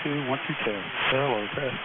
12122. Hello, test.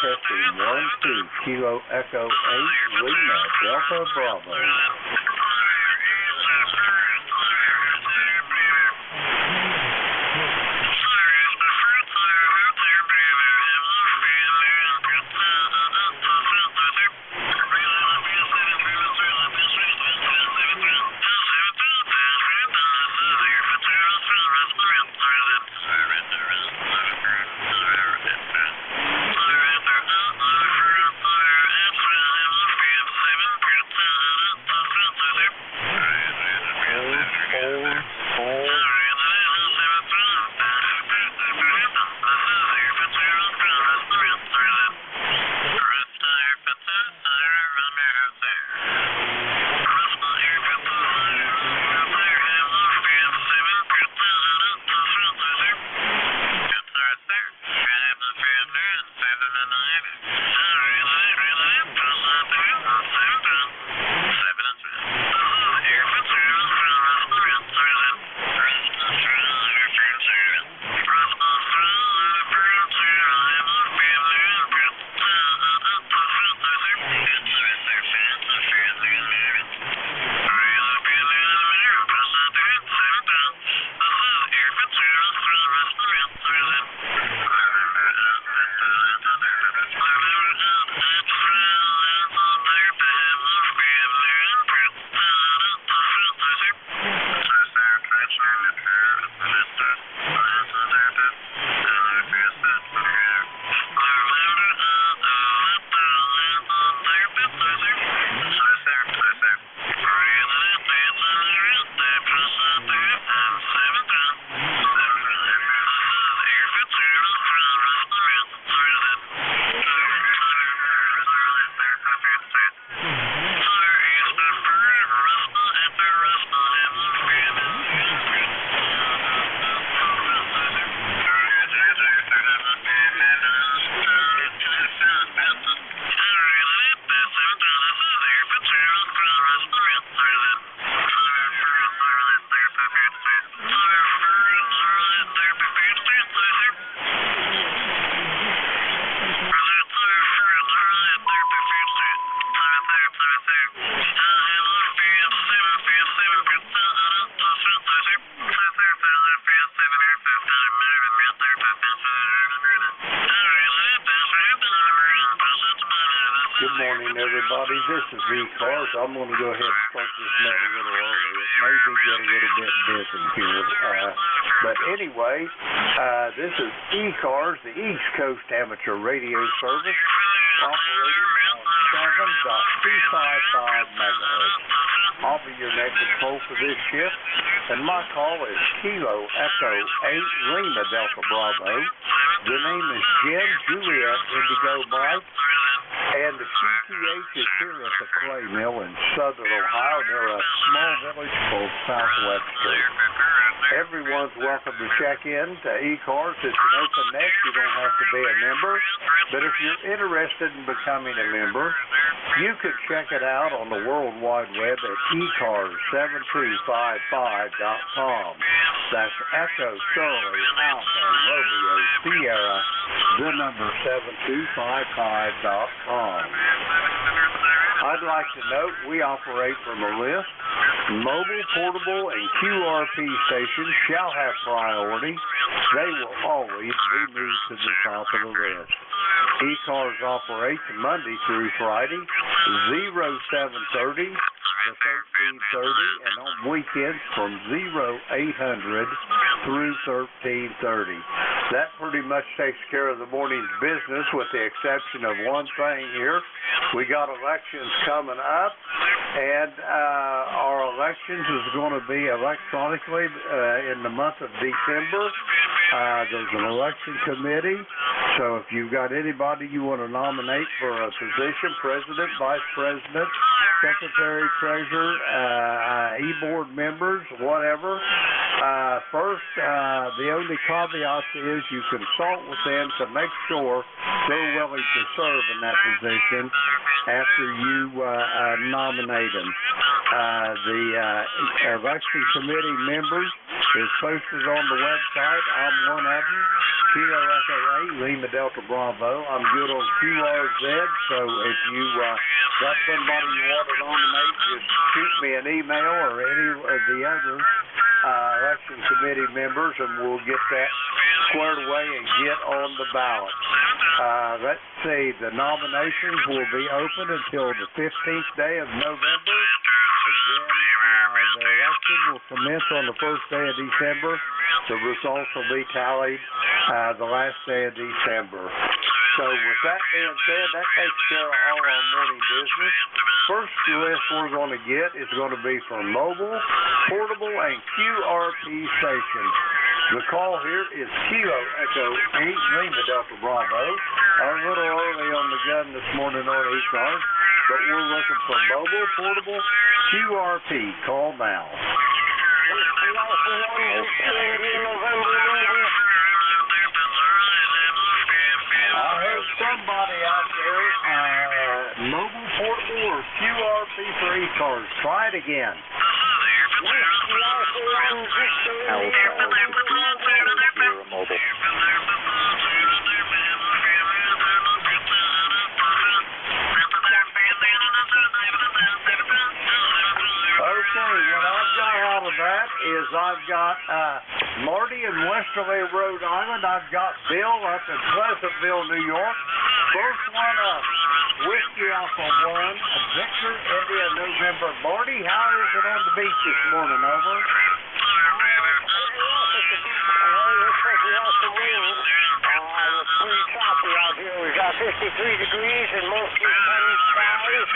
testing 1, 2, Kilo Echo 8, Lima, Delta Bravo. Good morning, everybody. This is ECARS. I'm going to go ahead and start this net a little early. It may be get a little bit busy here. But anyway, this is ECARS, the East Coast Amateur Radio Service, operating on 7.255 megahertz. I'll be your net control for this shift, and my call is Kilo Echo 8 Lima Delta Bravo. The name is Juliet Indigo Mike. And the CTH is here at the Clay Mill in southern Ohio near a small village called Southwester. Everyone's welcome to check in to ECARS. It's an open net. You don't have to be a member. But if you're interested in becoming a member, you could check it out on the World Wide Web at ECARS7255.com. That's Echo Charlie Alpha Romeo Sierra, the number 7255.com. I'd like to note we operate from a list. Mobile, portable, and QRP stations shall have priority. They will always be moved to the top of the list. ECARS operates Monday through Friday, 0730 to 1330, and on weekends from 0800 through 1330. That pretty much takes care of the morning's business, with the exception of one thing here. We got elections coming up, and our elections is going to be electronically in the month of December. There's an election committee, so if you've got anybody you want to nominate for a position, president, vice president, secretary, treasurer, e-board members, whatever, first, the only caveat is you consult with them to make sure they're willing to serve in that position after you nominate them. The election committee members is posted on the website. I'm one of them. Kilo Echo 8, Lima Delta Bravo. I'm good on QRZ, so if you got somebody you wanted on to make, just shoot me an email or any of the other election committee members, and we'll get that squared away and get on the ballot. Let's see, the nominations will be open until the 15th day of November. Then the election will commence on the first day of December. The results will be tallied the last day of December. So with that being said, that takes care of all our morning business. First list we're going to get is going to be for mobile, portable, and QRP stations. The call here is Kilo Echo 8, Lima Delta Bravo. I'm a little early on the gun this morning on ECARS, but we're looking for mobile, portable, QRP. Call now. I heard somebody out there, mobile, portable, or QRP for ECARS. Try it again. Mobile. That is, I've got Marty in Westerly, Rhode Island. I've got Bill up in Pleasantville, New York. First one up, Whiskey Alpha 1, Victor, India, November. Marty, how is it on the beach this morning? Over. It's pretty choppy out here. We've got 53 degrees and mostly sunny skies.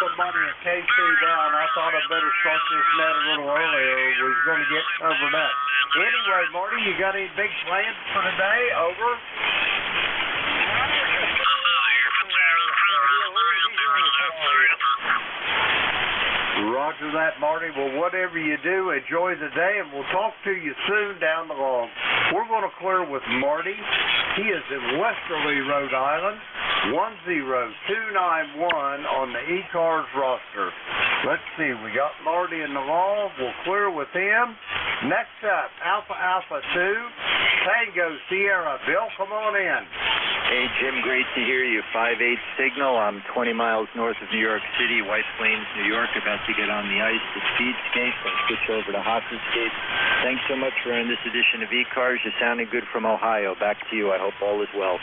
Somebody in KC down. I thought I'd better start this net a little earlier. We was going to get covered up. Anyway, Marty, you got any big plans for today? Over. Roger that, Marty. Well, whatever you do, enjoy the day, and we'll talk to you soon down the log. We're going to clear with Marty. He is in Westerly, Rhode Island, 10291 on the ECARS roster. Let's see, we got Marty in the log. We'll clear with him. Next up, Alpha Alpha 2, Tango Sierra. Bill, come on in. Hey, Jim, great to hear you. 5-8 signal. I'm 20 miles north of New York City, White Plains, New York, about to get on the ice to speed skate. I'll switch over to hockey skate. Thanks so much for this edition of ECARS. You sounded good from Ohio. Back to you. I hope all is well.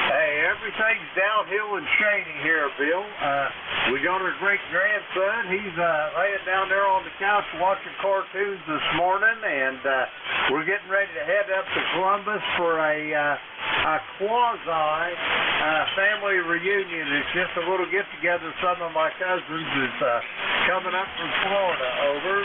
Hey, everything's downhill and shady here, Bill. We got our great-grandson. He's laying down there on the couch watching cartoons this morning, and we're getting ready to head up to Columbus for a quasi-family reunion. It's just a little get-together. Some of my cousins is coming up from Florida. Over.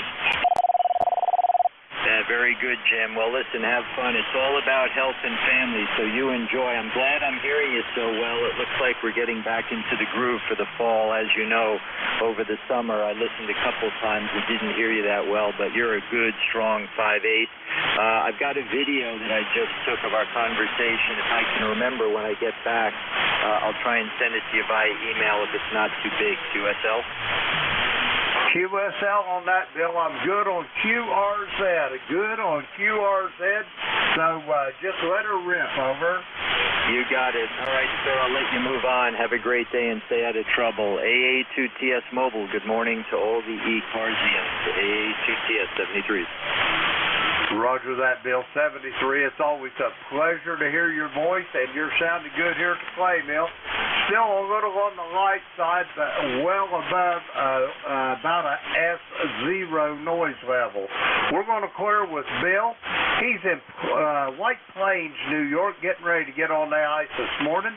Very good, Jim. Well, listen, have fun. It's all about health and family, so you enjoy. I'm glad I'm hearing you so well. It looks like we're getting back into the groove for the fall. As you know, over the summer, I listened a couple times and didn't hear you that well, but you're a good, strong 5'8". I've got a video that I just took of our conversation. If I can remember when I get back, I'll try and send it to you via email if it's not too big. QSL? QSL on that, Bill. I'm good on QRZ. Good on QRZ. So just let her rip. Over. You got it. All right, sir. I'll let you move on. Have a great day and stay out of trouble. AA2TS Mobile. Good morning to all the ECARSians. AA2TS 73. Roger that, Bill. 73. It's always a pleasure to hear your voice, and you're sounding good here at the play mill. Still a little on the light side, but well above about a S0 noise level. We're going to clear with Bill. He's in White Plains, New York, getting ready to get on the ice this morning.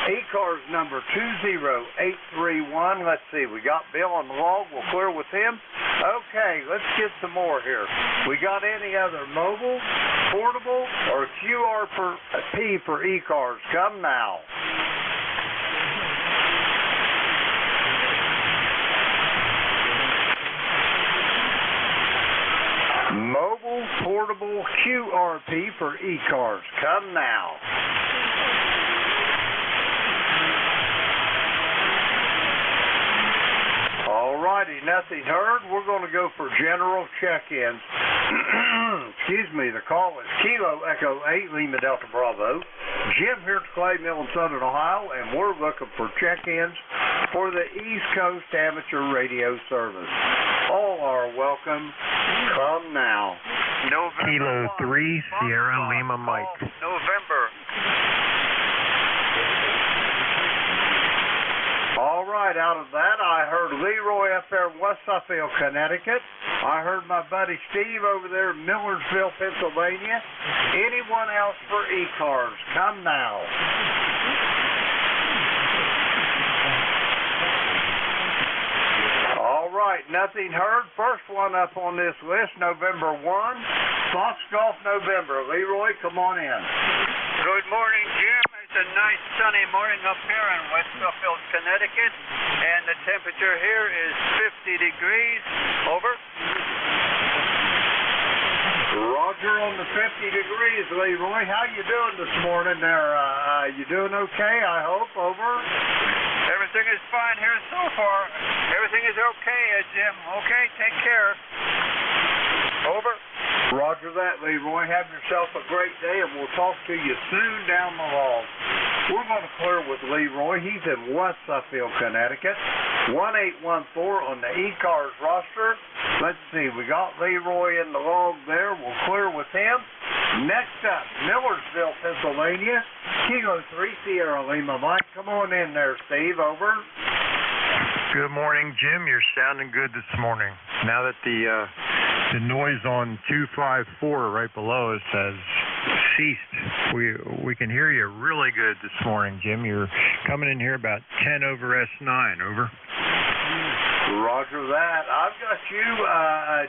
ECARS number 20831. Let's see, we got Bill on the log. We'll clear with him. Okay, let's get some more here. We got any other mobile, portable, or QRP for ECARS? Come now. Mobile Portable QRP for ECARS. Come now. Alrighty, nothing heard. We're going to go for general check-ins. Excuse me, the call is Kilo Echo 8 Lima Delta Bravo. Jim here at Clay Mill in Southern Ohio, and we're looking for check-ins for the East Coast Amateur Radio Service. All are welcome. Come now. November Kilo 1, 3 Sierra Lima Mike. November. All right, out of that, I heard Leroy up there in West Suffield, Connecticut. I heard my buddy Steve over there in Millersville, Pennsylvania. Anyone else for ECARS? Come now. All right, nothing heard. First one up on this list, November 1. Fox Golf November. Leroy, come on in. Good morning, Jim. It's a nice sunny morning up here in West Suffield, Connecticut, and the temperature here is 50 degrees. Over. Roger on the 50 degrees, Leroy. How you doing this morning there? You doing okay, I hope? Over. Everything is fine here so far. Everything is okay, Jim. Okay, take care. Over. Roger that, Leroy. Have yourself a great day, and we'll talk to you soon down the hall. We're going to clear with Leroy. He's in West Suffield, Connecticut. 1814 on the ECARS roster. Let's see. We got Leroy in the log there. We'll clear with him. Next up, Millersville, Pennsylvania. Kilo 3 Sierra Lima Mike. Come on in there, Steve. Over. Good morning, Jim. You're sounding good this morning. Now that the noise on 254 right below us has ceased, we can hear you really good this morning, Jim. You're coming in here about 10 over S9. Over. Roger that. I've got you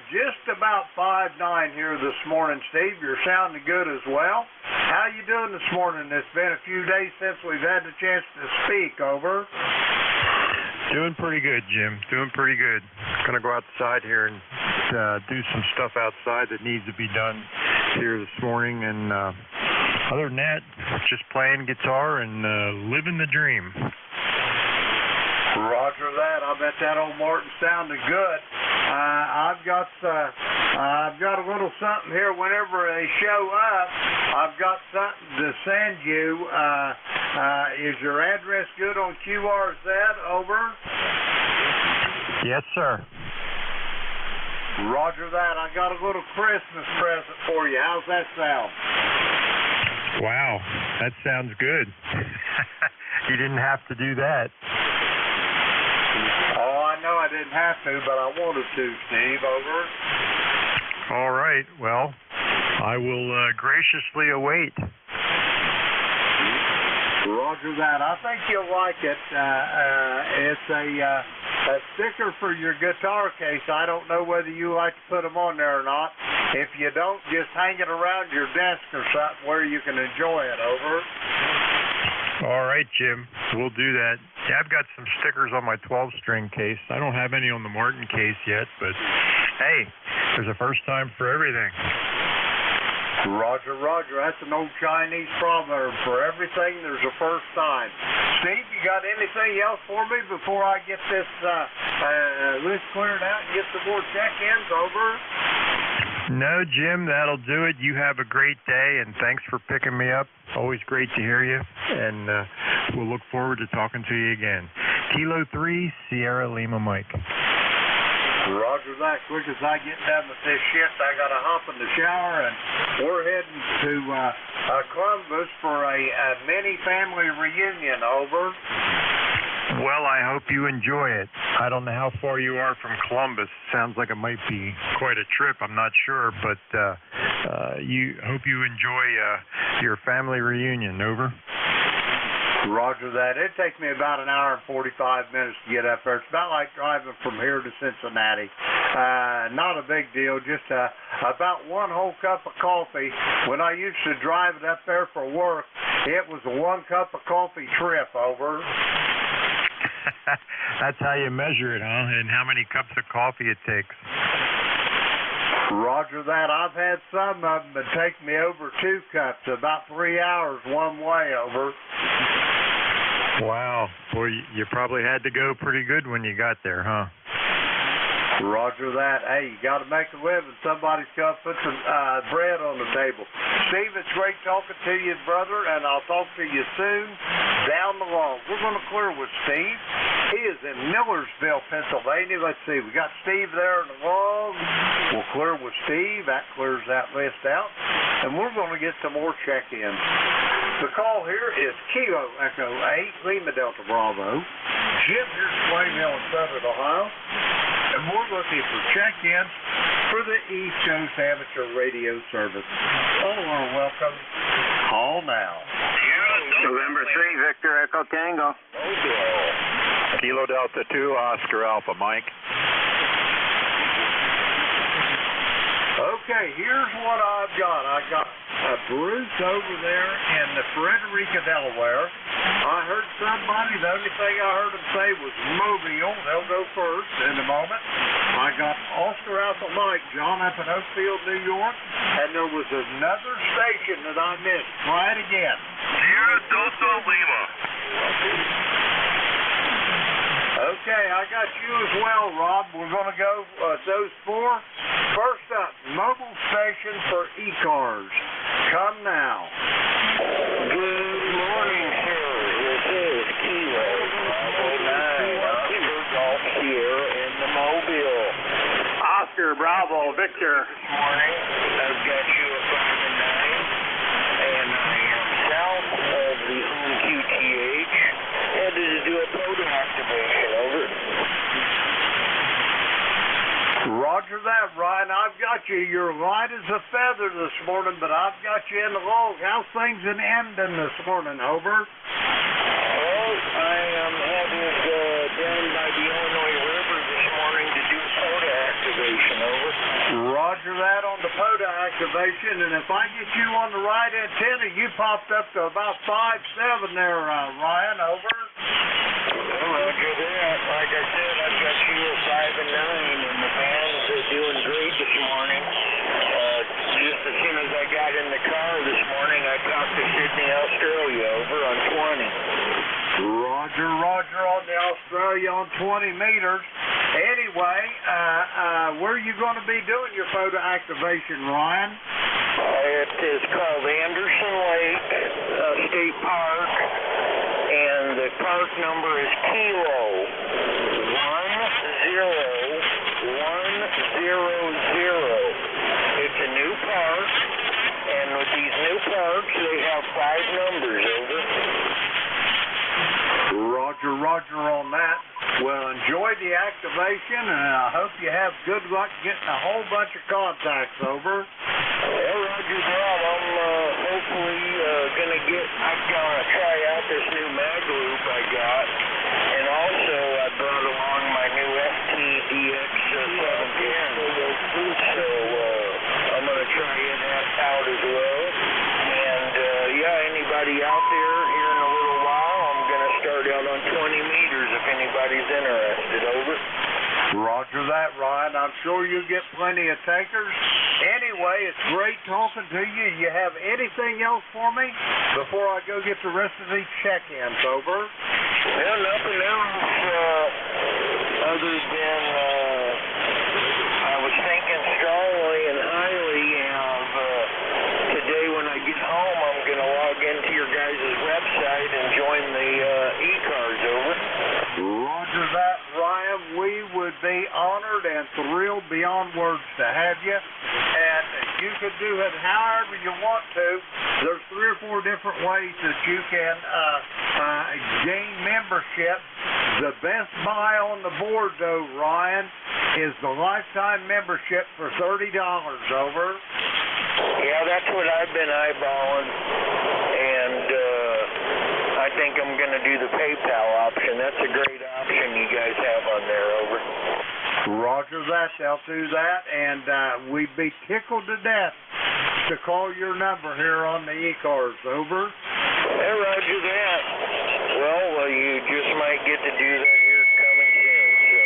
just about 5'9" here this morning, Steve. You're sounding good as well. How you doing this morning? It's been a few days since we've had the chance to speak. Over. Doing pretty good, Jim. Doing pretty good. Gonna go outside here and do some stuff outside that needs to be done here this morning. And other than that, just playing guitar and living the dream. Roger that. I bet that old Martin sounded good. I've got a little something here. Whenever they show up, I've got something to send you. Is your address good on QRZ? Over. Yes, sir. Roger that. I got a little Christmas present for you. How's that sound? Wow, that sounds good. You didn't have to do that. Oh, I know I didn't have to, but I wanted to, Steve. Over. All right. Well, I will graciously await. Roger that. I think you'll like it. It's a sticker for your guitar case. I don't know whether you like to put them on there or not. If you don't, just hang it around your desk or something where you can enjoy it. Over. All right, Jim. We'll do that. Yeah, I've got some stickers on my 12-string case. I don't have any on the Martin case yet, but hey, there's a first time for everything. Roger, roger. That's an old Chinese proverb. For everything, there's a first time. Steve, you got anything else for me before I get this list cleared out and get some more check-ins? Over. No, Jim, that'll do it. You have a great day, and thanks for picking me up. Always great to hear you, and we'll look forward to talking to you again. Kilo 3, Sierra Lima Mike. Roger that. Quick as I get done with this shift, I got to hop in the shower, and we're heading to Columbus for a mini family reunion. Over. Well, I hope you enjoy it. I don't know how far you are from Columbus. Sounds like it might be quite a trip. I'm not sure, but hope you enjoy your family reunion. Over. Roger that. It takes me about an hour and 45 minutes to get up there. It's about like driving from here to Cincinnati. Not a big deal, just about one whole cup of coffee. When I used to drive it up there for work, it was a 1 cup of coffee trip. Over. That's how you measure it, huh? And how many cups of coffee it takes. Roger that. I've had some of them that take me over 2 cups, about 3 hours one way, over. Wow. Boy, you probably had to go pretty good when you got there, huh? Roger that. Hey, you got to make a living. Somebody's got to put some bread on the table. Steve, it's great talking to you, brother, and I'll talk to you soon down the road. We're going to clear with Steve. He is in Millersville, Pennsylvania. Let's see. We got Steve there in the log. We'll clear with Steve. That clears that list out. And we're going to get some more check-ins. The call here is Kilo Echo 8, Lima Delta Bravo. Jim, here's Swainhill in Southern Ohio. And we're looking for check-ins for the East Coast Amateur Radio Service. All are welcome. Call now. November 3, Victor Echo Tango. Kilo Delta 2, Oscar Alpha, Mike. Okay, here's what I've got. I got a Bruce over there in the Frederica, Delaware. I heard somebody, the only thing I heard them say was Mobile. They'll go first in a moment. I got Oscar Alpha Mike, John up in Oakfield, New York. And there was another station that I missed. Try it again. Sierra Delta Lima. Okay, I got you as well, Rob. We're going to go those 4. First up, mobile station for ECARS. Come now. Good morning, sir. This is Kilo Bravo 9, Oscar Golf Sierra in the Mobile. Oscar Bravo Victor. This morning, I've got you a 5 and 9, and I am south of the home QTH, headed to do a photo activation, over. Roger that, Ryan. I've got you. You're light as a feather this morning, but I've got you in the log. How's things in Emden this morning, over? Well, I am headed down by the Illinois River this morning to do a photo activation, over. Roger that on the POTA activation, and if I get you on the right antenna, you popped up to about 5.7 there, Ryan, over. Well, roger that. Like I said, I've got you a 5 and 9, and the band's doing great this morning. Just as soon as I got in the car this morning, I talked to Sydney, Australia, over on 20. Roger, roger on the Australia on 20 meters. Anyway, where are you going to be doing your photo activation, Ryan? It is called Anderson Lake State Park, and the park number is Kilo 10100. It's a new park, and with these new parks, they have 5 numbers, over. Roger, roger on that. Well, enjoy the activation, and I hope you have good luck getting a whole bunch of contacts, over. Well, roger that. I'm hopefully I'm going to try out this new mag loop I got, and also I brought along my new FTDX 710, so I'm going to try it out as well. And anybody out there here in a little while, I'm going to start out on 20 meters if anybody's interested, over. Roger that, Ryan. I'm sure you'll get plenty of takers. Anyway, it's great talking to you. You have anything else for me before I go get the rest of these check-ins, over? Well, nothing else other than I was thinking strongly and highly of today when I get home, I'm going to log into your guys' website and join the ECARS, over. Roger that, Ryan. We would be honored and thrilled beyond words to have you. And you can do it however you want to. There's 3 or 4 different ways that you can gain membership. The best buy on the board, though, Ryan, is the lifetime membership for $30, over. Yeah, that's what I've been eyeballing. And I think I'm going to do the PayPal option. That's a great option you guys have on there, over. Roger that. They'll do that, and we'd be tickled to death to call your number here on the ECARS, over. Yeah, roger that. Well, you just might get to do that here coming soon. So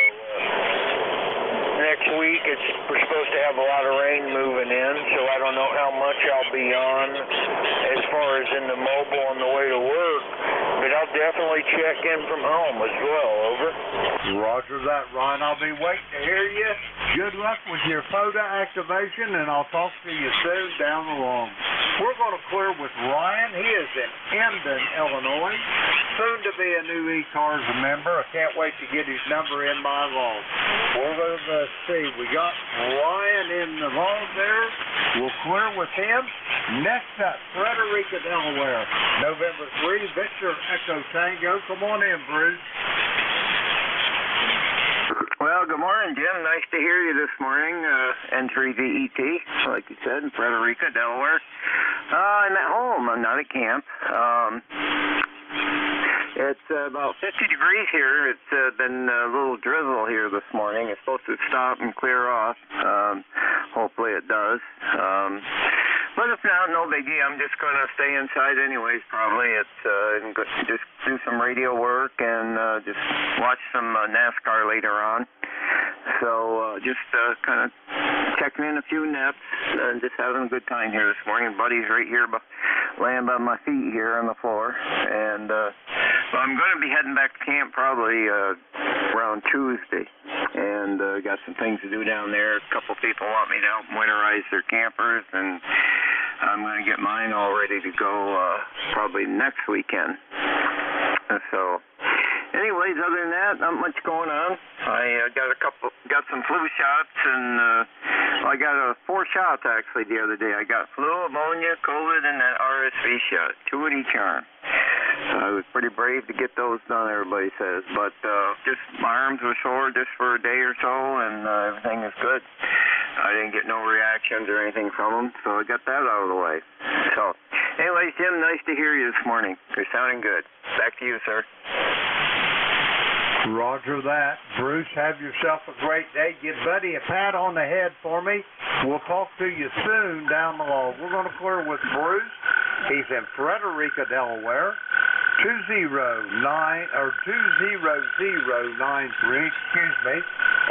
next week we're supposed to have a lot of rain moving in, so I don't know how much I'll be on as far as in the mobile on the way to work, but I'll definitely check in from home as well. Over. Roger that, Ryan. I'll be waiting to hear you. Good luck with your photo activation, and I'll talk to you soon down the line. We're going to clear with Ryan. He is in Emden, Illinois. Soon to be a new ECARS member. I can't wait to get his number in my log. We're going to see. We got Ryan in the log there. We'll clear with him. Next up, Frederica, Delaware. November 3, Victor Echo Tango. Come on in, Bruce. Well, good morning, Jim. Nice to hear you this morning. N3VET, like you said, in Frederica, Delaware. I'm at home. I'm not at camp. It's about 50 degrees here. It's been a little drizzle here this morning. It's supposed to stop and clear off. Hopefully it does. But if not, no biggie. I'm just going to stay inside anyways, probably. It's just do some radio work and just watch some NASCAR later on. So just kind of checking in a few naps and just having a good time here this morning. Buddy's right here laying by my feet here on the floor. And I'm going to be heading back to camp probably around Tuesday. And got some things to do down there. A couple people want me to help winterize their campers, and I'm going to get mine all ready to go probably next weekend. So, anyways, other than that, not much going on. I got some flu shots, and I got 4 shots actually the other day. I got flu, pneumonia, COVID, and that RSV shot, 2 at each arm. I was pretty brave to get those done, everybody says, but just my arms were sore just for a day or so, and everything is good. I didn't get no reactions or anything from them, so I got that out of the way. So, anyways, Jim, nice to hear you this morning. You're sounding good. Back to you, sir. Roger that. Bruce, have yourself a great day. Give Buddy a pat on the head for me. We'll talk to you soon down the road. We're going to clear with Bruce. He's in Frederica, Delaware. 20093,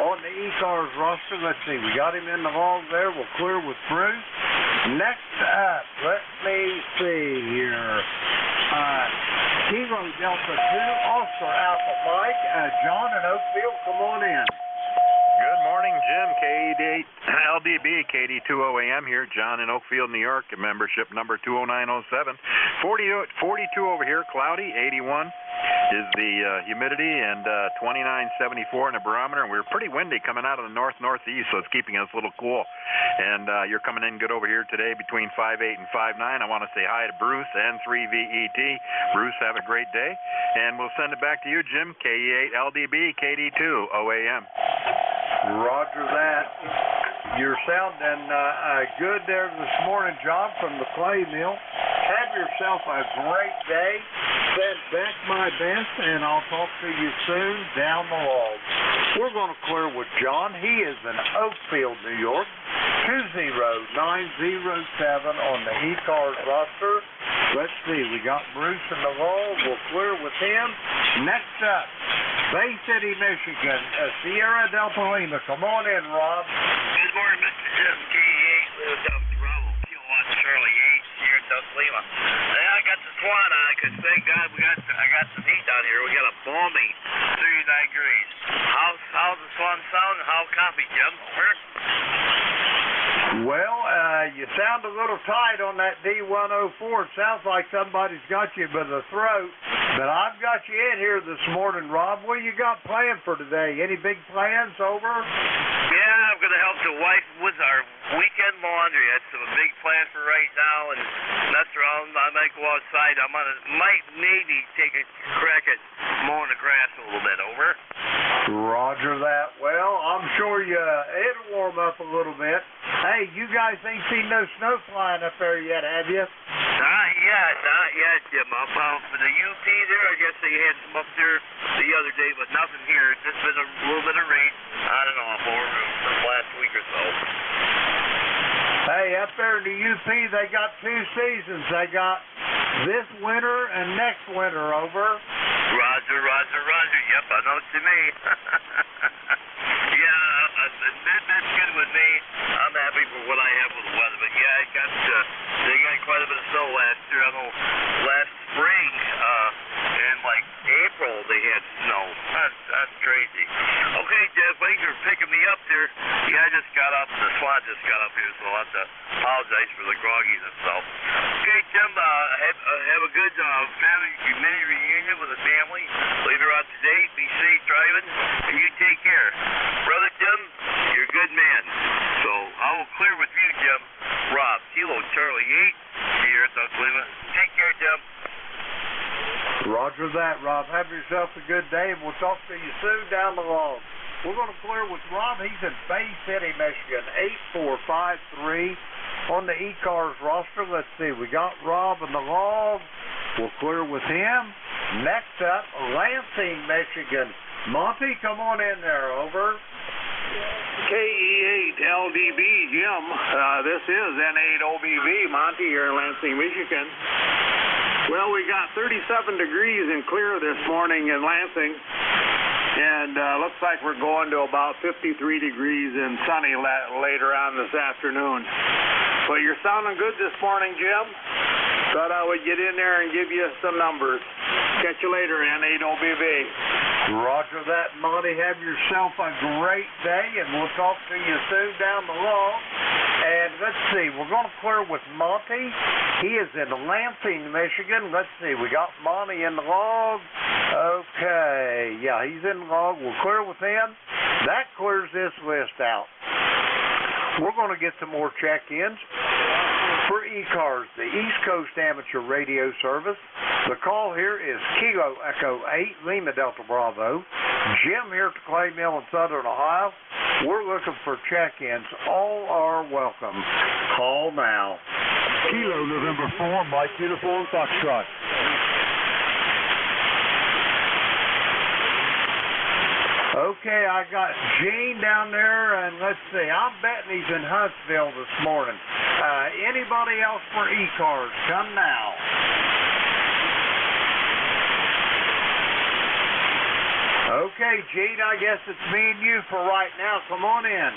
on the ECARS roster. Let's see, we got him in the log there. We'll clear with Bruce. Next up, let me see here. Kilo Delta 2, Oscar Alpha Mike. John in Oakfield, come on in. Good morning, Jim. KD8 LDB KD2OAM here. John in Oakfield, New York. Membership number 20907. 42 over here. Cloudy. 81 is the humidity, and 2974 in the barometer. And we're pretty windy coming out of the northeast, so it's keeping us a little cool. And you're coming in good over here today between 5'8" and 5'9". I want to say hi to Bruce, N3VET. Bruce, have a great day. And we'll send it back to you, Jim. KE8 LDB KD2OAM. Roger that. You're sounding good there this morning, John, from the clay mill. Have yourself a great day. Send back my best, and I'll talk to you soon down the road. We're going to clear with John. He is in Oakfield, New York. 20907 on the ECARS roster. Let's see, we got Bruce in the roll. We'll clear with him. Next up, Bay City, Michigan, Sierra Delta Lima. Come on in, Rob. Good morning, Mr. Jim. KE8, Philadelphia, Bravo, Kilowatt, Charlie 8, Sierra Delta Lima. Yeah, I got the swan on because thank God I got some heat down here. We got a balmy 39 degrees. How's the swan sound and how copy, Jim? Over. Well, you sound a little tight on that D104. It sounds like somebody's got you by the throat. But I've got you in here this morning, Rob. What you got planned for today? Any big plans over? Yeah, I'm going to help the wife with our weekend laundry. That's a big plan for right now. And that's around. I might go outside. Might maybe take a crack at mowing the grass a little bit. Over. Roger that. Well, I'm sure it'll warm up a little bit. Hey, you guys ain't seen no snow flying up there yet, have you? Not yet, Jim. For the UP there, I guess they had some up there the other day, but nothing here. It's just been a little bit of rain on and off over the last week or so. Hey, up there in the UP, they got 2 seasons. They got this winter and next winter, over. Roger. Yep, I know what you mean. Yeah, that's good with me. I'm happy for what I have with the weather. But yeah, they got quite a bit of snow last year. I know last spring, in like April, they had snow. That's crazy. Okay, Jeff, thanks for picking me up there. Yeah, I just got up. The SWAT just got up here, so I'll have to apologize for the groggies and stuff. Okay, Jim, have a good family mini reunion with the family later on today. Be safe driving, and you take care. Brother Jim, you're a good man. So I will clear with you, Jim. Rob, Kilo Charlie 8 here at Tuckalima. Take care, Jim. Roger that, Rob. Have yourself a good day, and we'll talk to you soon down the log. We're going to clear with Rob. He's in Bay City, Michigan, 8453 on the ECARS roster. Let's see. We got Rob in the log. We'll clear with him. Next up, Lansing, Michigan. Monty, come on in there. Over. KE8LDB, Jim. This is N8OBV, Monty here in Lansing, Michigan. Well, we got 37 degrees and clear this morning in Lansing, and looks like we're going to about 53 degrees and sunny later on this afternoon. But you're sounding good this morning, Jim. Thought I would get in there and give you some numbers. Catch you later, N8OBV. Roger that, Monty. Have yourself a great day, and we'll talk to you soon down the log. And let's see, we're going to clear with Monty. He is in Lansing, Michigan. Let's see, we got Monty in the log. Okay, yeah, he's in the log. We'll clear with him. That clears this list out. We're going to get some more check-ins for ECARS, the East Coast Amateur Radio Service. The call here is Kilo Echo 8, Lima Delta Bravo. Jim here at the Clay Mill in Southern Ohio. We're looking for check-ins. All are welcome. Call now. Kilo November 4, Mike Uniform Foxtrot. Okay, I got Gene down there, and let's see. I'm betting he's in Huntsville this morning. Anybody else for ECARS? Come now. Okay, Gene, I guess it's me and you for right now. Come on in.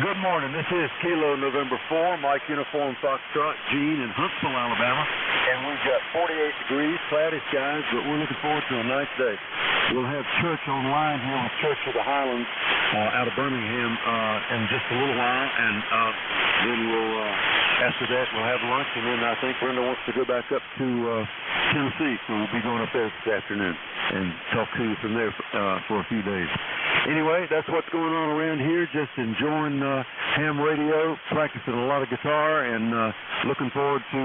Good morning. This is Kilo November 4, Mike Uniform Foxtrot, Gene in Huntsville, Alabama. And we've got 48 degrees, cloudy skies, but we're looking forward to a nice day. We'll have church online here with Church of the Highlands out of Birmingham in just a little while, and then we'll, after that, we'll have lunch, and then I think Brenda wants to go back up to Tennessee, so we'll be going up there this afternoon and talk to you from there for a few days. Anyway, that's what's going on around here, just enjoying ham radio, practicing a lot of guitar, and looking forward to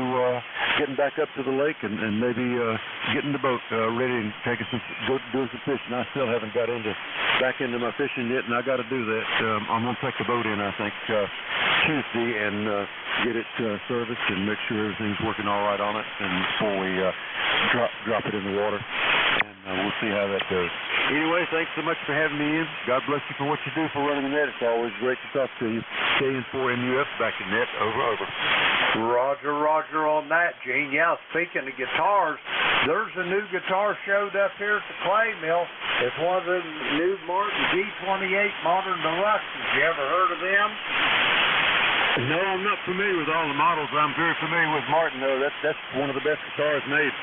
getting back up to the lake and maybe getting the boat ready and taking go do some fishing. I still haven't got back into my fishing yet, and I got to do that. I'm going to take the boat in, I think, Tuesday and get it serviced and make sure everything's working all right on it, and before we drop it in the water. And we'll see how that goes. Anyway, thanks so much for having me in. God bless you for what you do for running the net. It's always great to talk to you. KN4NUF back in net. Over. Roger on that, Gene. Yeah, speaking of guitars, there's a new guitar showed up here at the Clay Mill. It's one of the new Martin G28 Modern Deluxes. You ever heard of them? No, I'm not familiar with all the models. I'm very familiar with Martin, though. That's one of the best guitars made.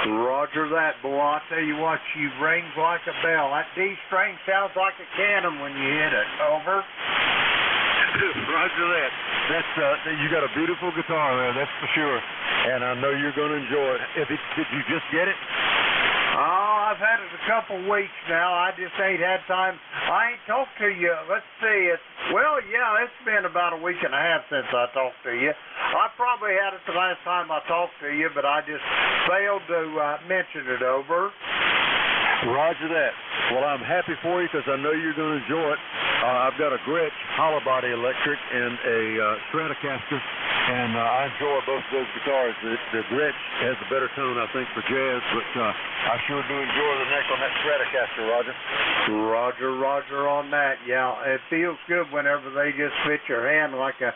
Roger that, boy. I'll tell you what, she rings like a bell. That D string sounds like a cannon when you hit it. Over. Roger that. You got a beautiful guitar there, that's for sure. And I know you're going to enjoy it. Did you just get it? Oh, I've had it a couple weeks now. I just ain't had time. I ain't talked to you. Let's see. It's been about a week and a half since I talked to you. I probably had it the last time I talked to you, but I just failed to mention it. Over. Roger that. Well, I'm happy for you because I know you're going to enjoy it. I've got a Gretsch hollow body electric and a Stratocaster, and I enjoy both of those guitars. The Gretsch has a better tone, I think, for jazz, but I sure do enjoy the neck on that Stratocaster, Roger. Roger on that. Yeah, it feels good whenever they just fit your hand like a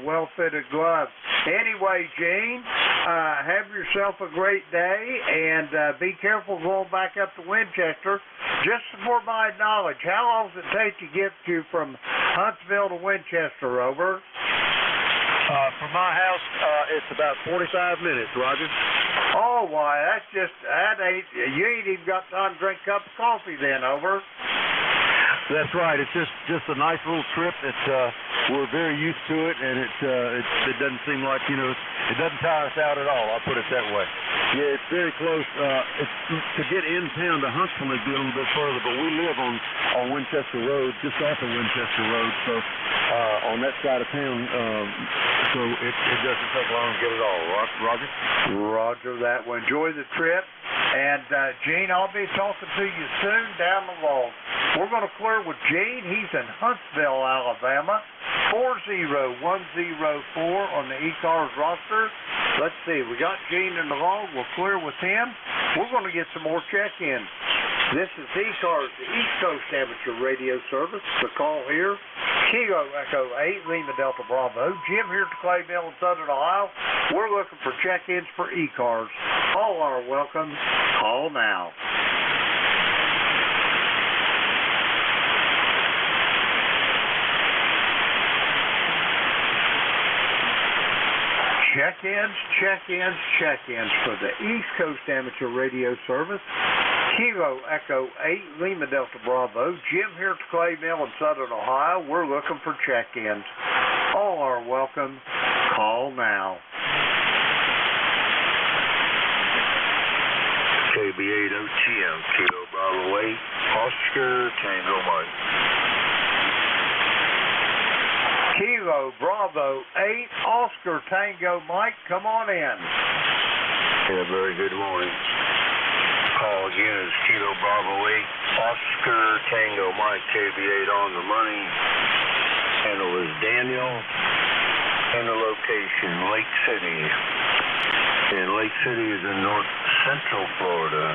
well-fitted glove. Anyway, Gene, have yourself a great day, and be careful going back up to Winchester. just for my knowledge, how long does it take to get you from Huntsville to Winchester, over? From my house, it's about 45 minutes, Roger. Oh, why, you ain't even got time to drink a cup of coffee then, over. That's right. It's just a nice little trip that we're very used to it, and it doesn't seem like, it doesn't tire us out at all. I'll put it that way. Yeah, it's very close. To get in town to Huntsville would be a little bit further, but we live on Winchester Road, just off of Winchester Road, so on that side of town, so it doesn't take long to get it all. Roger? Roger that. Well, enjoy the trip. And, Gene, I'll be talking to you soon down the road. We're going to clear with Gene. He's in Huntsville, Alabama. 40104 on the ECARS roster. Let's see. We got Gene in the log. We'll clear with him. We're going to get some more check-ins. This is ECARS, the East Coast Amateur Radio Service. The call here, Kilo Echo 8, Lima Delta Bravo. Jim here at the Clay Mill in Southern Ohio. We're looking for check-ins for ECARS. All are welcome. Call now. Check-ins for the East Coast Amateur Radio Service. Kilo Echo 8, Lima Delta Bravo. Jim here at the Clay Mill in Southern Ohio. We're looking for check-ins. All are welcome. Call now. KB8 OTM, Kilo Bravo 8, Oscar Tango Mike. Kilo Bravo 8, Oscar Tango Mike, come on in. Yeah, very good morning. Call again is Kilo Bravo 8, Oscar Tango Mike, KB8 on the money. Handle is Daniel, and the location, Lake City. And Lake City is in north central Florida.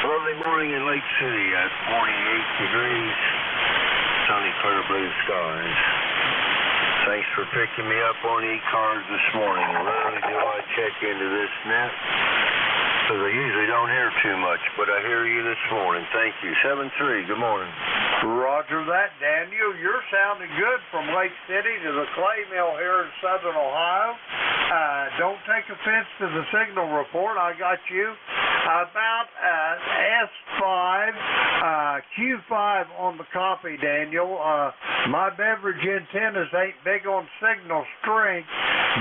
Early morning in Lake City at 48 degrees, sunny, clear blue skies. Thanks for picking me up on ECARS this morning. Rarely do I check into this net, because I usually don't hear too much, but I hear you this morning. Thank you. 7-3, good morning. Roger that, Daniel. You're sounding good from Lake City to the Clay Mill here in Southern Ohio. Don't take offense to the signal report. I got you about S5, Q5 on the copy, Daniel. My beverage antennas ain't big on signal strength,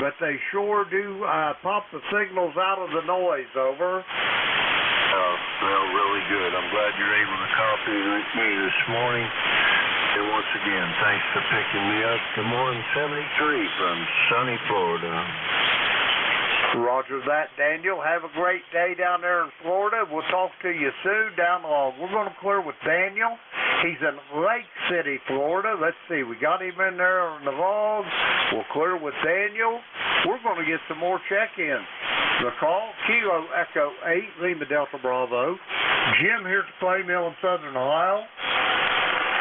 but they sure do pop the signals out of the noise, over. Well, really good. I'm glad you're able to copy me this morning. And once again, thanks for picking me up. Good morning, 73 from sunny Florida. Roger that, Daniel. Have a great day down there in Florida. We'll talk to you soon down the road. We're going to clear with Daniel. He's in Lake City, Florida. Let's see. We got him in there on the log. We'll clear with Daniel. We're going to get some more check-ins. The call, Kilo Echo 8, Lima Delta Bravo. Jim here at the Clay Mill in Southern Ohio.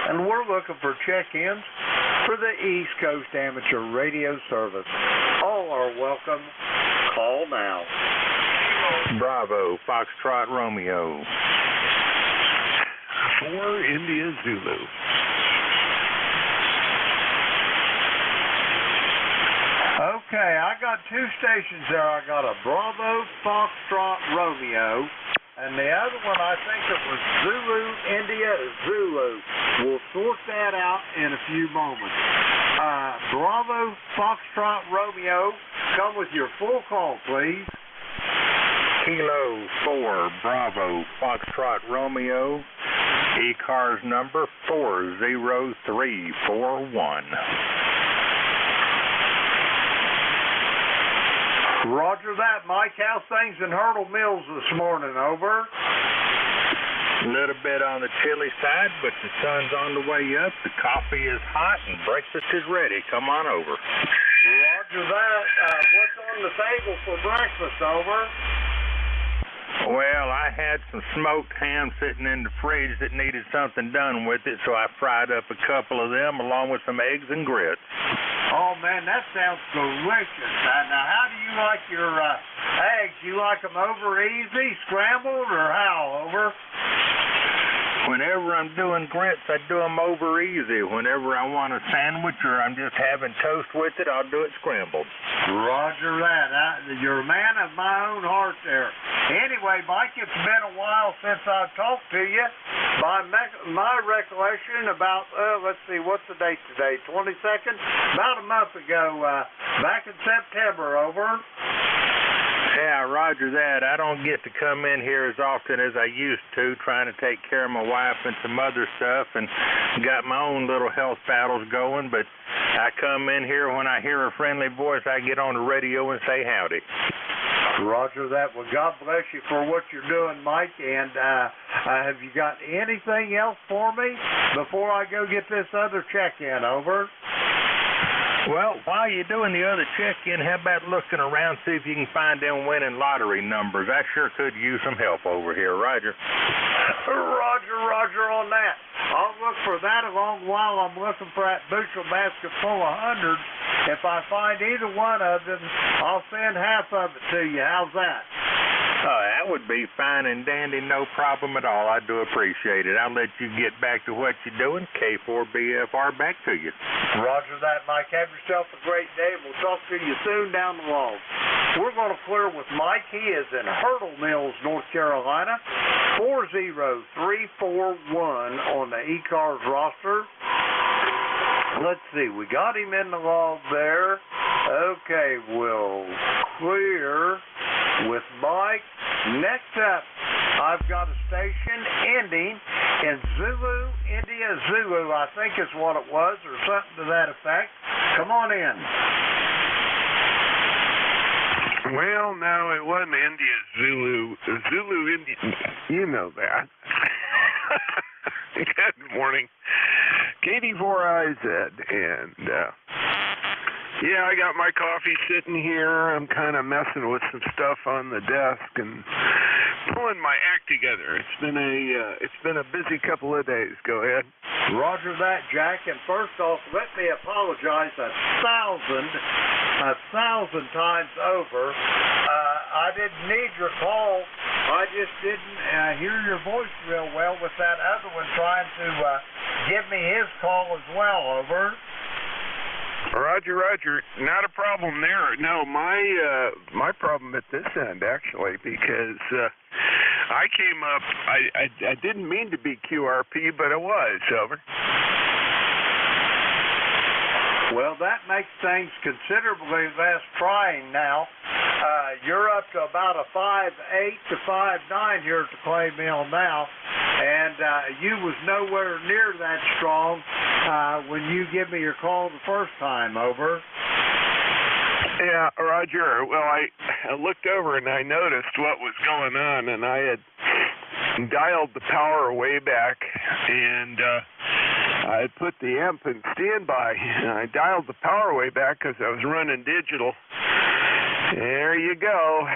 And we're looking for check-ins for the East Coast Amateur Radio Service. All are welcome. Call now. Bravo, Foxtrot Romeo. 4 India Zulu. Okay, I got 2 stations there. I got a Bravo, Foxtrot, Romeo, and the other one I think it was Zulu, India, Zulu. We'll sort that out in a few moments. Bravo, Foxtrot, Romeo, come with your full call, please. Kilo 4, Bravo, Foxtrot Romeo, ECARS number 40341. Roger that, Mike. How's things in Hurdle Mills this morning, over? A little bit on the chilly side, but the sun's on the way up. The coffee is hot and breakfast is ready. Come on over. Roger that. What's on the table for breakfast, over? Well, I had some smoked ham sitting in the fridge that needed something done with it, so I fried up a couple of them along with some eggs and grits. Oh, man, that sounds delicious. Now, how do you like your eggs? You like them over easy, scrambled, or how, over? Whenever I'm doing grits, I do them over easy. Whenever I want a sandwich or I'm just having toast with it, I'll do it scrambled. Roger that. You're a man of my own heart there. Anyway, Mike, it's been a while since I've talked to you. By my recollection, about, let's see, what's the date today? 22nd? About a month ago, back in September, over. Yeah, roger that. I don't get to come in here as often as I used to, trying to take care of my wife and some other stuff, and got my own little health battles going, but I come in here when I hear a friendly voice, I get on the radio and say howdy. Roger that. Well, God bless you for what you're doing, Mike, and have you got anything else for me before I go get this other check-in, over? Well, while you're doing the other check-in, how about looking around, see if you can find them winning lottery numbers? I sure could use some help over here, Roger. Roger on that. I'll look for that along while I'm looking for that bushel basket full of hundreds. If I find either one of them, I'll send half of it to you. How's that? Oh, that would be fine and dandy, no problem at all. I do appreciate it. I'll let you get back to what you're doing. K4BFR back to you. Roger that, Mike. Have yourself a great day. We'll talk to you soon down the road. We're going to clear with Mike. He is in Hurdle Mills, North Carolina. 40341 on the ECARS roster. Let's see. We got him in the log there. Okay, we'll clear with Mike. Next up, I've got a station ending in Zulu, India Zulu, I think is what it was, or something to that effect. Come on in. Well, no, it wasn't India Zulu. Zulu India, you know that. Good morning. KD4IZ, and yeah, I got my coffee sitting here. I'm kind of messing with some stuff on the desk and pulling my act together. It's been a busy couple of days. Go ahead. Roger that, Jack. And first off, let me apologize 1,000 times over. I didn't need your call. I just didn't hear your voice real well with that other one trying to give me his call as well, over. Roger. Not a problem there. No, my problem at this end, actually, because I came up, I didn't mean to be QRP, but I was, over. Well, that makes things considerably less trying now. You're up to about a 5'8" to 5'9" here at the clay mill now, and you was nowhere near that strong when you give me your call the first time, over. Yeah, Roger. Well, I looked over and I noticed what was going on, and I had dialed the power way back, and I put the amp in standby, and I dialed the power way back because I was running digital. There you go.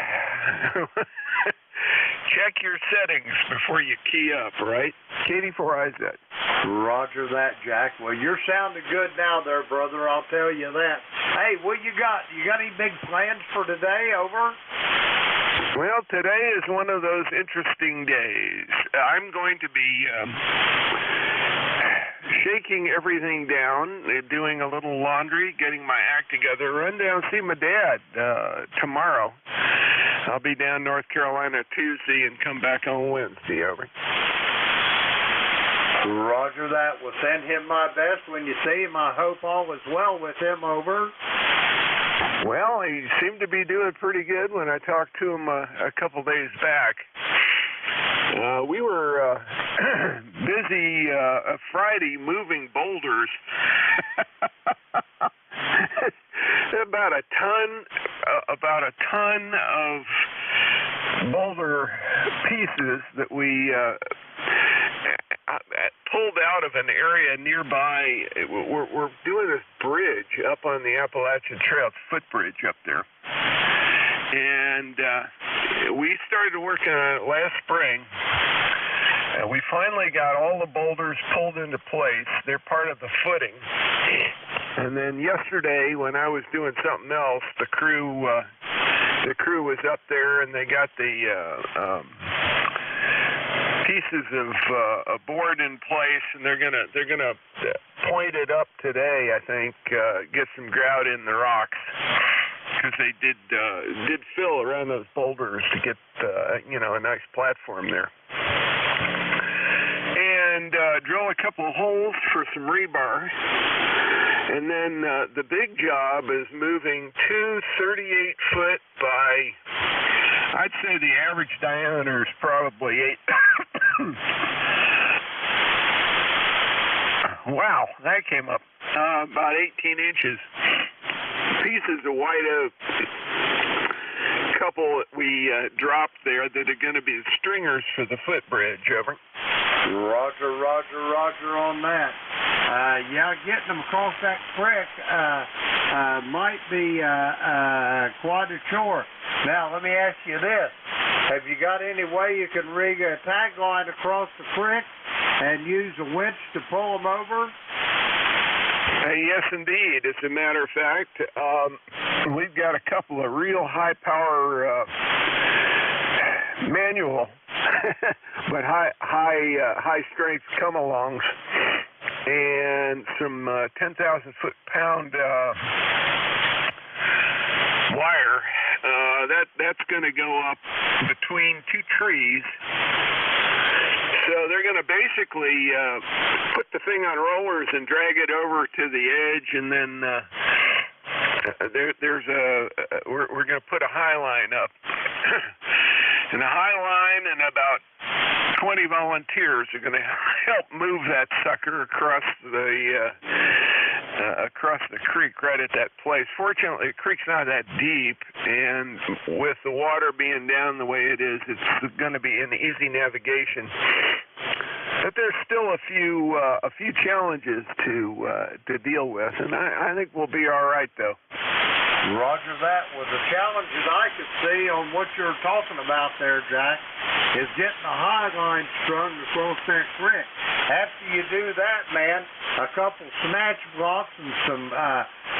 Check your settings before you key up, right? KD4IZ. Roger that, Jack. Well, you're sounding good now there, brother. I'll tell you that. Hey, what you got? You got any big plans for today, over? Well, today is one of those interesting days. I'm going to be shaking everything down, doing a little laundry, getting my act together, run down see my dad tomorrow. I'll be down North Carolina Tuesday and come back on Wednesday, over. Roger that. Well, send him my best when you see him. I hope all is well with him, over. Well, he seemed to be doing pretty good when I talked to him a couple days back. We were busy Friday moving boulders. about a ton of boulder pieces that we pulled out of an area nearby. We're doing this bridge up on the Appalachian Trail, it's a footbridge up there. And we started working on it last spring. And we finally got all the boulders pulled into place. They're part of the footing. And then yesterday, when I was doing something else, the crew was up there, and they got the pieces of board in place, and they're gonna point it up today. I think get some grout in the rocks, because they did fill around those boulders to get a nice platform there. And drill a couple of holes for some rebar. And then the big job is moving two 38-foot by, I'd say the average diameter is probably 8. Wow, that came up. About 18 inches. Pieces of white oak. Couple that we dropped there that are going to be stringers for the footbridge. Over. Roger on that. Yeah, getting them across that creek might be quite a chore. Now, let me ask you this. Have you got any way you can rig a tag line across the creek and use a winch to pull them over? Yes, indeed. As a matter of fact, we've got a couple of real high-power manual, but high-strength come-alongs, and some 10,000-foot-pound wire. That's going to go up between two trees. So they're going to basically put the thing on rollers and drag it over to the edge, and then we're going to put a high line up. And the high line and about 20 volunteers are going to help move that sucker across the creek right at that place. Fortunately, the creek's not that deep, and with the water being down the way it is, it's going to be an easy navigation. But there's still a few challenges to deal with, and I think we'll be all right, though. Roger that. Well, the challenges I could see on what you're talking about there, Jack, is getting a high line strung across that creek. After you do that, man, a couple snatch blocks and some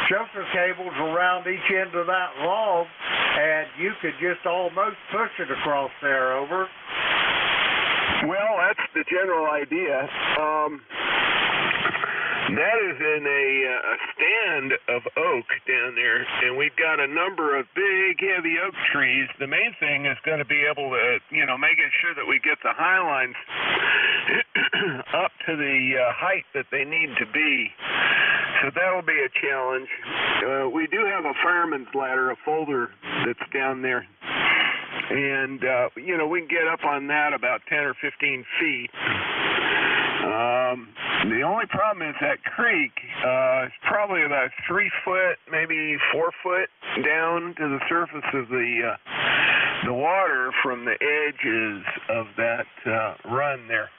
choker cables around each end of that log, and you could just almost push it across there. Over. Well, that's the general idea. That is in a stand of oak down there, and we've got a number of big, heavy oak trees. The main thing is going to be able to, making sure that we get the high lines up to the height that they need to be. So that'll be a challenge. We do have a fireman's ladder, a folder that's down there. And, we can get up on that about 10 or 15 feet. The only problem is that creek is probably about 3 foot, maybe 4 foot down to the surface of the water from the edges of that run there.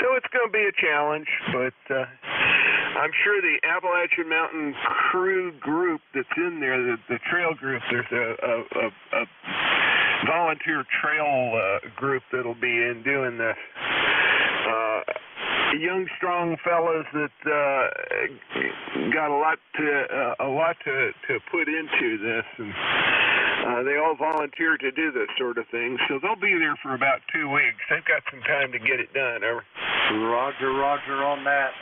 So it's going to be a challenge, but I'm sure the Appalachian Mountain Crew group that's in there, the trail group, there's a volunteer trail group that'll be in doing this. Young, strong fellows that got a lot to put into this, and they all volunteered to do this sort of thing. So they'll be there for about 2 weeks. They've got some time to get it done. Over. Roger on that.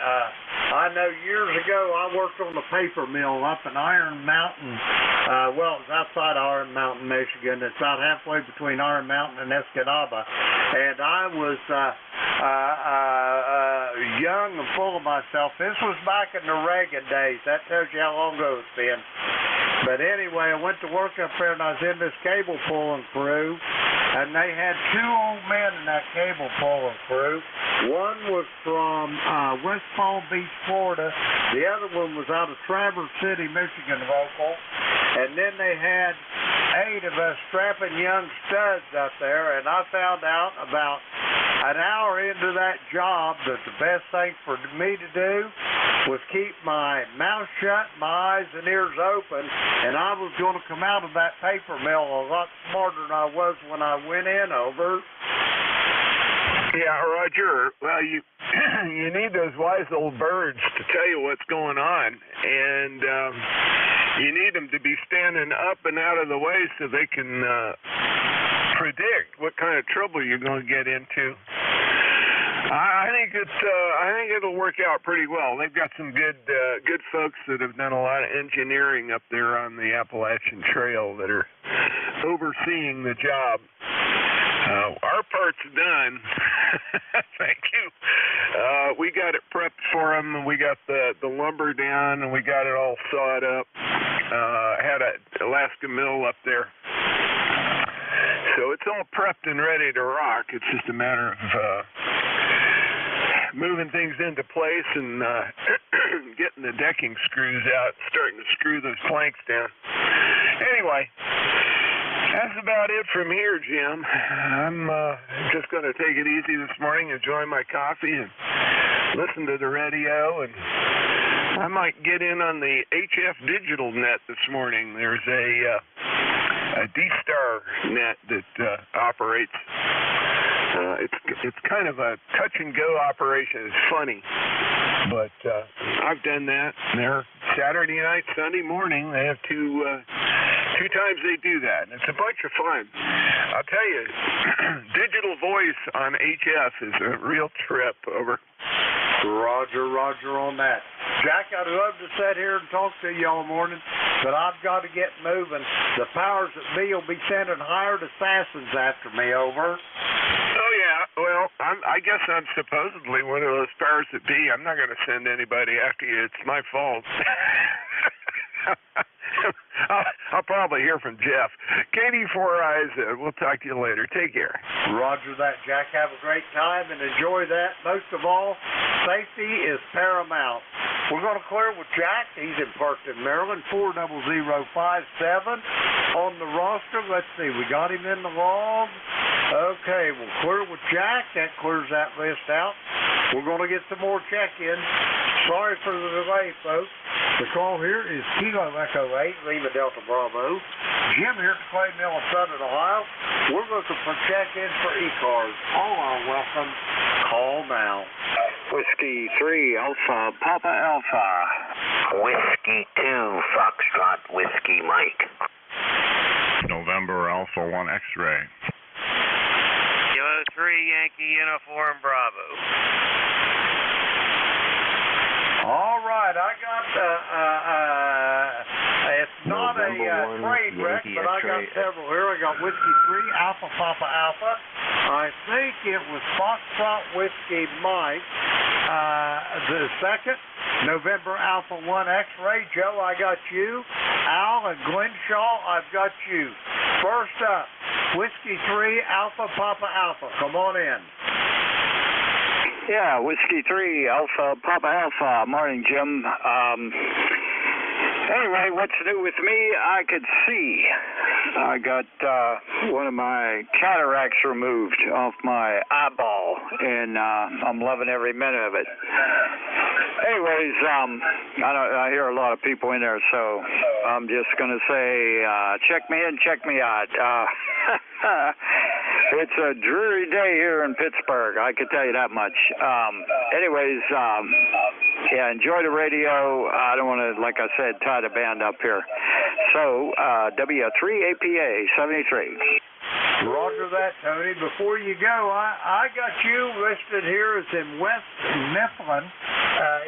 I know years ago I worked on the paper mill up in Iron Mountain. It's outside Iron Mountain, Michigan. It's about halfway between Iron Mountain and Escanaba. And I was young and full of myself. This was back in the Reagan days. That tells you how long ago it's been. But anyway, I went to work up there, and I was in this cable pulling crew, and they had 2 old men in that cable pulling crew. One was from West Palm Beach, Florida. The other one was out of Traverse City, Michigan, local. And then they had 8 of us strapping young studs up there, and I found out about an hour into that job that the best thing for me to do was keep my mouth shut, my eyes and ears open, and I was going to come out of that paper mill a lot smarter than I was when I went in. Over. Yeah, Roger. Well, you need those wise old birds to tell you what's going on, and you need them to be standing up and out of the way so they can predict what kind of trouble you're going to get into. I think it'll work out pretty well. They've got some good folks that have done a lot of engineering up there on the Appalachian Trail that are overseeing the job. Our part's done. Thank you. We got it prepped for them. We got the lumber down, and we got it all sawed up. Had an Alaska mill up there. So it's all prepped and ready to rock. It's just a matter of moving things into place and getting the decking screws out, starting to screw those planks down. Anyway, that's about it from here, Jim. I'm just going to take it easy this morning, enjoy my coffee, and listen to the radio. And I might get in on the HF Digital net this morning. There's a D-Star net that operates. It's kind of a touch-and-go operation. It's funny, but I've done that. They're Saturday night, Sunday morning. They have two times they do that, and it's a bunch of fun. I'll tell you, digital voice on HF is a real trip. Over. Roger on that. Jack, I'd love to sit here and talk to you all morning, but I've got to get moving. The powers that be will be sending hired assassins after me. Over. Oh, yeah. Well, I guess I'm supposedly one of those powers that be. I'm not going to send anybody after you. It's my fault. I'll probably hear from Jeff. Katie Four Eyes, we'll talk to you later. Take care. Roger that, Jack. Have a great time and enjoy that. Most of all, safety is paramount. We're going to clear with Jack. He's in Parkton, Maryland, 40057 on the roster. Let's see, we got him in the log. Okay, we'll clear with Jack. That clears that list out. We're going to get some more check-ins. Sorry for the delay, folks. The call here is Kilo Echo 8, Lima Delta Bravo. Jim here at the Clay Mill in Southern Ohio. We're looking for check-ins for ECARS. All are welcome. Call now. Whiskey 3, Alpha, Papa Alpha. Whiskey 2, Foxtrot, Whiskey Mike. November Alpha 1 X-Ray. Kilo 3, Yankee Uniform Bravo. All right, I got, it's not a train wreck, but I got several here. I got Whiskey 3, Alpha Papa Alpha. I think it was Foxtrot Whiskey Mike. The second, November Alpha 1 X-Ray. Joe, I got you. Al and Glenshaw, I've got you. First up, Whiskey 3, Alpha Papa Alpha. Come on in. Yeah, Whiskey 3, Alpha, Papa Alpha. Morning, Jim. Anyway, what's new with me? I could see. I got one of my cataracts removed off my eyeball, and I'm loving every minute of it. Anyways, I hear a lot of people in there, so I'm just going to say, check me in, check me out. It's a dreary day here in Pittsburgh, I can tell you that much. Anyways, yeah, enjoy the radio. I don't want to, like I said, tie the band up here. So, W3APA 73. Roger that, Tony. Before you go, I got you listed here as in West Mifflin.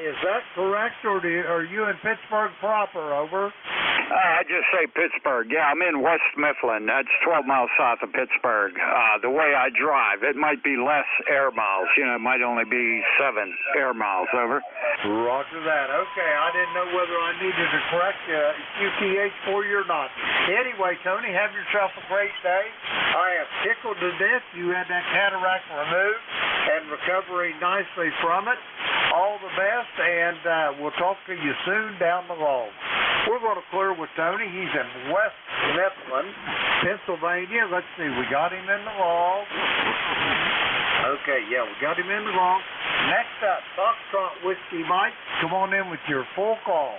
Is that correct, or are you in Pittsburgh proper? Over. I just say Pittsburgh. Yeah, I'm in West Mifflin. That's 12 miles south of Pittsburgh. The way I drive, it might be less air miles. You know, it might only be 7 air miles. Over. Roger that. Okay, I didn't know whether I needed to correct QTH for you or not. Anyway, Tony, have yourself a great day. I am tickled to death you had that cataract removed and recovering nicely from it. All the best, and we'll talk to you soon down the road. We're going to clear with Tony. He's in West Mifflin, Pennsylvania. Let's see, we got him in the log. Okay, yeah, we got him in the log. Next up, Foxtrot Whiskey Mike. Come on in with your full call.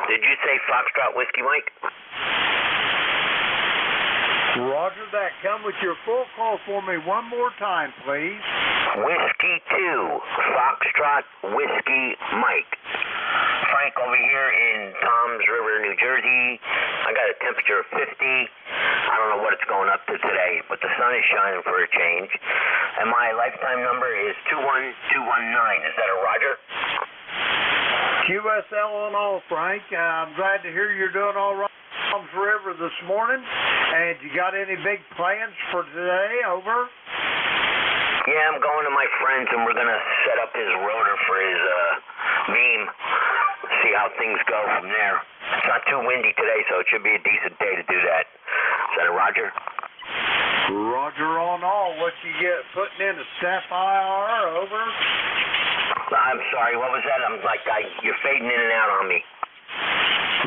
Did you say Foxtrot Whiskey Mike? Roger that. Come with your full call for me one more time, please. Whiskey 2, Foxtrot Whiskey Mike. Frank over here in Toms River, New Jersey. I got a temperature of 50. I don't know what it's going up to today, but the sun is shining for a change. And my lifetime number is 21219. Is that a Roger? QSL on all, Frank. I'm glad to hear you're doing all right on Tom's River this morning. And you got any big plans for today? Over. Yeah, I'm going to my friend's, and we're going to set up his rotor for his beam, see how things go from there. It's not too windy today, so it should be a decent day to do that. Is that a Roger? Roger on all. What you get putting in a step IR? Over. I'm sorry, what was that? You're fading in and out on me.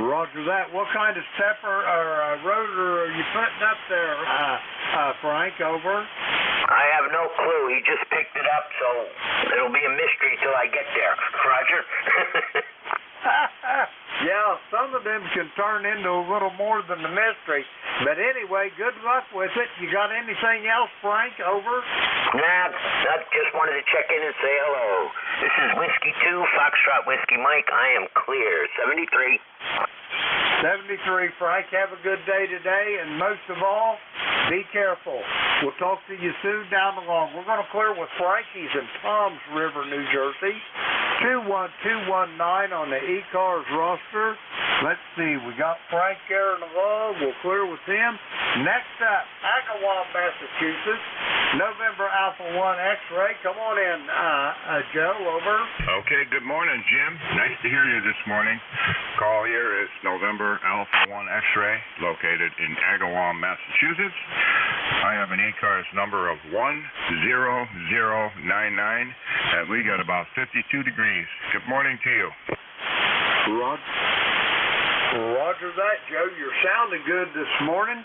Roger that. What kind of stepper or rotor are you putting up there, Frank? Over. I have no clue. He just picked it up, so it'll be a mystery till I get there. Roger? Yeah, some of them can turn into a little more than a mystery. But anyway, good luck with it. You got anything else, Frank? Over. Nah, I just wanted to check in and say hello. This is Whiskey 2, Foxtrot Whiskey Mike. I am clear. 73. 73, Frank. Have a good day today, and most of all, be careful. We'll talk to you soon down the line. We're going to clear with Frankie's in Tom's River, New Jersey. 21219 on the ECARS roster. Let's see, we got Frank there in the log. We'll clear with him. Next up, Agawam, Massachusetts. November Alpha 1 X-ray. Come on in, Joe. Over. Okay, good morning, Jim. Nice to hear you this morning. Call here is November Alpha 1 X-ray, located in Agawam, Massachusetts. I have an ECARS number of 10099, and we got about 52 degrees. Good morning to you. Roger that, Joe. You're sounding good this morning.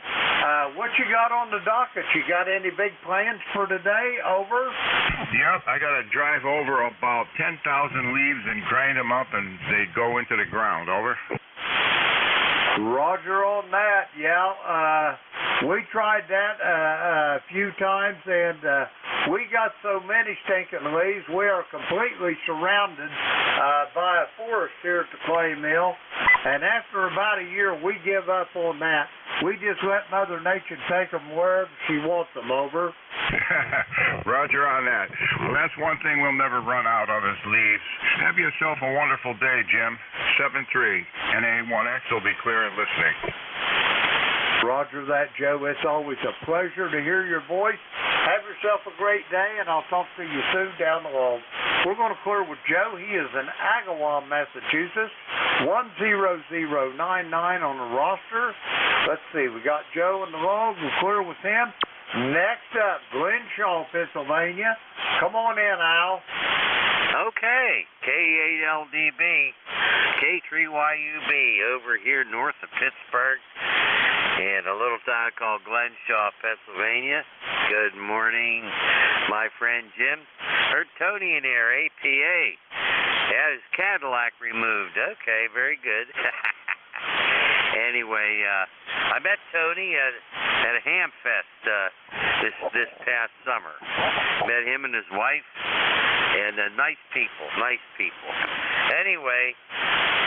What you got on the docket? You got any big plans for today? Over. Yep, I got to drive over about 10,000 leaves and grind them up, and they go into the ground. Over. Roger on that. Yeah, we tried that a few times, and we got so many stinking leaves. We are completely surrounded by a forest here at the clay mill. And after about a year, we give up on that. We just let Mother Nature take them wherever she wants them. Over. Roger on that. Well, that's one thing we'll never run out of is leaves. Have yourself a wonderful day, Jim. 7-3. NA1X will be clear and listening. Roger that, Joe. It's always a pleasure to hear your voice. Have yourself a great day, and I'll talk to you soon down the road. We're going to clear with Joe. He is in Agawam, Massachusetts. 10099 on the roster. Let's see. We got Joe in the log. We'll clear with him. Next up, Glenshaw, Pennsylvania. Come on in, Al. Okay. K8LDB, K3YUB over here north of Pittsburgh in a little town called Glenshaw, Pennsylvania. Good morning, my friend Jim. Heard Tony in here, APA. Had his Cadillac removed. Okay, very good. Anyway, I met Tony at a ham fest this past summer. Met him and his wife, and nice people. Anyway,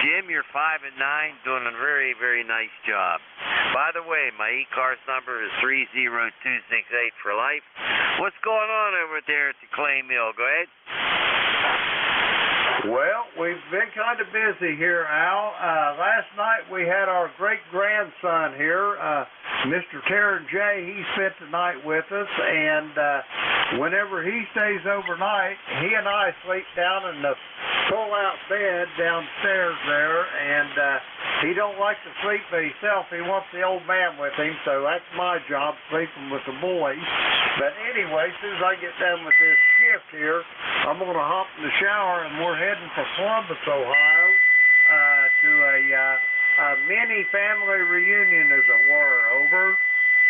Jim, you're 5 and 9, doing a very, very nice job. By the way, my ECARS number is 30268 for life. What's going on over there at the clay mill? Go ahead. Well, we've been kind of busy here, Al. Last night we had our great-grandson here, Mr. Terran J. He spent the night with us, and whenever he stays overnight, he and I sleep down in the pull-out bed downstairs there, and he don't like to sleep by himself. He wants the old man with him, so that's my job, sleeping with the boys. But anyway, as soon as I get done with this shift here, I'm going to hop in the shower, and we're heading for Columbus, Ohio, to a mini family reunion, as it were. Over.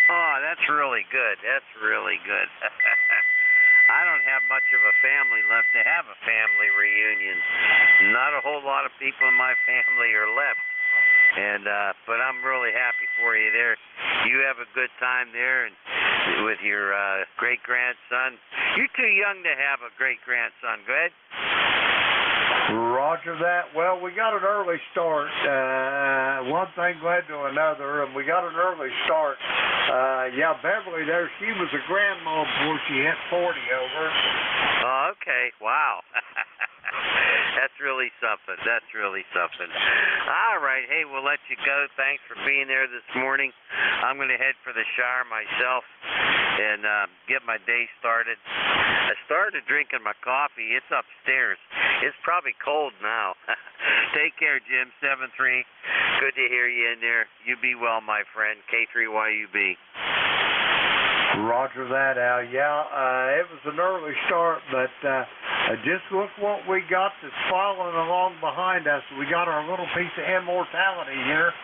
Oh, that's really good. That's really good. I don't have much of a family left to have a family reunion. Not a whole lot of people in my family are left. And but I'm really happy for you there. You have a good time there and with your great-grandson. You're too young to have a great-grandson. Go ahead. Roger that. Well, we got an early start. One thing led to another, and we got an early start. Yeah, Beverly there, she was a grandma before she hit 40 over. Oh, okay. Wow. That's really something. That's really something. All right. Hey, we'll let you go. Thanks for being there this morning. I'm going to head for the shower myself and get my day started. I started drinking my coffee. It's upstairs. It's probably cold now. Take care, Jim. 7-3. Good to hear you in there. You be well, my friend. K3YUB. Roger that, Al. Yeah, it was an early start, but just look what we got that's following along behind us. We got our little piece of immortality here.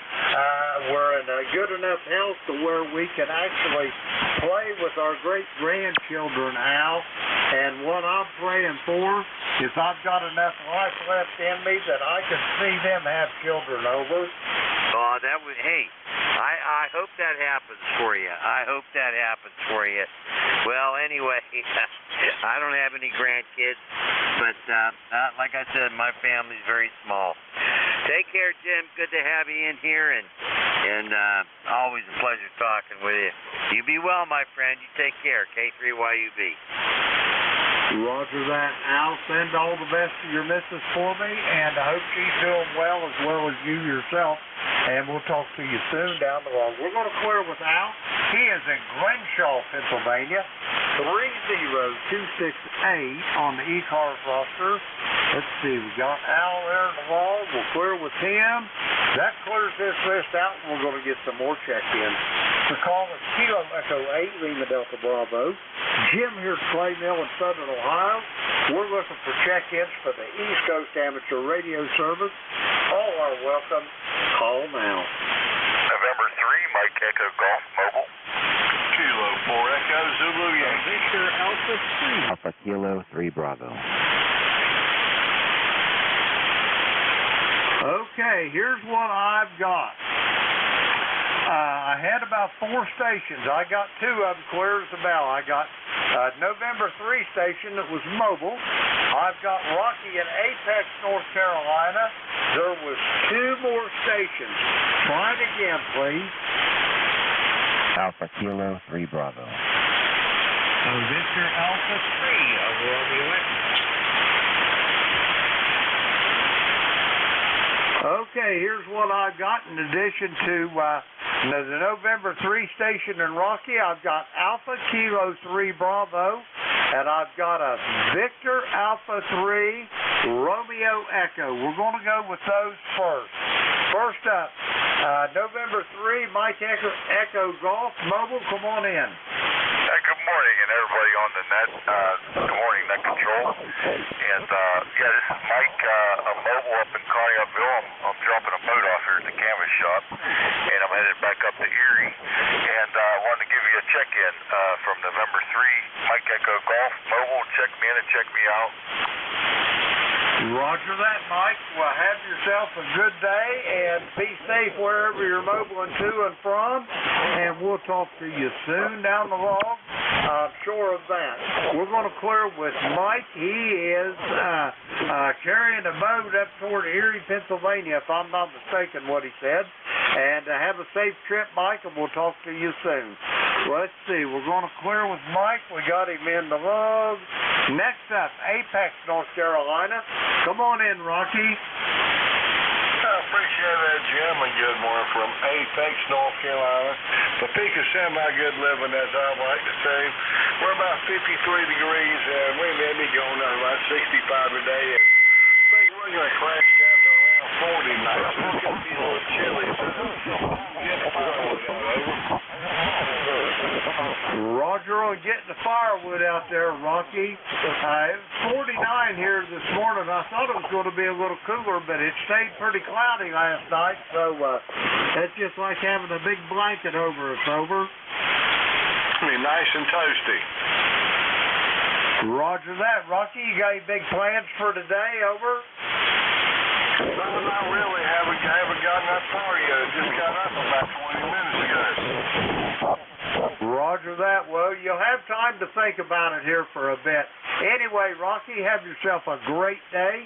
We're in a good enough health to where we can actually play with our great-grandchildren, Al. And what I'm praying for is I've got enough life left in me that I can see them have children over. Oh, that would, hey, I hope that happens for you. I hope that happens for you. Well, anyway, I don't have any grandkids, but like I said, my family's very small. Take care, Jim. Good to have you in here, and always a pleasure talking with you. You be well, my friend. You take care. K3YUB. Roger that, Al. Send all the best to your missus for me, and I hope she's doing well as you yourself. And we'll talk to you soon down the road. We're going to clear with Al. He is in Glenshaw, Pennsylvania. 30268 on the ECARS roster. Let's see, we got Al there in the log. We'll clear with him. That clears this list out, and we're going to get some more check-ins. The call is Kilo Echo 8, Lima Delta Bravo. Jim here at Clay Mill in Southern Ohio. We're looking for check-ins for the East Coast Amateur Radio Service. All are welcome. Call now. November 3, Mike Echo Golf Mobile. Kilo 4 Echo Zulu Yankee. Victor Alpha 3. Alpha Kilo 3 Bravo. Okay, here's what I've got. I had about 4 stations. I got 2 of them clear as a bell. I got November 3 station that was mobile. I've got Rocky in Apex, North Carolina. There was 2 more stations. Try it again, please. Alpha Kilo 3 Bravo. So Victor Alpha 3 over on the electric. Okay, here's what I've got in addition to the November 3 station in Rocky. I've got Alpha Kilo 3 Bravo, and I've got a Victor Alpha 3 Romeo Echo. We're going to go with those first. First up, November 3 Mike Echo Golf Mobile. Come on in. Good morning, and everybody on the net. Good morning, Net Control. And yeah, this is Mike, a mobile up in Conneautville. I'm dropping a boat off here at the canvas shop, and I'm headed back up to Erie. And I wanted to give you a check-in from November 3, Mike Echo Golf Mobile. Check me in and check me out. Roger that, Mike. Well, have yourself a good day, and be safe wherever you're mobiling to and from, and we'll talk to you soon down the log. I'm sure of that. We're going to clear with Mike. He is carrying a boat up toward Erie, Pennsylvania, if I'm not mistaken what he said. And have a safe trip, Mike, and we'll talk to you soon. Let's see. We're going to clear with Mike. We got him in the log. Next up, Apex, North Carolina. Come on in, Rocky. I appreciate that, Jim, and good morning from Apex, North Carolina. The peak of semi-good living, as I like to say. We're about 53 degrees, and we may be going up about 65 a day. And I think we're going to crash down to around 40 tonight, so it's going to be a little chilly. So get the firewood out, over. Roger on getting the firewood out there, Rocky. It was 49 here this morning. I thought it was going to be a little cooler, but it stayed pretty cloudy last night, so it's just like having a big blanket over us, over. Be nice and toasty. Roger that, Rocky. You got any big plans for today, over? No, not really. Haven't gotten that far yet. I just got up about 20 minutes ago. Roger that. Well, you'll have time to think about it here for a bit. Anyway, Rocky, have yourself a great day,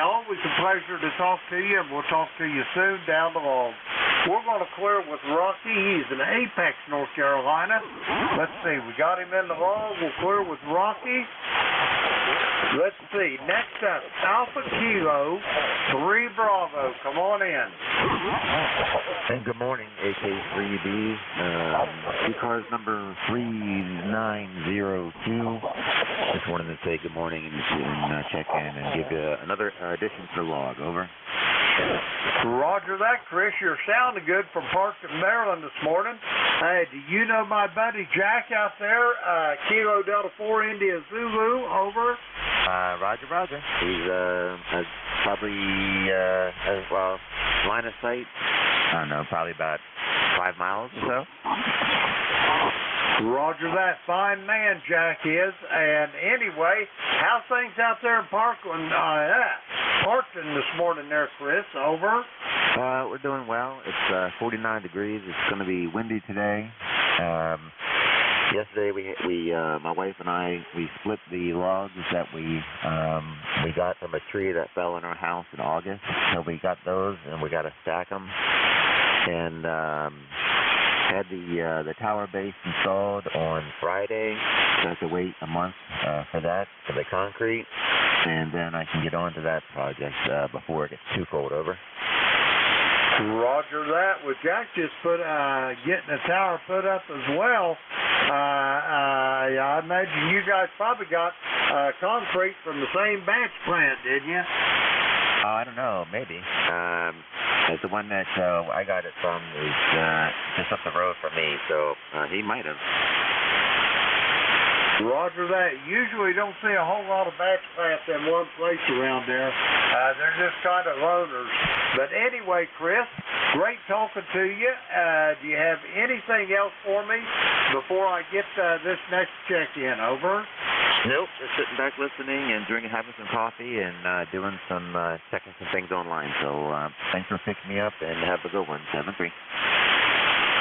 always a pleasure to talk to you, and we'll talk to you soon down the log. We're going to clear with Rocky. He's in Apex, North Carolina. Let's see. We got him in the log. We'll clear with Rocky. Let's see. Next up, Alpha Kilo 3 Bravo. Come on in. And good morning, AK3B. ECARS number 3902. Just wanted to say good morning and check in and give you another addition to the log. Over. Roger that, Chris. You're sounding good from Parkton, Maryland this morning. Hey, do you know my buddy Jack out there? Kilo Delta 4 India Zulu, over. Roger. He's probably, well, line of sight, I don't know, probably about 5 miles or so. Roger that. Fine man, Jack is. And anyway, how's things out there in Parkland? Parkton this morning there, Chris. Over. We're doing well. It's 49 degrees. It's going to be windy today. Yesterday, we my wife and I, we split the logs that we got from a tree that fell in our house in August. So we got those, and we got to stack them. And had the tower base installed on Friday. So I have to wait a month for that, for the concrete. And then I can get on to that project before it gets too cold. Over. Roger that. Well, Jack just getting the tower put up as well. I imagine you guys probably got concrete from the same batch plant, didn't you? I don't know, maybe. The one that I got it from is just up the road from me, so he might have. Roger that. Usually don't see a whole lot of batch plants in one place around there. They're just kind of loners. But anyway, Chris, great talking to you. Do you have anything else for me before I get this next check-in? Over. Nope, just sitting back listening and having some coffee and checking some things online. So thanks for picking me up and have a good one. 7-3.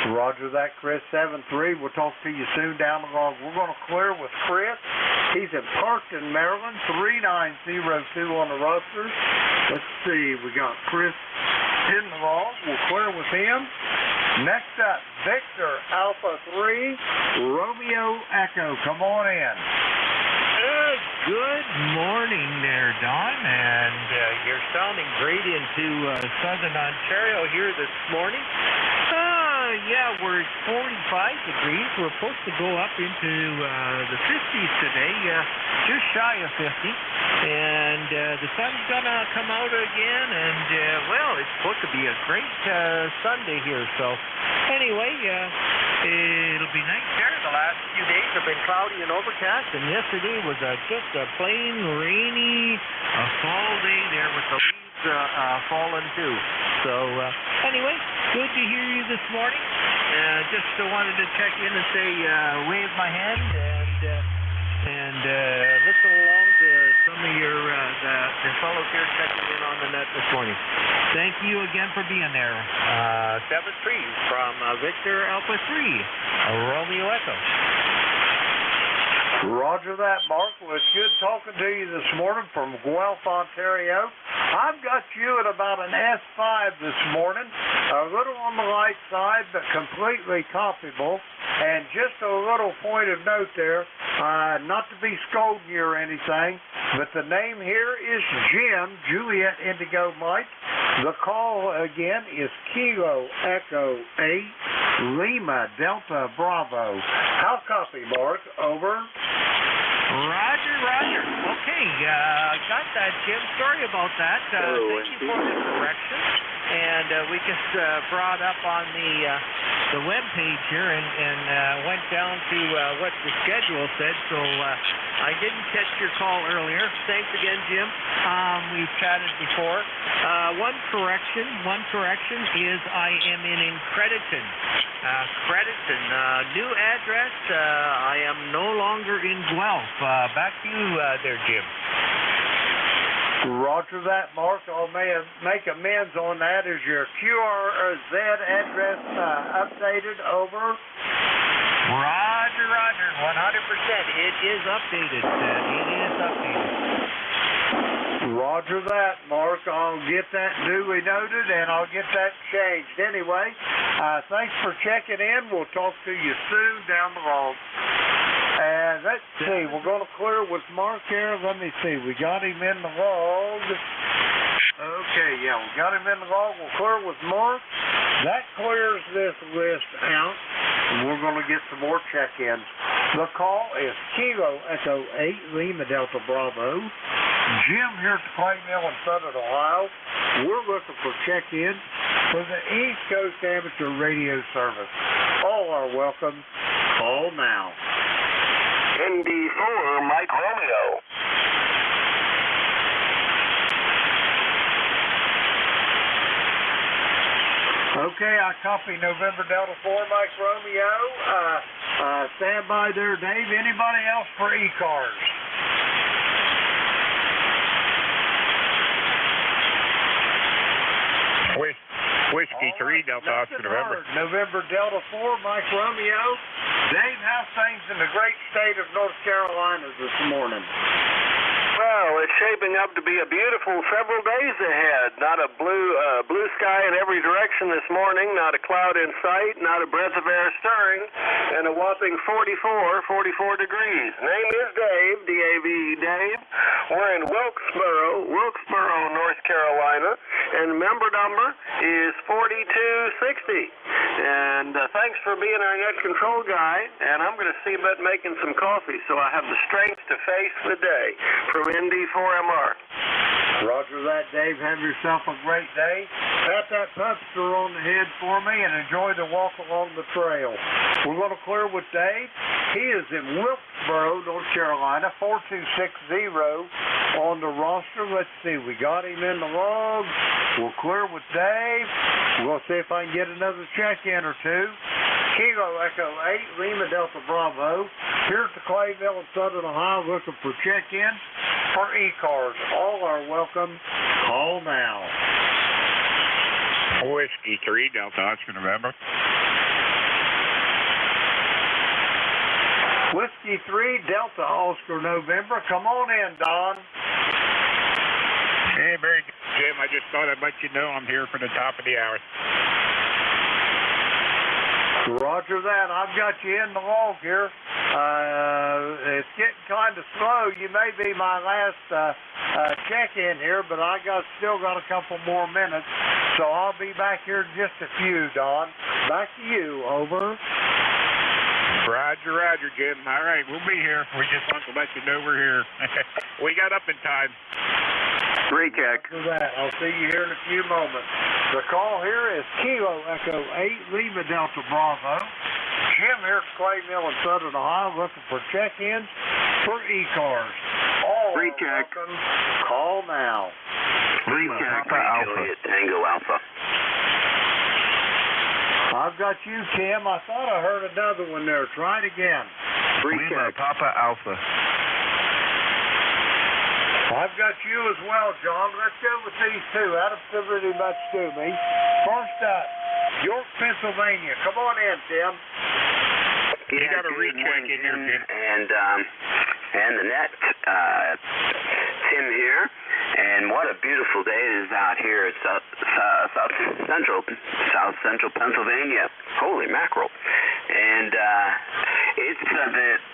Roger that, Chris. 7-3. We'll talk to you soon down the log. We're going to clear with Chris. He's in Parkton, Maryland. 3902 on the roster. Let's see. We got Chris in the log. We'll clear with him. Next up, Victor Alpha 3 Romeo Echo. Come on in. Good morning there, Don, and you're sounding great into southern Ontario here this morning. Yeah, we're at 45 degrees. We're supposed to go up into the 50s today, just shy of 50. And the sun's going to come out again, and, well, it's supposed to be a great Sunday here. So, anyway, it'll be nice there. The last few days have been cloudy and overcast, and yesterday was just a plain rainy fall day there with the leaves falling too. So, anyway, good to hear you this morning. Just wanted to check in and say, wave my hand and listen along to some of your the fellows here checking in on the net this morning. Thank you again for being there. 7-3 from Victor Alpha 3, Romeo Echo. Roger that, Mark. Well, it's good talking to you this morning from Guelph, Ontario. I've got you at about an S5 this morning, a little on the light side, but completely copyable. And just a little point of note there, not to be scolding you or anything, but the name here is Jim, Juliet Indigo Mike. The call again is Kilo Echo 8 Lima Delta Bravo. How copy, Mark? Over. Roger. Okay, got that, Jim. Sorry about that. Thank you for the correction. And we just brought up on the web page here and went down to what the schedule said. So I didn't catch your call earlier. Thanks again, Jim. We've chatted before. One correction is I am in Crediton. New address. I am no longer in Guelph. Back to you there, Jim. Roger that, Mark. I'll make amends on that. Is your QRZ address updated? Over. Roger. 100%. It is updated. Roger that, Mark. I'll get that duly noted, and I'll get that changed. Anyway, thanks for checking in. We'll talk to you soon down the road. And let's see, we're going to clear with Mark here. Let me see, we got him in the log. Okay, yeah, we got him in the log. We'll clear with Mark. That clears this list out, and we're going to get some more check-ins. The call is Kilo Echo 8 Lima Delta Bravo. Jim here at the Clay Mill in Southern Ohio. We're looking for check-in for the East Coast Amateur Radio Service. All are welcome. Call now. ND4 Mike Romeo. Okay, I copy November Delta 4 Mike Romeo. Stand by there, Dave. Anybody else for ECARS? Whiskey 3 Delta Oscar November. November Delta 4 Mike Romeo. Dave, how's things in the great state of North Carolina this morning? Well, it's shaping up to be a beautiful several days ahead. Not a blue sky in every direction this morning, not a cloud in sight, not a breath of air stirring, and a whopping 44 degrees. Name is Dave, D-A-V-E, Dave. We're in Wilkesboro, North Carolina, and member number is 4260. And thanks for being our net control guy, and I'm going to see about making some coffee so I have the strength to face the day. From ND4MR. Roger that, Dave. Have yourself a great day. Pat that pupster on the head for me and enjoy the walk along the trail. We're going to clear with Dave. He is in Wilkesboro, North Carolina, 4260 on the roster. Let's see, we got him in the log. We'll clear with Dave. We're going to see if I can get another check-in or two. Kilo Echo 8, Lima Delta Bravo. Here at the Clay Mill in Southern Ohio, looking for check-in for ECARS. All are welcome. Call now. Whiskey 3 Delta Oscar November. Whiskey 3 Delta Oscar November. Come on in, Don. Hey, very good, Jim. I just thought I'd let you know I'm here for the top of the hour. Roger that. I've got you in the log here. It's getting kind of slow. You may be my last check-in here, but still got a couple more minutes. So I'll be back here in just a few, Don. Back to you. Over. Roger, Jim. All right, we'll be here. We just want to let you know we're here. We got up in time. Recheck. After that, I'll see you here in a few moments. The call here is Kilo Echo 8 Lima Delta Bravo. Jim here at Clay Mill in Southern Ohio looking for check-ins for ECARS. All recheck. Welcome. Call now. Recheck. Papa Alpha. Tango Alpha. I've got you, Kim. I thought I heard another one there. Try it again. Recheck. Papa Alpha. I've got you as well, John. Let's go with these two. That don't feel really much to me. First up, York, Pennsylvania. Come on in, Tim. You got a recheck in here, Jim. And the net, Tim here. And what a beautiful day it is out here at South Central Pennsylvania. Holy mackerel. And it's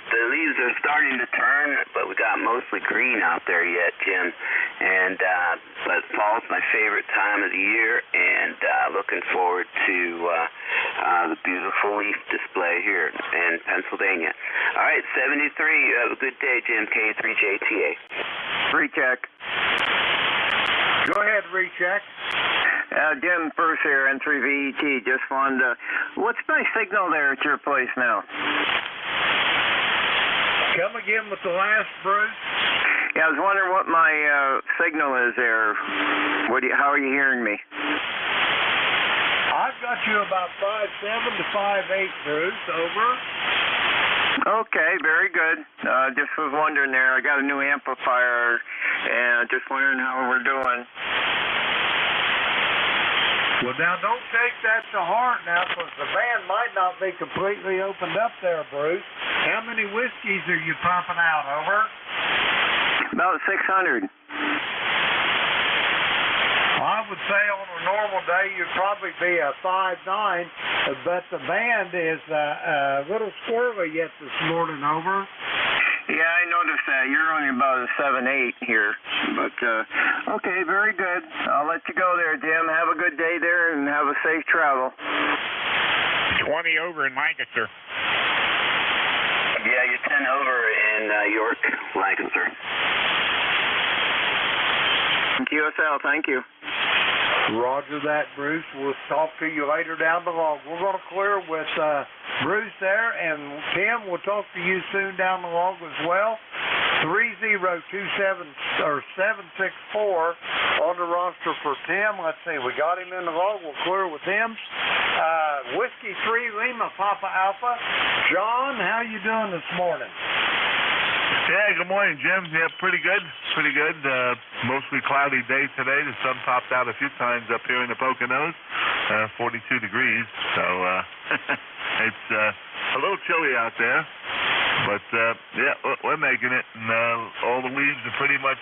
the leaves are starting to turn, but we got mostly green out there yet, Jim. And but fall's my favorite time of the year, and looking forward to the beautiful leaf display here in Pennsylvania. All right, 73. You have a good day, Jim. K3JTA. Recheck. Go ahead, recheck. Jim Bruce here, N3VET. Just wanted to... What's my signal there at your place now? Come again with the last, Bruce. Yeah, I was wondering what my signal is there. How are you hearing me? I've got you about 5.7 to 5.8, Bruce. Over. Okay, very good. Just was wondering there. I got a new amplifier, and just wondering how we're doing. Well, now, don't take that to heart now, because the band might not be completely opened up there, Bruce. How many whiskeys are you pumping out, over? About 600. I would say on a normal day you'd probably be a 5'9", but the band is a little squirrely yet this morning, over. Yeah, I noticed that. You're only about a 7'8" here. But, okay, very good. I'll let you go there, Jim. Have a good day there and have a safe travel. 20 over in Lancaster. Yeah, you're 10 over in York, Lancaster. QSL, thank you. Roger that, Bruce. We'll talk to you later down the log. We're going to clear with Bruce there, and Tim, we'll talk to you soon down the log as well. 764 on the roster for Tim. Let's see, we got him in the log. We'll clear with him. Whiskey 3 Lima Papa Alpha. John, how you doing this morning? Yeah, good morning, Jim. Yeah, pretty good. Pretty good. Mostly cloudy day today. The sun popped out a few times up here in the Poconos. 42 degrees. So it's a little chilly out there. But, yeah, we're making it. And all the leaves are pretty much,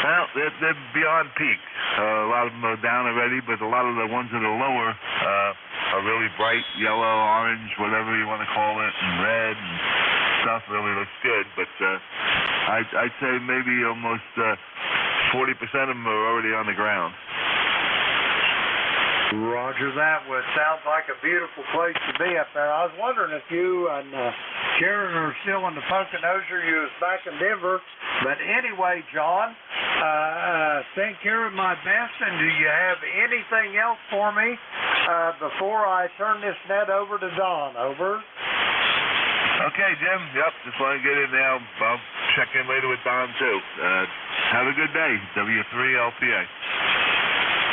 well, they're beyond peak. A lot of them are down already, but a lot of the ones that are lower are really bright yellow, orange, whatever you want to call it, and red and stuff. Really looks good. But I'd say maybe almost 40% of them are already on the ground. Roger that. Well, it sounds like a beautiful place to be up there. I was wondering if you and Karen are still in the Poconos or you was back in Denver. But anyway, John, take care of my best. And do you have anything else for me before I turn this net over to Don? Over. Okay, Jim. Yep, just want to get in now. I'll check in later with Don, too. Have a good day. W3LPA.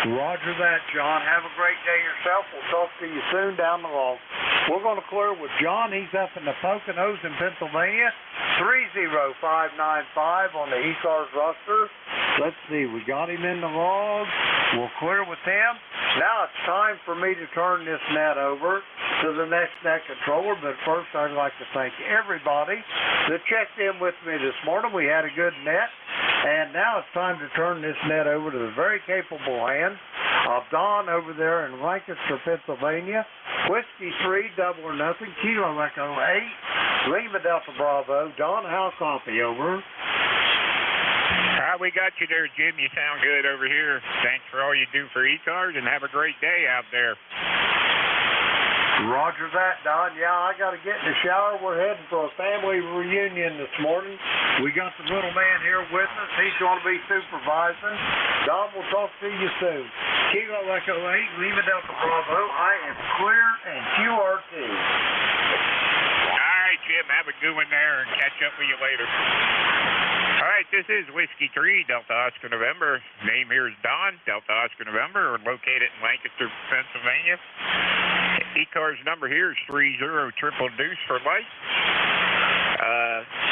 Roger that, John. Have a great day yourself. We'll talk to you soon down the log. We're going to clear with John. He's up in the Poconos in Pennsylvania. 30595 on the ECARS roster. Let's see. We got him in the log. We'll clear with him. Now it's time for me to turn this net over to the next net controller. But first, I'd like to thank everybody that checked in with me this morning. We had a good net. And now it's time to turn this net over to the very capable hands of Don over there in Lancaster, Pennsylvania. Whiskey 3, double or nothing, Kilo Echo 8, Lima Delta Bravo. Don, how copy, over? We got you there, Jim. You sound good over here. Thanks for all you do for ECARS, and have a great day out there. Roger that, Don. Yeah, I got to get in the shower. We're heading for a family reunion this morning. We got the little man here with us. He's going to be supervising. Don, we'll talk to you soon. Kilo Echo 8, Lima Delta Bravo. I am clear and QRT. All right, Jim. Have a good one there and catch up with you later. All right, this is Whiskey 3, Delta Oscar November. Name here is Don, Delta Oscar November. We're located in Lancaster, Pennsylvania. ECARS number here is 30DDD for life.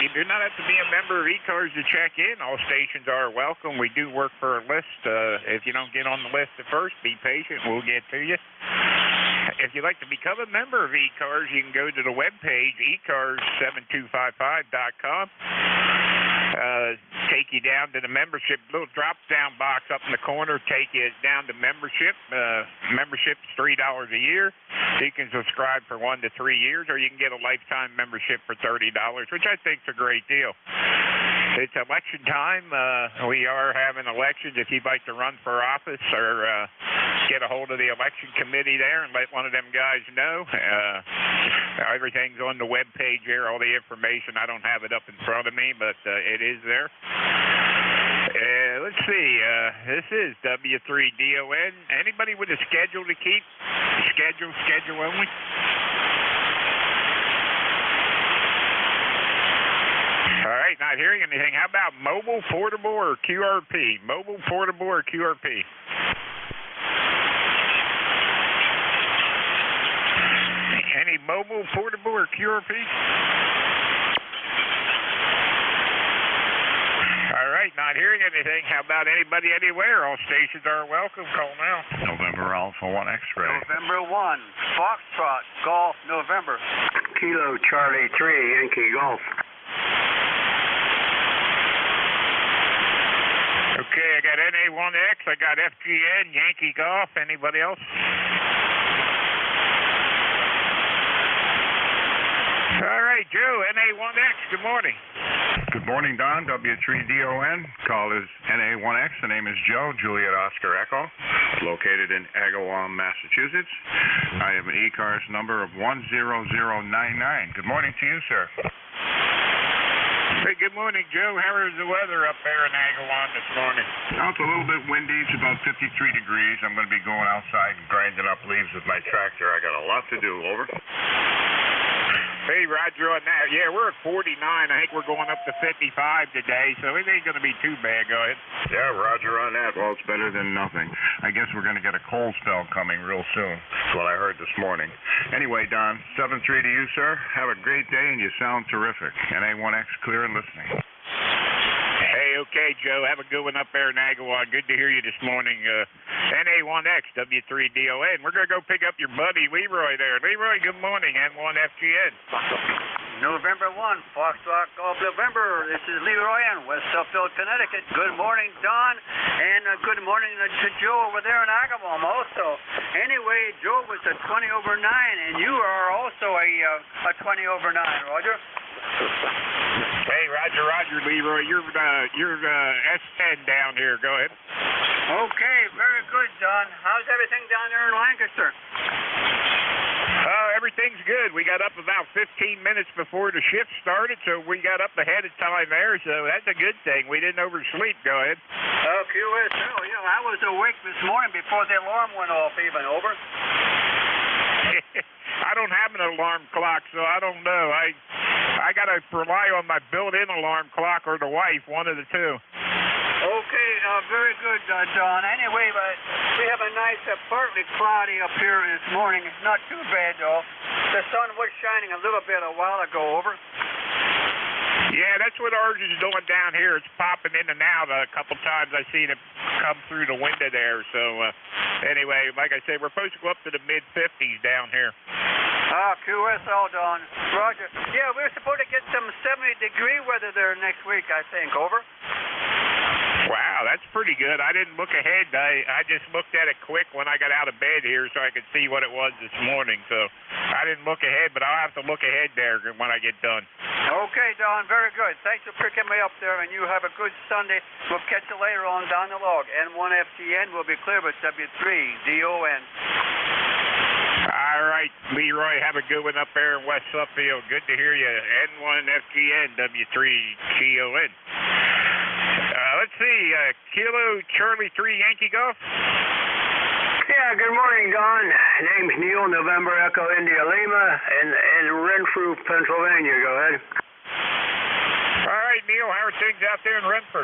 You do not have to be a member of ECARS to check in. All stations are welcome. We do work for a list. If you don't get on the list at first, be patient. We'll get to you. If you'd like to become a member of ECARS, you can go to the webpage, ECARS7255.com. Take you down to the membership, little drop-down box up in the corner, take you down to membership. Membership is $3 a year. You can subscribe for 1 to 3 years, or you can get a lifetime membership for $30, which I think is a great deal. It's election time. We are having elections. If you'd like to run for office or get a hold of the election committee there and let one of them guys know, everything's on the web page here, all the information. I don't have it up in front of me, but it is there. Let's see. This is W3DON. Anybody with a schedule to keep? Schedule only? All right, not hearing anything. How about mobile, portable, or QRP? Mobile, portable, or QRP? Any mobile, portable, or QRP? All right, not hearing anything. How about anybody anywhere? All stations are welcome. Call now. November Alpha 1 X-ray. November 1, Foxtrot, Golf, November. Kilo Charlie 3, Yankee Golf. Okay, I got NA NA1X, I got FGN, Yankee Golf. Anybody else? All right, Joe, NA1X, good morning. Good morning, Don, W3DON. Call is NA1X. The name is Joe, Juliet Oscar Echo, located in Agawam, Massachusetts. I have an ECARS number of 10099. Good morning to you, sir. Hey, good morning, Joe. How is the weather up there in Agawam this morning? Now, it's a little bit windy. It's about 53 degrees. I'm going to be going outside and grinding up leaves with my tractor. I got a lot to do. Over. Hey, Roger on that. Yeah, we're at 49. I think we're going up to 55 today, so it ain't going to be too bad. Go ahead. Yeah, Roger on that. Well, it's better than nothing. I guess we're going to get a cold spell coming real soon. That's what I heard this morning. Anyway, Don, 7-3 to you, sir. Have a great day, and you sound terrific. NA1X clear and listening. Hey, okay, Joe. Have a good one up there in Agawam. Good to hear you this morning. NA1X, W3DON. We're going to go pick up your buddy Leroy there. Leroy, good morning. N1FGN. November 1, Foxtrot Golf November. This is Leroy in West Suffield, Connecticut. Good morning, Don, and good morning to Joe over there in Agawam also. Anyway, Joe was a 20 over 9, and you are also a 20 over 9, Roger. Hey, Roger, Leroy. You're S10 down here. Go ahead. Okay, very good, Don. How's everything down there in Lancaster? Everything's good. We got up about 15 minutes before the shift started, so we got up ahead of time there, so that's a good thing. We didn't oversleep. Go ahead. QS, I was awake this morning before the alarm went off even. Over. I don't have an alarm clock, so I don't know. I got to rely on my built-in alarm clock or the wife, one of the two. Okay, very good, Don. Anyway, we have a nice partly cloudy up here this morning. It's not too bad, though. The sun was shining a little bit a while ago. Over. Yeah, that's what ours is doing down here. It's popping in and out. A couple times I've seen it come through the window there. So, anyway, like I said, we're supposed to go up to the mid-50s down here. QSL, Don. Roger. Yeah, we're supposed to get some 70-degree weather there next week, I think. Over. Wow, that's pretty good. I didn't look ahead. I just looked at it quick when I got out of bed here so I could see what it was this morning. So I didn't look ahead, but I'll have to look ahead there when I get done. Okay, Don, very good. Thanks for picking me up there, and you have a good Sunday. We'll catch you later on down the log. N1FGN will be clear with W3DON. All right, Leroy, have a good one up there in West Suffield. Good to hear you. N1FGN, W3DON. Let's see, Kilo Charlie 3 Yankee Golf. Yeah, good morning, Don. Name's Neil, November Echo India Lima, in Renfrew, Pennsylvania. Go ahead. All right, Neil, how are things out there in Renfrew?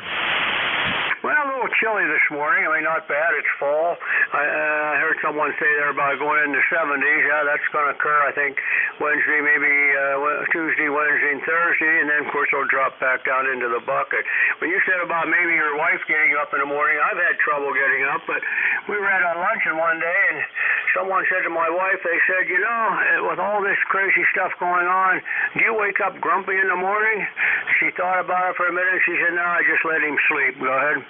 Well, a little chilly this morning. I mean, not bad. It's fall. I heard someone say there about going in the 70s. Yeah, that's going to occur, I think, Wednesday, maybe Tuesday, Wednesday, and Thursday, and then, of course, it'll drop back down into the bucket. When you said about maybe your wife getting up in the morning, I've had trouble getting up, but we were at a luncheon one day, and someone said to my wife, they said, you know, with all this crazy stuff going on, do you wake up grumpy in the morning? She thought about it for a minute, and she said, no, I just let him sleep. Go ahead.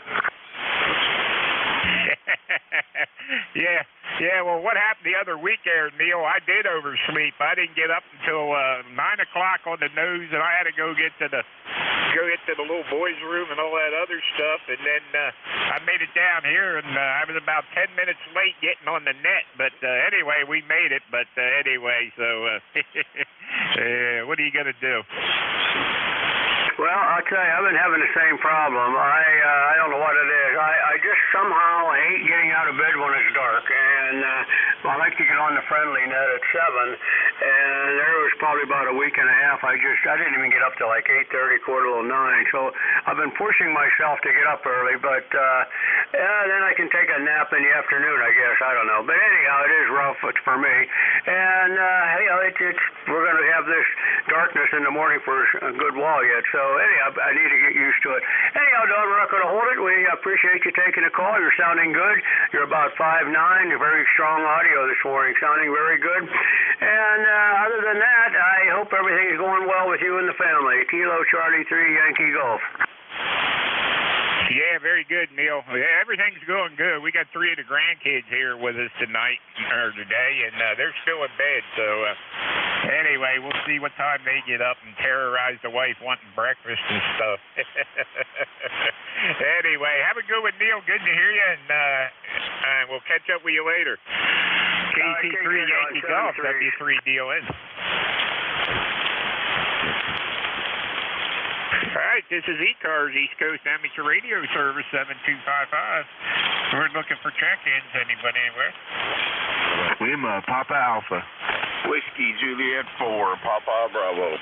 Yeah, well, what happened the other week there, Neil, I did oversleep. I didn't get up until 9 o'clock on the nose, and I had to go into the little boys' room and all that other stuff, and then I made it down here, and I was about 10 minutes late getting on the net, but anyway, we made it, but anyway, so what are you going to do? Well, I'll tell you, I've been having the same problem. I don't know what it is. I just somehow hate getting out of bed when it's dark, and I like to get on the friendly net at 7, and there was probably about a week and a half. I didn't even get up till like 8:30, 8:45, so I've been pushing myself to get up early, but then I can take a nap in the afternoon, I guess. I don't know. But anyhow, it is rough for me, and we're going to have this darkness in the morning for a good while yet, so anyhow, I need to get used to it. Anyhow, Don, we're not going to hold it. We appreciate you taking the call. You're sounding good. You're about 5'9". You're very strong audio this morning, sounding very good. And other than that, I hope everything's going well with you and the family. Kilo Charlie 3 Yankee Golf. Yeah, very good, Neil. Yeah, everything's going good. We got 3 of the grandkids here with us tonight or today, and they're still in bed. So anyway, we'll see what time they get up and terrorize the wife wanting breakfast and stuff. Anyway, have a good one, Neil. Good to hear you, and we'll catch up with you later. KC3 Yankee Golf, W3 deal in. All right, this is ECARS, East Coast Amateur Radio Service 7255. We're looking for check-ins. Anybody anywhere? Lima, Papa Alpha. Whiskey Juliet 4, Papa Bravo.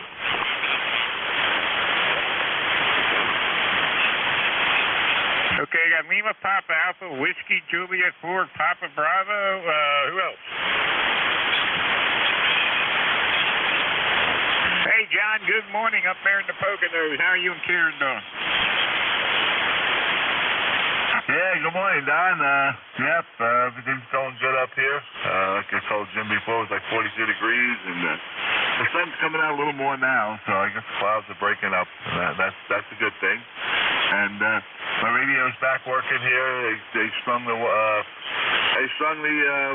Okay, got Lima, Papa Alpha, Whiskey Juliet 4, Papa Bravo. Who else? Hey, John, good morning up there in the Poconos. How are you and Karen doing? Yeah, good morning, Don. Everything's going good up here. Like I told Jim before, it was like 42 degrees, and the sun's coming out a little more now, so I guess the clouds are breaking up. That's a good thing. And my radio's back working here. They strung the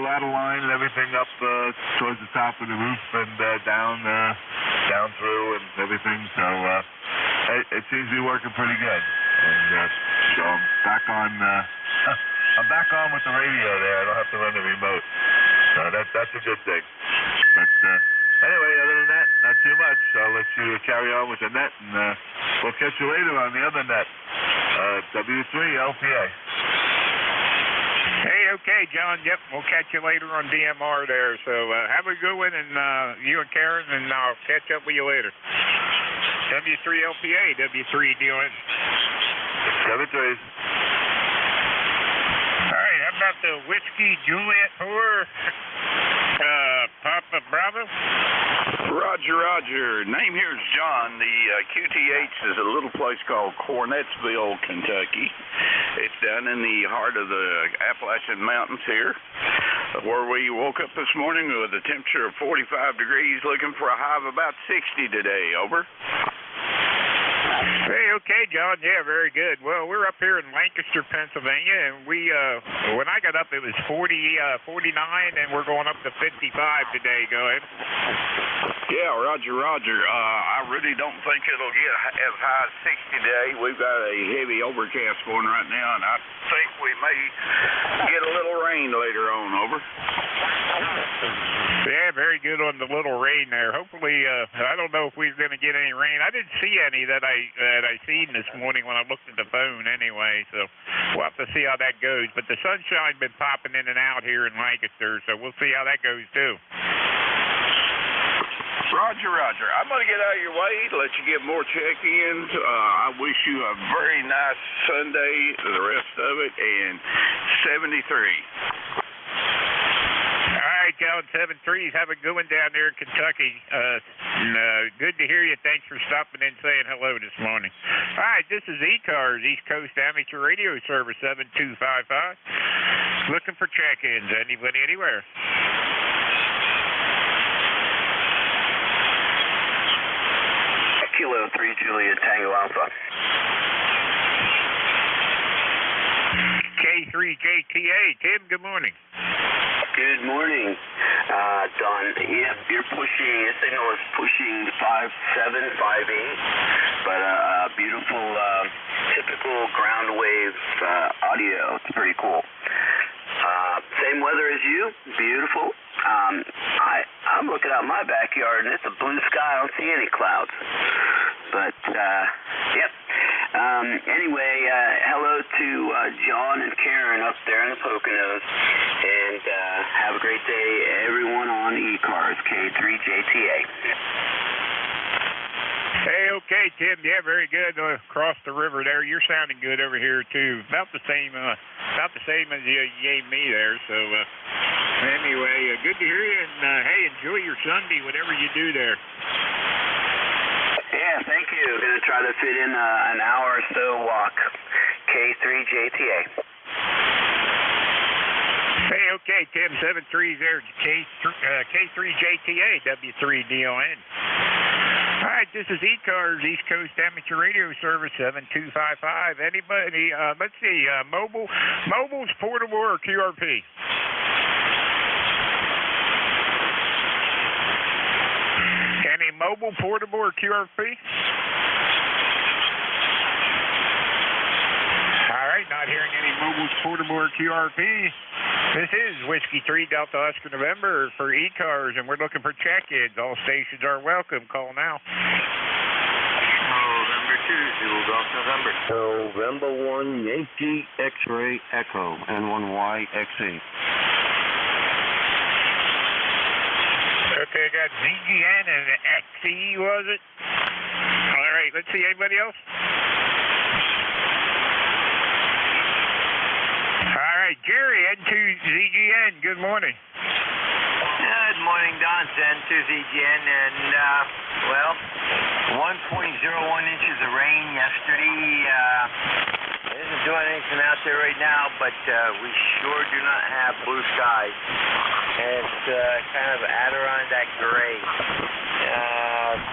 ladder line and everything up towards the top of the roof and down through and everything. So it seems to be working pretty good. And so I'm back on. I'm back on with the radio there. I don't have to run the remote. So that's a good thing. But anyway, other than that, not too much. I'll let you carry on with the net, and we'll catch you later on the other net. W3 LPA. Hey, okay, John. Yep, we'll catch you later on DMR there. So have a good one, and you and Karen, and I'll catch up with you later. W3 LPA, W3 dealing. W3. All right, how about the Whiskey Juliet 4, Papa Bravo? Roger. Name here is John. The QTH is a little place called Cornettsville, Kentucky. It's down in the heart of the Appalachian Mountains here, where we woke up this morning with a temperature of 45 degrees, looking for a high of about 60 today. Over. Hey, okay, John. Yeah, very good. Well, we're up here in Lancaster, Pennsylvania, and we, when I got up, it was 49, and we're going up to 55 today. Go ahead. Yeah, Roger. I really don't think it'll get as high as 60 today. We've got a heavy overcast going right now, and I think we may get a little rain later on. Over. Yeah, very good on the little rain there. Hopefully, I don't know if we're going to get any rain. I didn't see any that I seen this morning when I looked at the phone anyway, so we'll have to see how that goes. But the sunshine's been popping in and out here in Lancaster, so we'll see how that goes too. Roger. I'm going to get out of your way to let you get more check-ins. I wish you a very nice Sunday, the rest of it, and 73. All right, John, 7-3s. Have a good one down there in Kentucky. Good to hear you. Thanks for stopping in and saying hello this morning. All right, this is ECARS, East Coast Amateur Radio Service 7255. Looking for check-ins. Anybody, anywhere? Kilo 3 Juliet Tango Alpha. K3 JTA. Tim, good morning. Good morning, Don. Yep, you're pushing, your signal is pushing 5.7, 5.8, but beautiful, typical ground wave audio. It's pretty cool. Same weather as you, beautiful. I'm looking out my backyard and it's a blue sky. I don't see any clouds. But, yep. Anyway, hello to John and Karen up there in the Poconos. And have a great day, everyone on ECARS, K3JTA. Hey, okay, Tim. Yeah, very good. Across the river there, you're sounding good over here too. About the same as you gave me there. So anyway, good to hear you. And hey, enjoy your Sunday, whatever you do there. Yeah, thank you. Gonna try to fit in an hour or so walk. K3JTA. Hey, okay, Tim. 7-3 there. K3JTA, W3DON. All right, This is ECARS, East Coast Amateur Radio Service 7255. Anybody, let's see, mobile's portable or QRP? Any mobile, portable, or QRP? All right, not hearing any mobile, portable, or QRP. This is Whiskey 3 Delta Oscar November for ECARS, and we're looking for check-ins. All stations are welcome. Call now. November 2, Zulu Golf November. November 1, Yankee X-Ray Echo, N1YXE. Okay, I got ZGN and XE, was it? All right, let's see, anybody else? All right, Jerry, N2ZGN, good morning. Good morning, Don. N2ZGN, and, well, 1.01 inches of rain yesterday. It isn't doing anything out there right now, but we sure do not have blue skies. It's kind of Adirondack gray,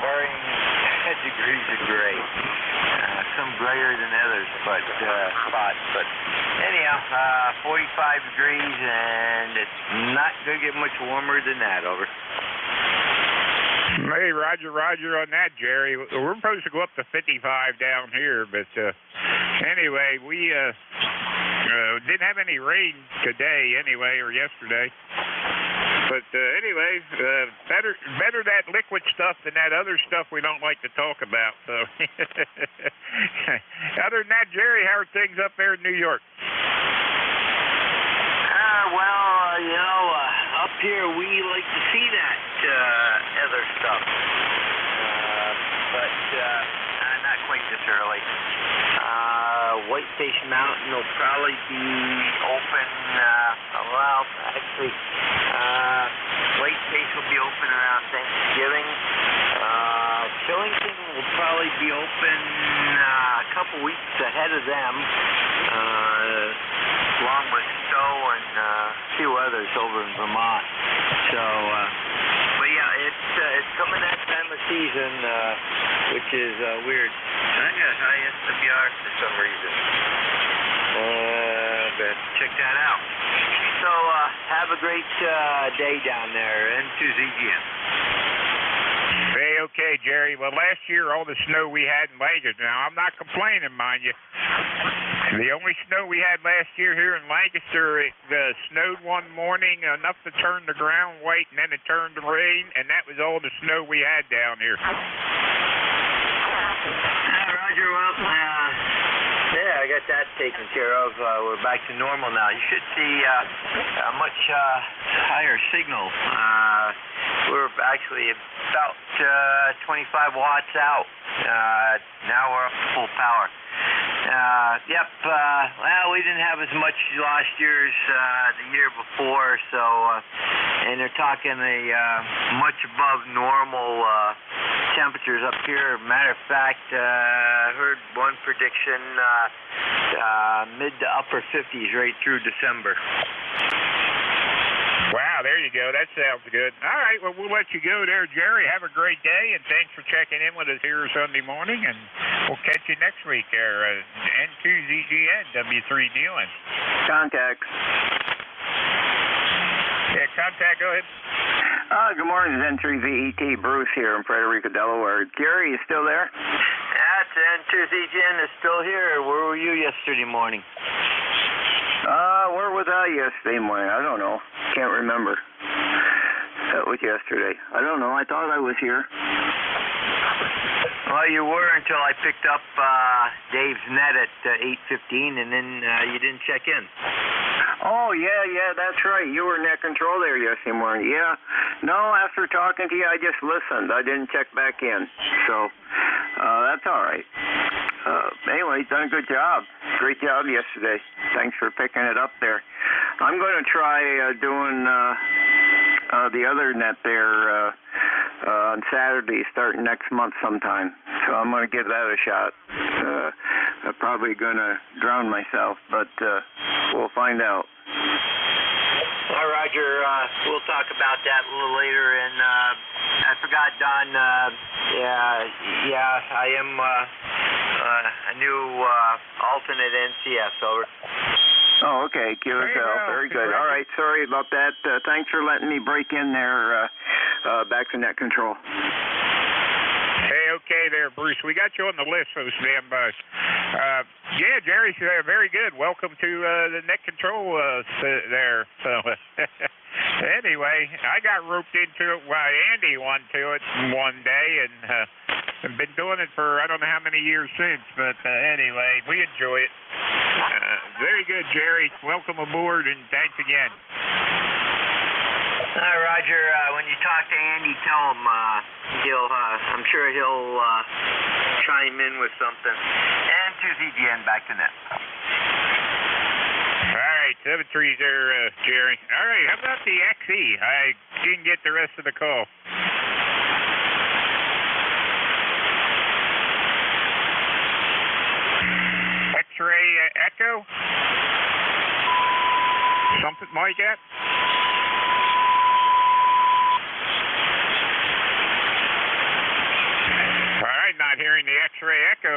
varying degrees of gray. Some grayer than others, but spots. But anyhow, 45 degrees, and it's not going to get much warmer than that. Over. Hey, Roger on that, Jerry. We're supposed to go up to 55 down here, but anyway, we didn't have any rain today, anyway, or yesterday. But anyway, better that liquid stuff than that other stuff we don't like to talk about. So, other than that, Jerry, how are things up there in New York? Well, you know, up here we like to see that other stuff, but not quite this early. White Station Mountain will probably be open, well, actually, White Station will be open around Thanksgiving. Killington will probably be open a couple weeks ahead of them, along with Stowe and a few others over in Vermont. So, but yeah, it's coming that time of season, which is weird. I got high SWR for some reason. But check that out. So, have a great day down there, N2ZGN. Hey, okay, Jerry. Well, last year, all the snow we had in Lancaster, now, I'm not complaining, mind you. The only snow we had last year here in Lancaster, it snowed one morning, enough to turn the ground white, and then it turned to rain, and that was all the snow we had down here. Roger, well, yeah, I got that taken care of. We're back to normal now. You should see a much higher signal. We're actually about 25 watts out. Now we're up to full power. Yep, well, we didn't have as much last year as the year before, so, and they're talking much above normal temperatures up here. Matter of fact, I heard one prediction, mid to upper 50s right through December. Wow, there you go. That sounds good. All right, well, we'll let you go there, Jerry. Have a great day, and thanks for checking in with us here Sunday morning, and we'll catch you next week there. N2ZGN, W3 dealing. Contact. Yeah, contact, go ahead. Good morning, N3ZET, Bruce here in Frederica, Delaware. Gary, you still there? That's N2ZGN is still here. Where were you yesterday morning? Where was I yesterday morning? I don't know. Can't remember. That was yesterday. I don't know. I thought I was here. Well, you were until I picked up Dave's net at 8:15, and then you didn't check in. Oh, yeah, that's right. You were net control there yesterday morning. Yeah. No, after talking to you, I just listened. I didn't check back in. So, that's all right. Anyway, done a good job. Great job yesterday. Thanks for picking it up there. I'm going to try doing the other net there on Saturday starting next month sometime. So I'm going to give that a shot. I'm probably going to drown myself, but we'll find out. All right, Roger. We'll talk about that a little later in I forgot, Don. Yeah, I am a new alternate NCS. Over. Oh, okay, QSL. Very good. All right, sorry about that. Thanks for letting me break in there. Back to net control. Hey, okay there, Bruce. We got you on the list, so stand by. Yeah, Jerry, very good. Welcome to the net control there. So, anyway, I got roped into it while Andy won to it one day, and I've been doing it for I don't know how many years since. But anyway, we enjoy it. Very good, Jerry. Welcome aboard, and thanks again. Hi, Roger. When you talk to Andy, tell him I'm sure he'll chime in with something. And to ZGN, back to net. All right, 7-3 there, Jerry. All right, how about the XE? I didn't get the rest of the call. X-ray echo? Something like that? All right, not hearing the X-ray echo.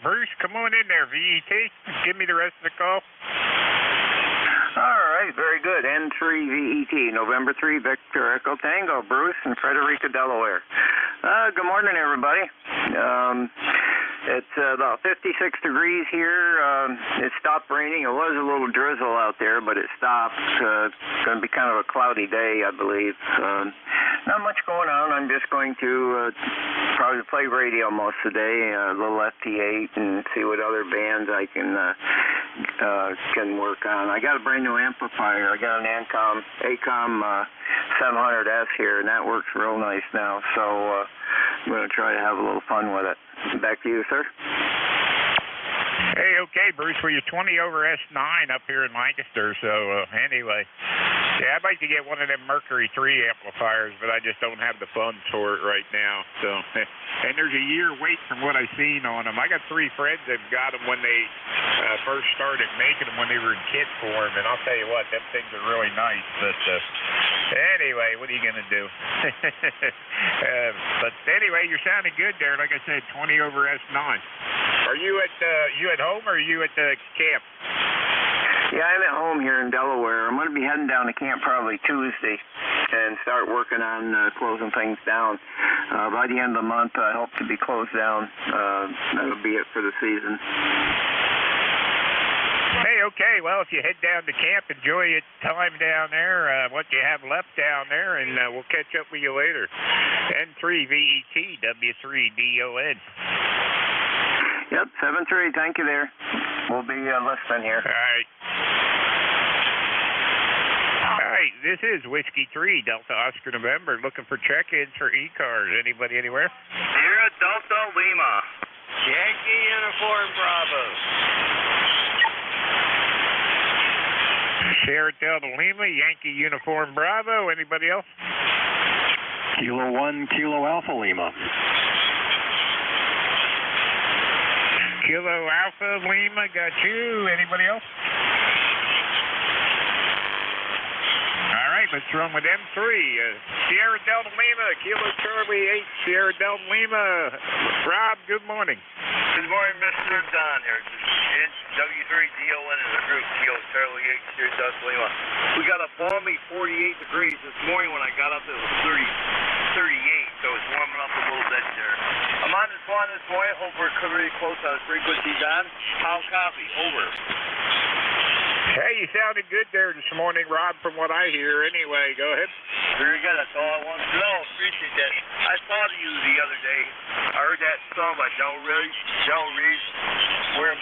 Bruce, come on in there, VET. Give me the rest of the call. All right, very good. N3 VET, November 3, Victor Echo Tango, Bruce in Frederica, Delaware. Good morning, everybody. It's about 56 degrees here. It stopped raining. It was a little drizzle out there, but it stopped. It's going to be kind of a cloudy day, I believe. Not much going on. I'm just going to probably play radio most of the day, a little FT8, and see what other bands I can work on. I got a brand new amplifier. I got an ACOM 700S here, and that works real nice now. So I'm going to try to have a little fun with it. Back to you, sir. Hey, okay, Bruce. Well, you're 20 over S9 up here in Lancaster. So anyway, yeah, I'd like to get one of them Mercury 3 amplifiers, but I just don't have the funds for it right now. So, and there's a year wait from what I've seen on them. I got 3 friends that got them when they first started making them when they were in kit form, and I'll tell you what, them things are really nice. But anyway, what are you gonna do? But anyway, you're sounding good there. Like I said, 20 over S9. Are you at home or are you at the camp? Yeah, I'm at home here in Delaware. I'm going to be heading down to camp probably Tuesday and start working on closing things down. By the end of the month, I hope to be closed down. That'll be it for the season. Hey, okay. Well, if you head down to camp, enjoy your time down there, what you have left down there, and we'll catch up with you later. N3 VET, W3DON. Yep, 7-3. Thank you there. We'll be listening here. All right. All right, this is Whiskey 3, Delta Oscar November, looking for check-ins for ECARS. Anybody anywhere? Sierra Delta Lima. Yankee Uniform Bravo. Sierra Delta Lima, Yankee Uniform Bravo. Anybody else? Kilo 1, Kilo Alpha Lima. Kilo Alpha Lima, got you. Anybody else? All right, let's run with M3. Sierra Delta Lima, Kilo Charlie 8, Sierra Delta Lima. Rob, good morning. Good morning, Mr. Don here. W3DON is a group, Kilo Charlie 8, Sierra Delta Lima. We got a balmy 48 degrees this morning. When I got up, it was 38, so it's warming up a little bit there. I'm on the swan this morning. Hope we're pretty close on the frequency, Don. How copy? Over. Hey, you sounded good there this morning, Rob, from what I hear. Anyway, go ahead. Very good. That's all I wanted to know. Appreciate that. I thought of you the other day. I heard that song by Del Reed, wearing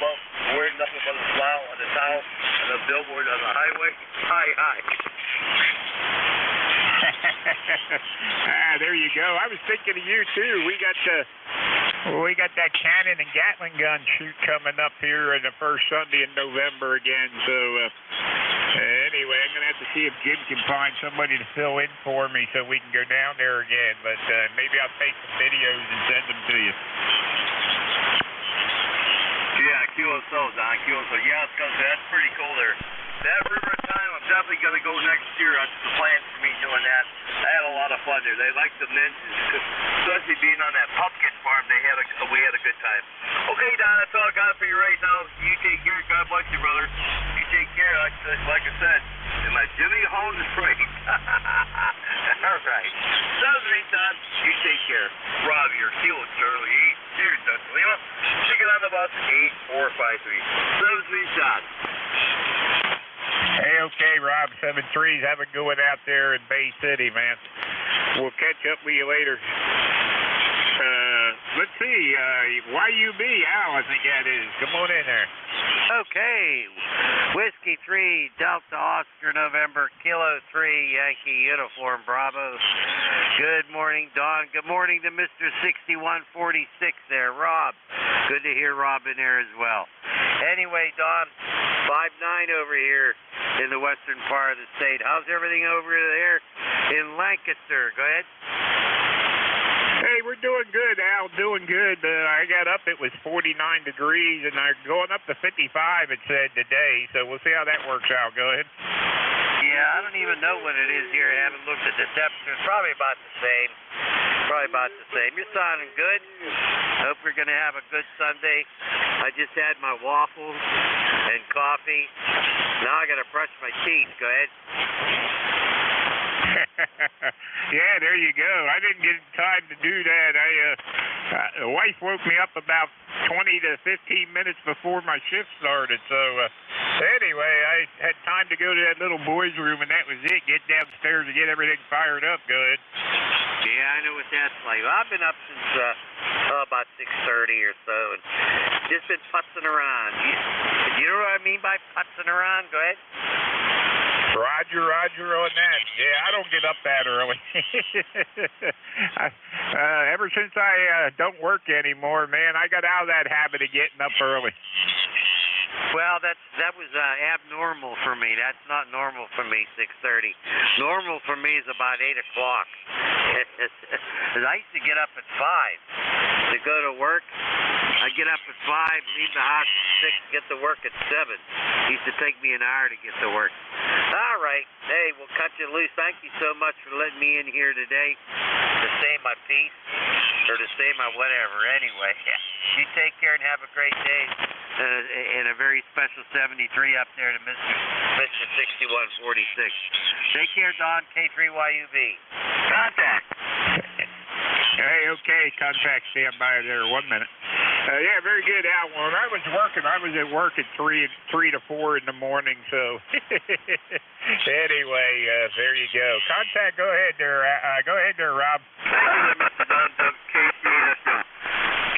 nothing but a smile on the towel and a billboard on the highway. Hi. There you go. I was thinking of you too. We got that cannon and Gatling gun shoot coming up here in the first Sunday in November again. So anyway, I'm gonna have to see if Jim can find somebody to fill in for me so we can go down there again. But maybe I'll take some videos and send them to you. Yeah, QSO, Don. QSO. Yeah, that's pretty cool there. That river time, I'm definitely going to go next year. That's the plan for me doing that. I had a lot of fun there. They liked the mints, especially being on that pumpkin farm. We had a good time. Okay, Don, that's all I got for you right now. You take care. God bless you, brother. You take care. Like I said, in my Jimmy Holmes freight. All right. Sounds great, Don. You take care. Rob, your Kilo Charlie 8. Here's Dr. Lima. Ticket on the bus 8453. Sounds great, Don. Hey, okay, Rob 73's. Have a good one out there in Bay City, man. We'll catch up with you later. Let's see, YUB, Al, I think that is. Come on in there. Okay. Whiskey 3, Delta Oscar November, Kilo 3, Yankee Uniform Bravo. Good morning, Don. Good morning to Mr. 6146 there, Rob. Good to hear Rob in there as well. Anyway, Don, 5-9 over here in the western part of the state. How's everything over there in Lancaster? Go ahead. Hey, we're doing good, Al, doing good. I got up, it was 49 degrees, and I'm going up to 55, it said today, so we'll see how that works out. Go ahead. Yeah, I don't even know what it is here. I haven't looked at the temperatures. Probably about the same. You're sounding good. Hope you're going to have a good Sunday. I just had my waffles and coffee. Now I got to brush my teeth. Go ahead. Yeah, there you go. I didn't get time to do that. The wife woke me up about 20 to 15 minutes before my shift started. So anyway, I had time to go to that little boys' room, and that was it. Get downstairs and get everything fired up. Go ahead. Yeah, I know what that's like. Well, I've been up since about 6:30 or so, and just been putzing around. You know what I mean by putzing around? Go ahead. Roger on that. Yeah, I don't get up that early. Ever since I don't work anymore, man, I got out of that habit of getting up early. Well, that was abnormal for me. That's not normal for me, 6:30. Normal for me is about 8 o'clock. I used to get up at 5 to go to work. I get up at 5, leave the house at 6, get to work at 7. It used to take me an hour to get to work. All right. Hey, we'll cut you loose. Thank you so much for letting me in here today to say my piece or to say my whatever. Anyway, you take care and have a great day. And a very special 73 up there to Mr. 6146. Take care, Don. K3YUB. Contact. Hey, okay, contact standby there. 1 minute. Yeah, very good, Al. When I was working, I was at work at 3 to 4 in the morning. So anyway, there you go. Contact. Go ahead there. Rob. Thank you, Mr. Don.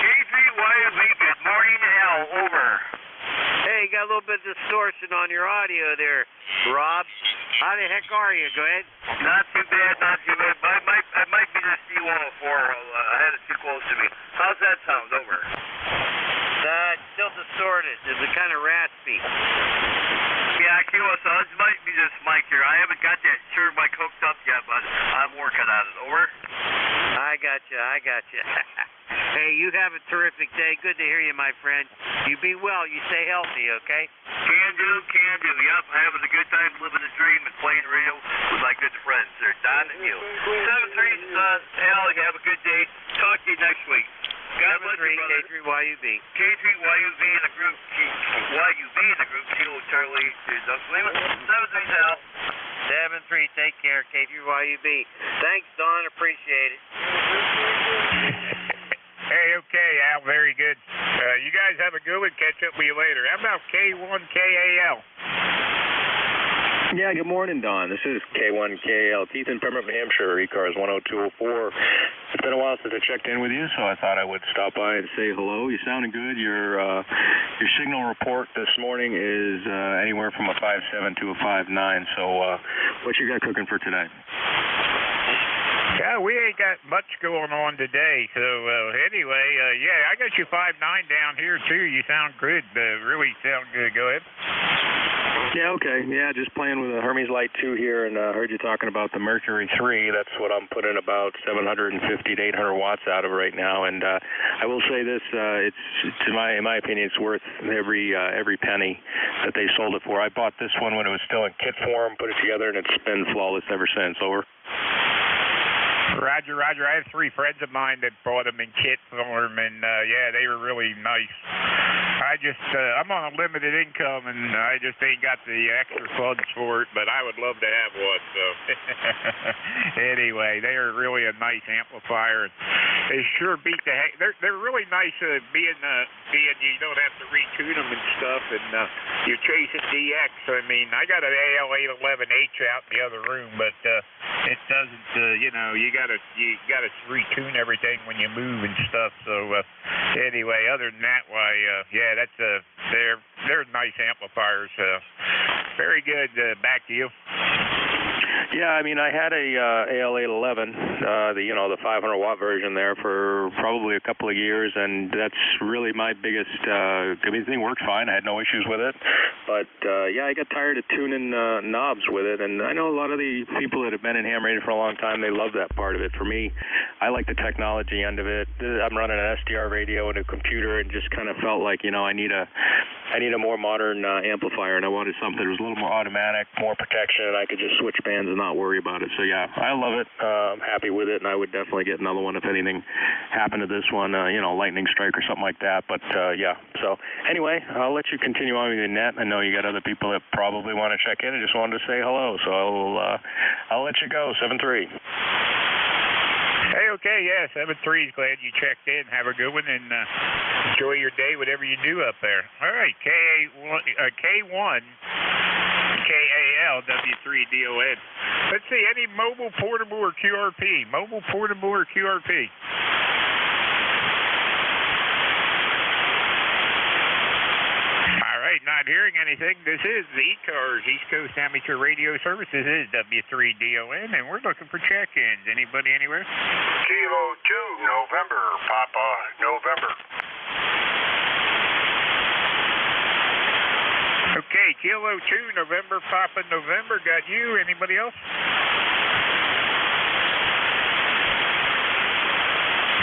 K3YUB. Good morning, Al. Over. Hey, you got a little bit of distortion on your audio there, Rob. How the heck are you? Go ahead. Not too bad. I might be the C104. I had it too close to me. How's that sound? Over. It's still distorted. It's kind of raspy. Yeah, Kilo, so this might be this mic here. I haven't got that sure mic hooked up yet, but I'm working on it. Over. I got you. Hey, you have a terrific day. Good to hear you, my friend. You be well. You stay healthy, okay? Can do. Yep, having a good time living the dream and playing radio with my good friends there, Don and you. 7-3, Al, you have a good day. Talk to you next week. God bless you, brother. K3YUB. K3YUB in the group. YUB in the group. Kilo Charlie. 7-3, Al. 7-3. Take care, K3YUB. Thanks, Don. Appreciate it. Hey, okay, Al, very good. You guys have a good one. Catch up with you later. How about K1KAL? Yeah, good morning, Don. This is K1KAL, Keith in Pembroke, New Hampshire, ECARS 10204. It's been a while since I checked in with you, so I thought I would stop by and say hello. You sounding good. Your signal report this morning is anywhere from a 5.7 to a 5.9. So what you got cooking for today? Yeah, we ain't got much going on today. So anyway, yeah, I got you 5.9 down here too. You sound good. Really sound good. Go ahead. Yeah, okay. Yeah, just playing with a Hermes Light 2 here, and heard you talking about the Mercury 3. That's what I'm putting about 750 to 800 watts out of right now. And I will say this: it's in my opinion, it's worth every penny that they sold it for. I bought this one when it was still in kit form, put it together, and it's been flawless ever since. Over. Roger, Roger. I have 3 friends of mine that bought them in kit for them, and yeah, they were really nice. I'm on a limited income, and I just ain't got the extra funds for it, but I would love to have one. So anyway, they are really a nice amplifier. They sure beat the heck. They're really nice, being you don't have to retune them and stuff, and you're chasing DX. I mean, I got an AL811H out in the other room, but it doesn't. You gotta retune everything when you move and stuff. So anyway, other than that, why, yeah, that's they're nice amplifiers. Very good. Back to you. Yeah, I mean, I had a AL811, the 500 watt version there for probably a couple of years, and that's really my biggest. I mean, the thing worked fine. I had no issues with it, but yeah, I got tired of tuning knobs with it, and I know a lot of the people that have been in ham radio for a long time, they love that part of it. For me, I like the technology end of it. I'm running an SDR radio and a computer, and just kind of felt like I need a more modern amplifier, and I wanted something that was a little more automatic, more protection, and I could just switch bands and not worry about it. So yeah, I love it. I'm happy with it, and I would definitely get another one if anything happened to this one, lightning strike or something like that. But yeah, so anyway, I'll let you continue on with your net. I know you got other people that probably want to check in. I just wanted to say hello, so I'll let you go. 7-3. Hey, okay, yeah, 7-3's glad you checked in. Have a good one, and enjoy your day, whatever you do up there. All right, K1 KAL W3DON. Let's see, any mobile, portable, or QRP? Mobile, portable, or QRP? All right, not hearing anything. This is the ECARS, East Coast Amateur Radio Service. This is W3DON, and we're looking for check-ins. Anybody anywhere? Kilo 2, November, Papa, November. Okay, Kilo 2, November, Papa, November. Got you. Anybody else?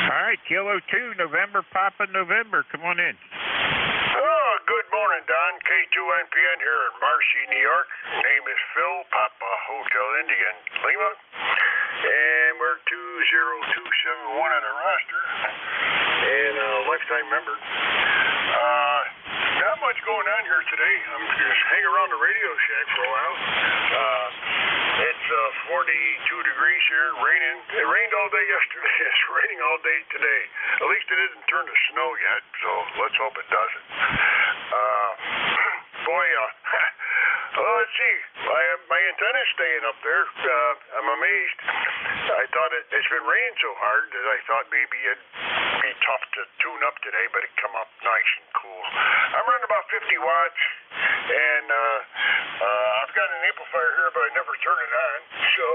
All right, Kilo 2, November, Papa, November. Come on in. Oh, good morning, Don. K2NPN here in Marcy, New York. Name is Phil, Papa Hotel Indian Lima. And we're 20271 on the roster. And lifetime member. Not much going on here today. I'm just hanging around the Radio Shack for a while. It's 42 degrees here, raining. It rained all day yesterday. It's raining all day today. At least it isn't turned to snow yet, so let's hope it doesn't. Let's see. My antenna's staying up there. I'm amazed. I thought it's been raining so hard that I thought maybe it'd be tough to tune up today, but it come up nice and cool. I'm running about 50 watts, and I've got an amplifier here, but I never turn it on. So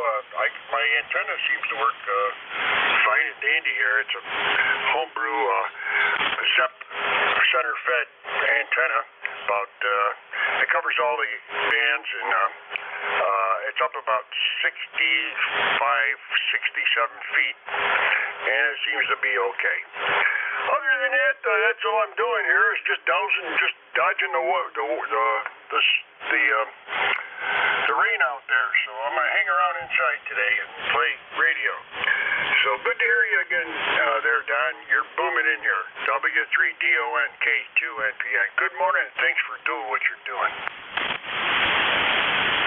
my antenna seems to work fine and dandy here. It's a homebrew ZEP center-fed antenna. It covers all the bands, and it's up about 65, 67 feet, and it seems to be okay. Other than that, that's all I'm doing here is just dodging the rain out there. So I'm gonna hang around inside today and play radio. So good to hear you again there, Don. You're booming in here. W3DON K2NPN. Good morning. Thanks for doing what you're doing.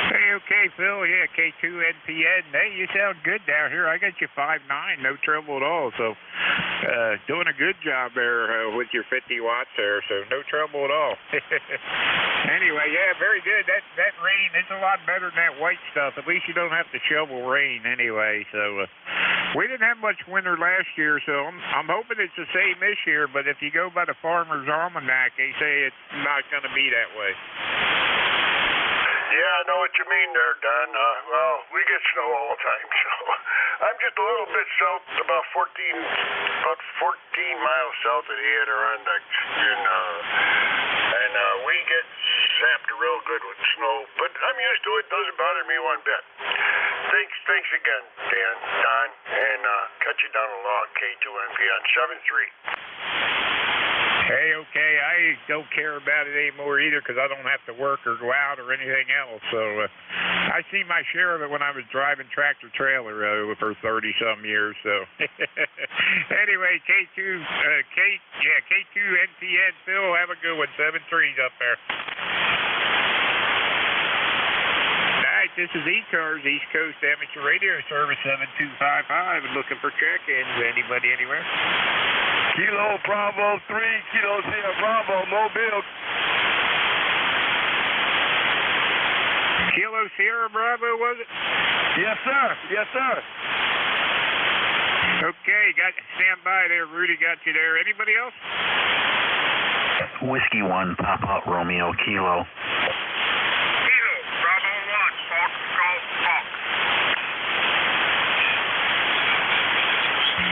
Hey, okay, Phil. Yeah, K2NPN. Hey, you sound good down here. I got you 5.9, no trouble at all. So, doing a good job there with your 50 watts there. So, no trouble at all. Anyway, yeah, very good. That rain, it's a lot better than that white stuff. At least you don't have to shovel rain anyway. So, we didn't have much winter last year, so I'm hoping it's the same this year. But if you go by the Farmer's Almanac, they say it's not going to be that way. Yeah, I know what you mean there, Don. Well, we get snow all the time, so I'm just a little bit south, about 14 miles south of the Adirondacks, and we get zapped real good with snow, but I'm used to it. Doesn't bother me one bit. Thanks again, Don, and catch you down the log, K2NPN 7-3. Hey, okay. I really don't care about it anymore either because I don't have to work or go out or anything else. So I see my share of it when I was driving tractor trailer for 30-some years. So anyway, K2 NTN Phil, have a good one. 7-3 up there. This is ECARS, East Coast Amateur Radio Service 7255, looking for check-ins. Anybody anywhere? Kilo Bravo 3, Kilo Sierra Bravo, Mobile. Kilo Sierra Bravo, was it? Yes, sir. Yes, sir. Okay, stand by there. Rudy got you there. Anybody else? Whiskey 1, Papa Romeo Kilo.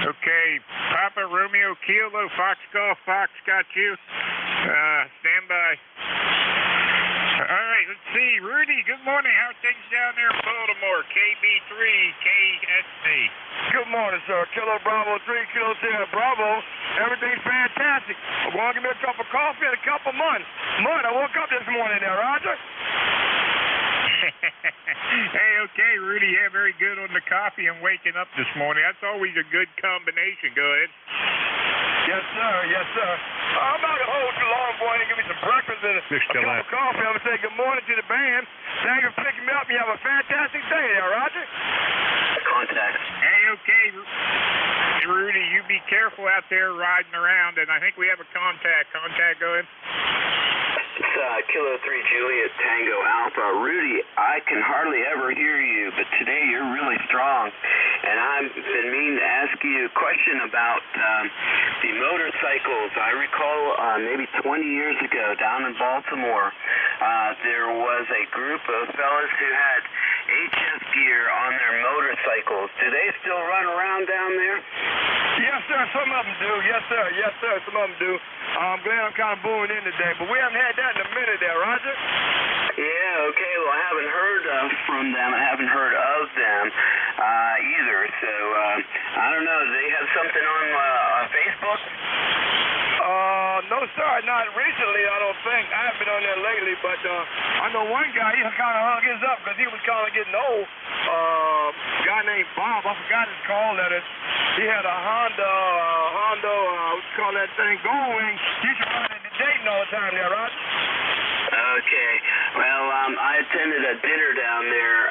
Okay, Papa Romeo Kilo, Fox Golf, Fox got you. Stand by. All right, let's see. Rudy, good morning. How are things down there in Baltimore? KB3, KSC. Good morning, sir. Kilo Bravo 3, Kilo Sierra Bravo. Everything's fantastic. I'm going to give me a cup of coffee in a couple months. I woke up this morning there, Roger. Hey, okay, Rudy. Yeah, very good on the coffee and waking up this morning. That's always a good combination. Go ahead. Yes, sir. Yes, sir. I'm about to hold too long, boy, and give me some breakfast and a cup of coffee. I'm going to say good morning to the band. Thank you for picking me up. You have a fantastic day there, Roger. Contact. Hey, okay, Rudy, you be careful out there riding around, and I think we have a contact. Contact, go ahead. It's Kilo 3 Juliet Tango Alpha. Rudy, I can hardly ever hear you, but today you're really strong. And I've been meaning to ask you a question about the motorcycles. I recall maybe 20 years ago down in Baltimore, there was a group of fellas who had HS gear on their motorcycles. Do they still run around down there? Yes, sir. Some of them do. Yes, sir. Yes, sir. Some of them do. I'm glad I'm kind of booing in today, but we haven't had that in a minute there, Roger. Yeah, okay. Well, I haven't heard from them. I haven't heard of them either. So, I don't know. Do they have something on Facebook? No, sir. Not recently, I don't think. I haven't been on there lately, but I know one guy, he kind of hung his up because he was kind of getting old. A guy named Bob, I forgot his call letters. He had a Honda, what you call that thing, Goldwing. He used to run into Dayton all the time there, Roger. Okay. Well, I attended a dinner down there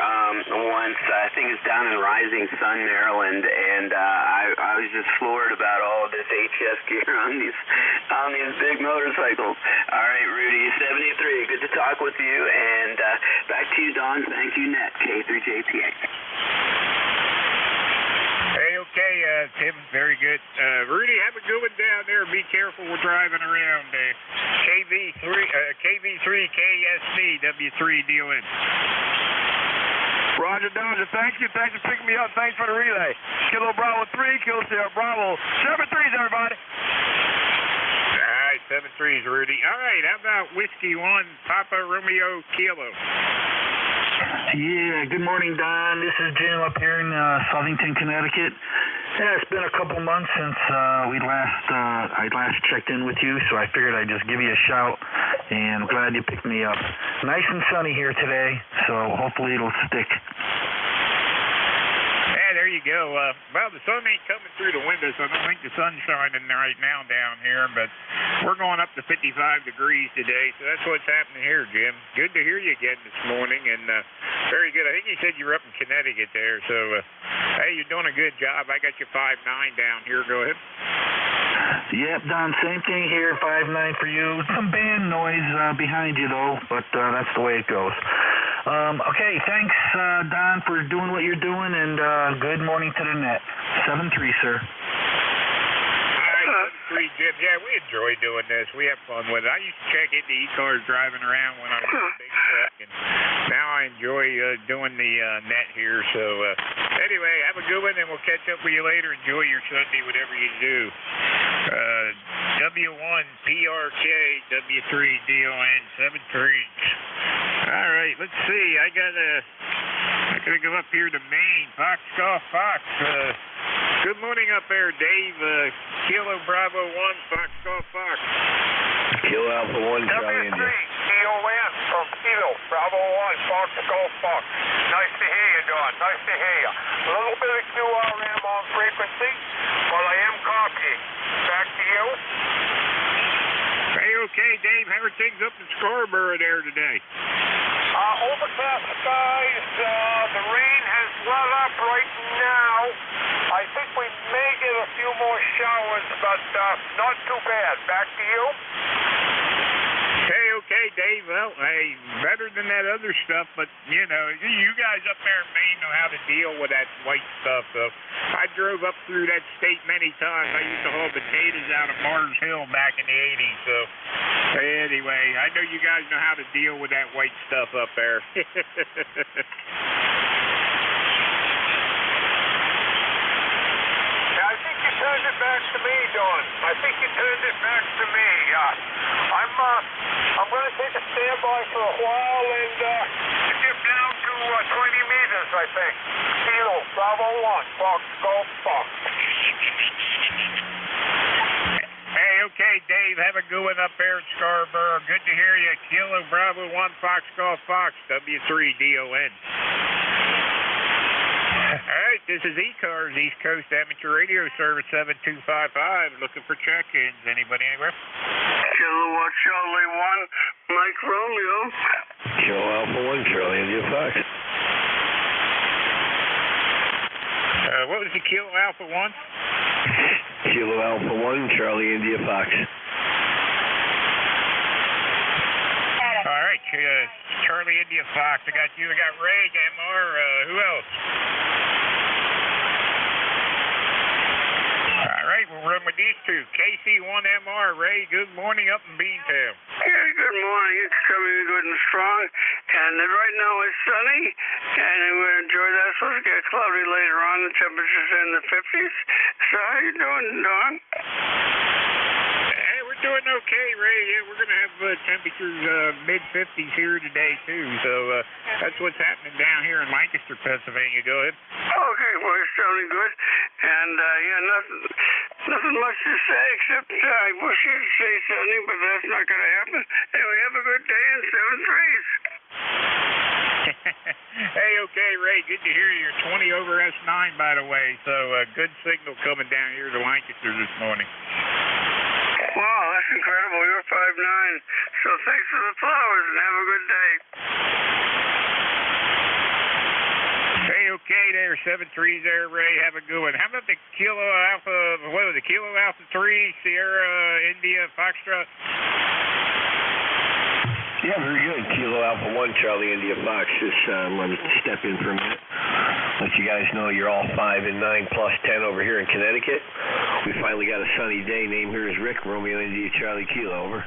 once. I think it's down in Rising Sun, Maryland, and I was just floored about all of this HS gear on these big motorcycles. All right, Rudy, 73. Good to talk with you, and back to you, Don. Thank you, Net K3JTA. Hey, okay, Tim, very good. Rudy, have a good one down there. Be careful. We're driving around. KV3 KSC W3DON. Roger, Dodger, thank you. Thanks for picking me up. Thanks for the relay. Kilo Bravo 3, Kilo Sierra Bravo. 7-3s, everybody. All right, 7-3s, Rudy. All right, how about Whiskey 1, Papa Romeo Kilo? Yeah, good morning, Don. This is Jim up here in Southington, Connecticut. Yeah, it's been a couple months since I last checked in with you, so I figured I'd just give you a shout, and I'm glad you picked me up. Nice and sunny here today, so hopefully it'll stick. Yeah, there you go. Well, the sun ain't coming through the window, so I don't think the sun's shining right now down here, but we're going up to 55 degrees today, so that's what's happening here, Jim. Good to hear you again this morning, and very good. I think you said you were up in Connecticut there, so hey, you're doing a good job. I got you 5'9" down here. Go ahead. Yep, Don, same thing here, 5'9" for you. Some band noise behind you, though, but that's the way it goes. Okay, thanks, Don, for doing what you're doing, and good morning to the net. 7-3, sir. Jim. Yeah, we enjoy doing this. We have fun with it. I used to check into ECARS driving around when I was in a big truck, and now I enjoy doing the net here. So anyway, have a good one, and we'll catch up with you later. Enjoy your Sunday, whatever you do. W1 PRK W3DON 7-3. All right, let's see. I gotta go up here to Maine. Fox Golf Fox. Good morning up there, Dave. Kilo Bravo 1, Fox Golf Fox. Kilo Alpha 1, Charlie India. W3, from Kilo, Bravo 1, Fox Golf Fox. Nice to hear you, Don. Nice to hear you. A little bit of QRM on frequency, but I am copying. Back to you. Hey, okay, Dave. How are things up in Scarborough there today? Overcast skies. The rain has let up right now. I think we may get a few more showers, but not too bad. Back to you. Hey, okay, Dave. Well, hey, better than that other stuff, but, you know, you guys up there in Maine know how to deal with that white stuff. So I drove up through that state many times. I used to haul potatoes out of Mars Hill back in the 80s. So anyway, I know you guys know how to deal with that white stuff up there. I think you turned it back to me, Don. I think you turned it back to me. I'm going to take a standby for a while and skip down to 20 meters, I think. Kilo, Bravo 1, Fox, Golf, Fox. Hey, okay, Dave. Have a good one up there in Scarborough. Good to hear you. Kilo, Bravo 1, Fox, Golf, Fox, W3DON. All right, this is ECARS, East Coast Amateur Radio Service 7255. Looking for check-ins. Anybody anywhere? Kilo Charlie 1, Mike Romeo. Kilo Alpha 1, Charlie India Fox. What was the Kilo Alpha 1? Kilo Alpha 1, Charlie India Fox. All right, Charlie India Fox. I got you. I got Ray, MR. Who else? All right, we'll run with these two. KC1MR. Ray, good morning up in Beantown. Yeah, good morning. It's coming good and strong. And right now it's sunny. And we enjoy that. It's supposed to get cloudy later on. The temperature's in the 50s. So how you doing, Don? Hey, we're doing okay, Ray. Yeah, we're going to have temperatures mid-50s here today, too. So that's what's happening down here in Lancaster, Pennsylvania. Go ahead. Okay, well, it's sounding good. And, nothing much to say except I wish you'd say something, but that's not going to happen. Anyway, have a good day and 7 threes. Hey, okay, Ray, good to hear you. You're 20 over S9, by the way, so good signal coming down here to Lancaster this morning. Wow, that's incredible. You're 5'9". So thanks for the flowers and have a good day. Hey, okay there, 7 threes there, Ray. Have a good one. How about the Kilo Alpha, what was it, Kilo Alpha 3, Sierra, India, Foxtrot? Yeah, very good. Kilo Alpha 1, Charlie India Fox. Just let me step in for a minute. Let you guys know you're all 5 and 9 plus 10 over here in Connecticut. We finally got a sunny day. Name here is Rick, Romeo India Charlie Kilo, over.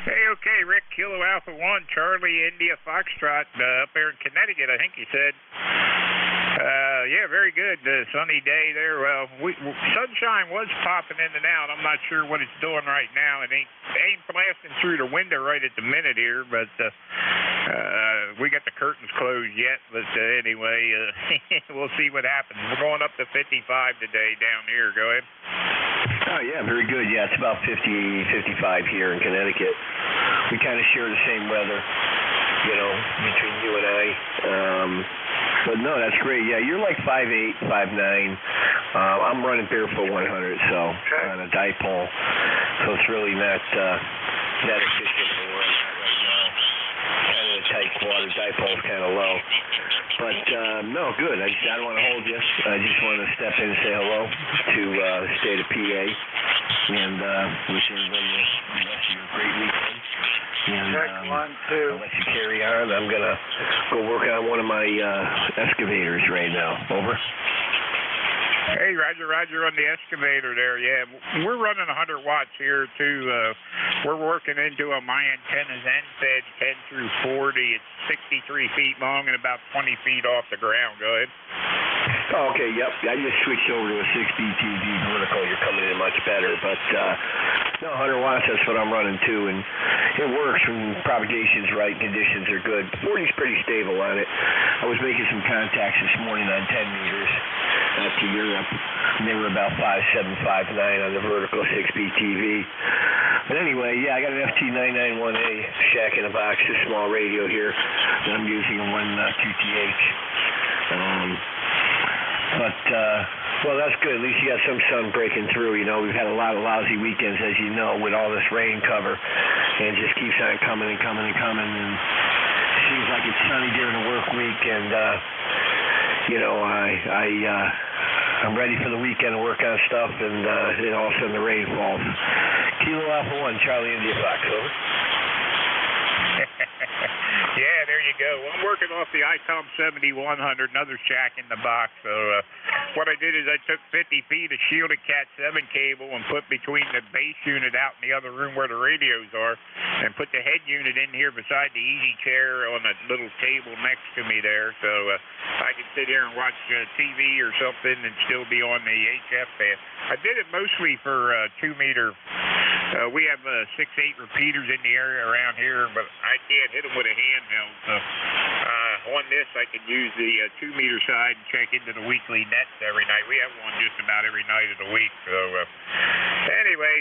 Hey, okay, Rick, Kilo Alpha 1, Charlie India Foxtrot, up there in Connecticut, I think you said. Yeah, very good. Sunny day there. Well, sunshine was popping in and out. I'm not sure what it's doing right now. It ain't blasting through the window right at the minute here, but we got the curtains closed yet. But anyway, we'll see what happens. We're going up to 55 today down here. Go ahead. Oh, yeah, very good. Yeah, it's about 50, 55 here in Connecticut. We kind of share the same weather, you know, between you and I. But no, that's great. Yeah, you're like 5'8", 5'9". I'm running barefoot 100, so on a dipole. So it's really not that efficient for where I'm at right now. Kind of a tight water, dipole's kind of low. But no, good. I don't want to hold you. I just want to step in and say hello to the state of PA, and wish everybody the rest of your great weekend. And I'll let you carry on. I'm going to go work on one of my excavators right now. Over. Hey, Roger on the excavator there. Yeah, we're running 100 watts here, too. We're working into my antenna's end fed 10 through 40. It's 63 feet long and about 20 feet off the ground. Go ahead. Oh, okay, yep. I just switched over to a 6BTV vertical. You're coming in much better. But, no, 100 watts, that's what I'm running, too. And it works when propagation's right, conditions are good. 40's pretty stable on it. I was making some contacts this morning on 10 meters to Europe, and they were about 5.7, 5.9 on the vertical 6BTV. But anyway, yeah, I got an FT991A shack in a box, a small radio here. And I'm using a 1 QTH. Well, that's good. At least you got some sun breaking through. You know, we've had a lot of lousy weekends, as you know, with all this rain cover. And it just keeps on coming and coming and coming. And it seems like it's sunny during the work week. And, you know, I'm ready for the weekend to work on stuff. And then all of a sudden the rain falls. Kilo Alpha 1, Charlie India Fox, over. Yeah, there you go. Well, I'm working off the ICOM 7100, another shack in the box. So what I did is I took 50 feet of shielded Cat 7 cable and put between the base unit out in the other room where the radios are, and put the head unit in here beside the easy chair on a little table next to me there. So I can sit here and watch TV or something and still be on the HF band. I did it mostly for 2-meter. We have 6-8 repeaters in the area around here, but I can't hit them with a handheld. So on this, I can use the 2-meter side and check into the weekly nets every night. We have one just about every night of the week. So anyway,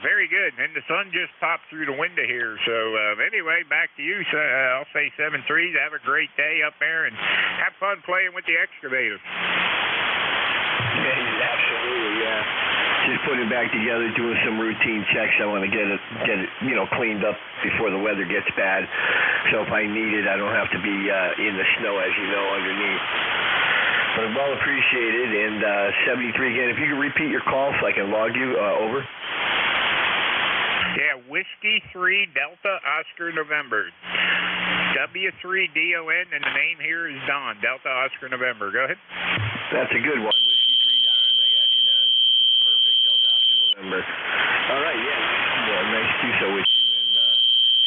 very good. And the sun just popped through the window here. So anyway, back to you. So, I'll say 7-3. Have a great day up there and have fun playing with the excavator. Absolutely, yeah. Just putting it back together, doing some routine checks. I want to get it, you know, cleaned up before the weather gets bad. So if I need it, I don't have to be in the snow, as you know, underneath. But well appreciated. And 73 again. If you could repeat your call so I can log you, over. Yeah, Whiskey 3 Delta Oscar November. W3DON, and the name here is Don. Delta Oscar November. Go ahead. That's a good one. Whiskey 3 Don. I got you, Don. Perfect. Delta Oscar November. All right, yeah. Nice to do so with you. And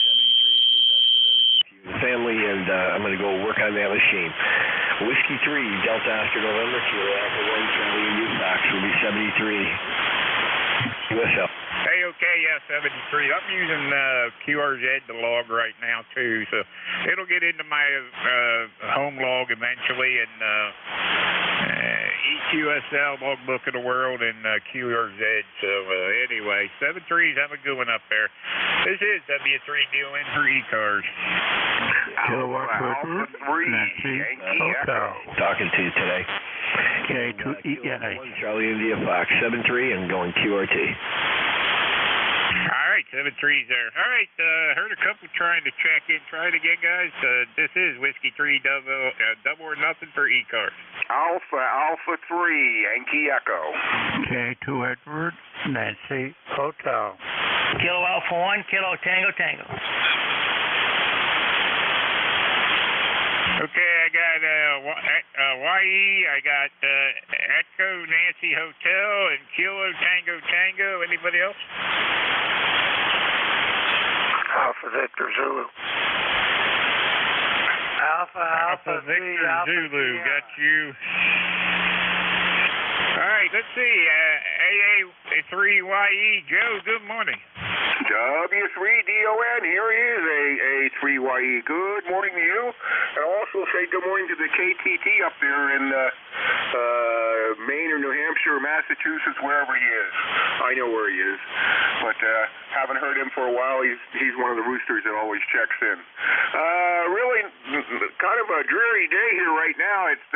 73, Steve, best of everything to you and the family. And I'm going to go work on that machine. Whiskey 3 Delta Oscar November. Kilo Alpha 1, Charlie India Fox will be 73. USL. Hey, okay, yeah, 73. I'm using QRZ to log right now, too, so it'll get into my home log eventually, and EQSL, Logbook of the World, and QRZ. So anyway, 73s, have a good one up there. This is W3DON for ECARS. Alpha 3, Yankee Echo. Talking to you today. K2EI. Charlie India Fox, 73, and going QRT. All right, 73's there. All right, heard a couple trying to check in. Try it again, guys. This is Whiskey 3 double or nothing for ECARS. Alpha 3, Yankee Echo. K2 Edward, Nancy Hotel. Kilo Alpha 1, Kilo Tango Tango. Okay, I got YE, I got Echo Nancy Hotel, and Kilo Tango Tango. Anybody else? Alpha Victor Zulu. Alpha Victor Zulu, got you. All right, let's see. AA3YE, Joe, good morning. W3DON, here is AA3YE. Good morning to you. And also say good morning to the KTT up there in Maine or New Hampshire or Massachusetts, wherever he is. I know where he is. But haven't heard him for a while. He's one of the roosters that always checks in. Really kind of a dreary day here right now. It's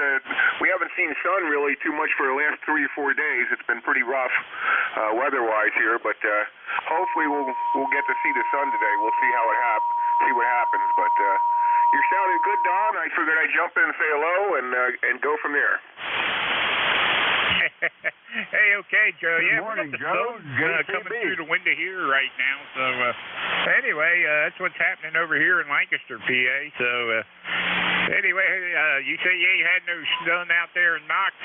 we haven't seen sun really too much for the last 3 or 4 days. It's been pretty rough weather-wise here, but hopefully we'll get to see the sun today. We'll see how see what happens. But you're sounding good, Don. I figured I'd jump in and say hello and go from there. Hey, okay, Joe. Good yeah, morning, we got the Joe. sun coming through the window here right now. So anyway, that's what's happening over here in Lancaster, PA. So anyway, you say you ain't had no sun out there and knock.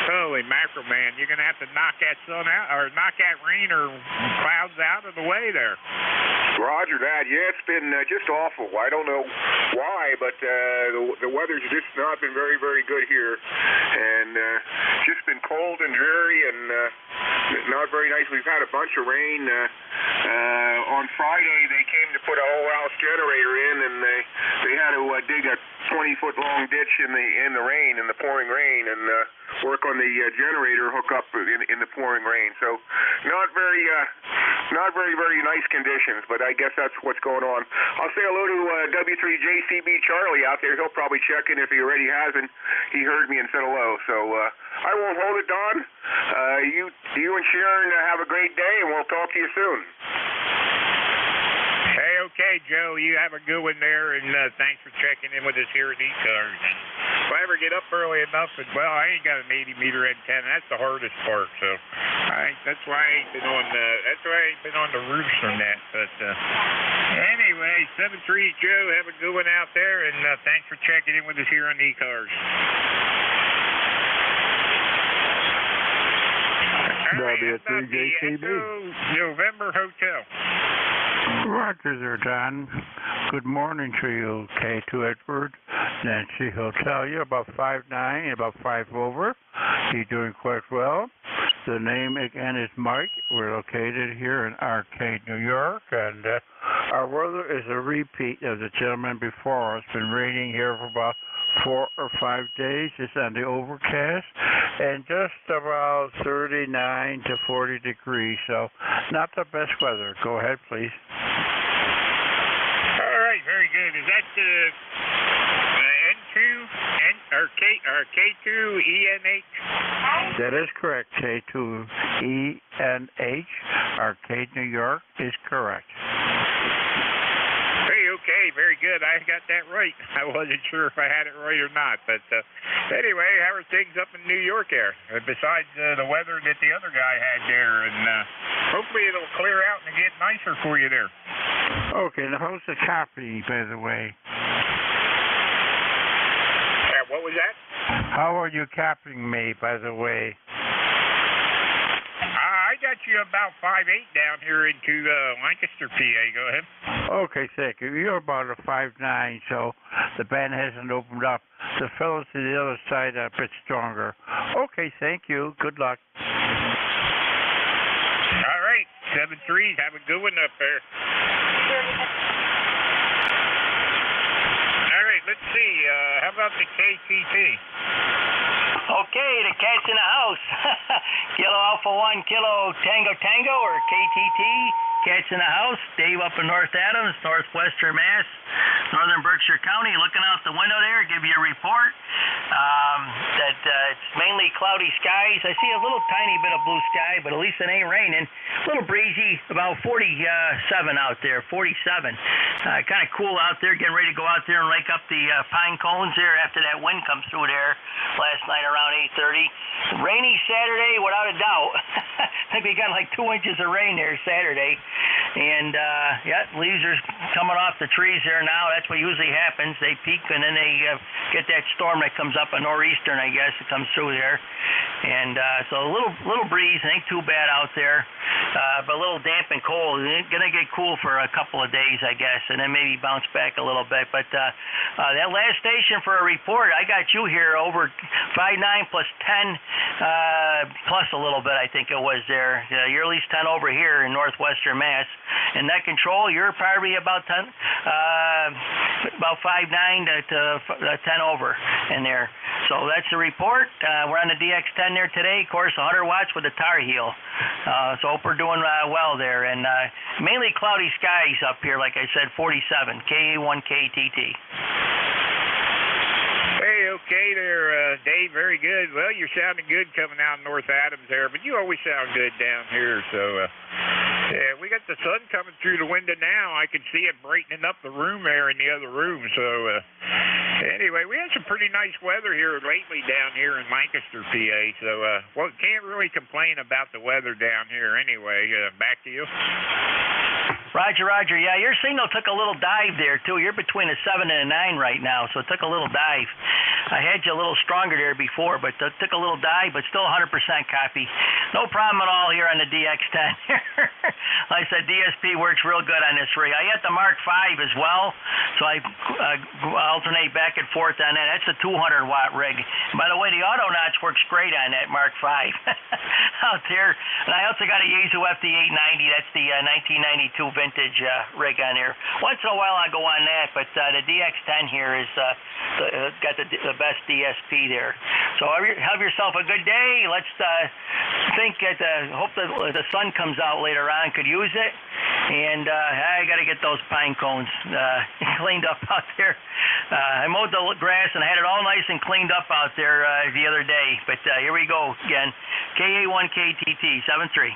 Holy mackerel, man! You're gonna have to knock that sun out, or knock that rain or clouds out of the way there. Roger that. Yeah, it's been just awful. I don't know why, but the weather's just not been very, very good here, and just been cold and dreary and not very nice. We've had a bunch of rain. On Friday, they came to put a whole house generator in, and they had to dig a 20-foot-long ditch in the rain, in the pouring rain, and work on the generator hookup in the pouring rain. So not very not very, very nice conditions, but I guess that's what's going on. I'll say hello to W3JCB Charlie out there. He'll probably check in if he already hasn't. He heard me and said hello. So I won't hold it, Don. You and Sharon have a great day, and we'll talk to you soon. Hey, okay, Joe. You have a good one there, and thanks for checking in with us here at ECARS. And if I ever get up early enough, well, I ain't got an 80-meter antenna. That's the hardest part. So that's why I ain't been on the roofs on that. But anyway, 7-3 Joe. Have a good one out there, and thanks for checking in with us here on ECARS. W3JCB. November Hotel. Roger there, Don. Good morning to you, K2 Edward, Nancy Hotel. You're about 5'9", about 5 over. You're doing quite well. The name again is Mike. We're located here in Arcade, New York, and our weather is a repeat of the gentleman before us. It's been raining here for about 4 or 5 days. It's on the overcast and just about 39 to 40 degrees, so not the best weather. Go ahead, please. All right, very good. Is that K2ENH? That is correct. K2ENH, Arcade, New York, is correct. Okay, very good. I got that right. I wasn't sure if I had it right or not. But anyway, how are things up in New York there? Besides the weather that the other guy had there, and hopefully it'll clear out and get nicer for you there. Okay, now how's the copy, by the way? What was that? How are you copying me, by the way? I got you about 5'8" down here into Lancaster, PA. Go ahead. Okay, thank you. You're about a 5'9", so the band hasn't opened up. The fellows to the other side are a bit stronger. Okay, thank you. Good luck. All right, 7-3. Have a good one up there. All right, let's see. How about the KTT? Okay, the cat's in the house. Kilo Alpha 1, Kilo Tango Tango, or KTT. Cat's in the house. Dave up in North Adams, northwestern Mass, northern Berkshire County. Looking out the window there, give you a report that it's mainly cloudy skies. I see a little tiny bit of blue sky, but at least it ain't raining. A little breezy, about 47 out there, 47. Kind of cool out there, getting ready to go out there and rake up the pine cones there after that wind comes through there last night around 8:30. Rainy Saturday, without a doubt. I think we got like 2 inches of rain there Saturday. And, leaves are coming off the trees there now. That's what usually happens. They peak, and then they get that storm that comes up, a nor'eastern, I guess, that comes through there. And so a little breeze, ain't too bad out there, but a little damp and cold. It's going to get cool for a couple of days, I guess, and then maybe bounce back a little bit. But that last station for a report, I got you here over 5'9" plus 10, plus a little bit, I think it was there. You're at least 10 over here in northwestern Mass. And net control, you're probably about 10, about 5'9" to 10 over in there. So that's the report. We're on the DX10 there today. Of course, 100 watts with the tar heel. So hope we're doing well there. And mainly cloudy skies up here, like I said, 47, KA1KTT. Hey, okay there, Dave. Very good. Well, you're sounding good coming out of North Adams there, but you always sound good down here. So, yeah, we got the sun coming through the window now. I can see it brightening up the room there in the other room. So, anyway, we had some pretty nice weather here lately down here in Lancaster, PA. So, well, can't really complain about the weather down here anyway. Back to you. Roger. Yeah, your signal took a little dive there, too. You're between a 7 and a 9 right now, so it took a little dive. I had you a little stronger there before, but it took a little dive, but still 100% copy. No problem at all here on the DX10. Like I said, DSP works real good on this rig. I got the Mark 5 as well, so I alternate back and forth on that. That's a 200-watt rig. By the way, the Autonauts works great on that Mark 5 out there. And I also got a Yaesu FD890. That's the 1992 vintage rig on here. Once in a while I go on that, but the DX10 here is got the best DSP there. So have yourself a good day. Let's hope that the sun comes out later on. Could use it. And I got to get those pine cones cleaned up out there. I mowed the grass and had it all nice and cleaned up out there the other day. But here we go again. KA1KTT 73.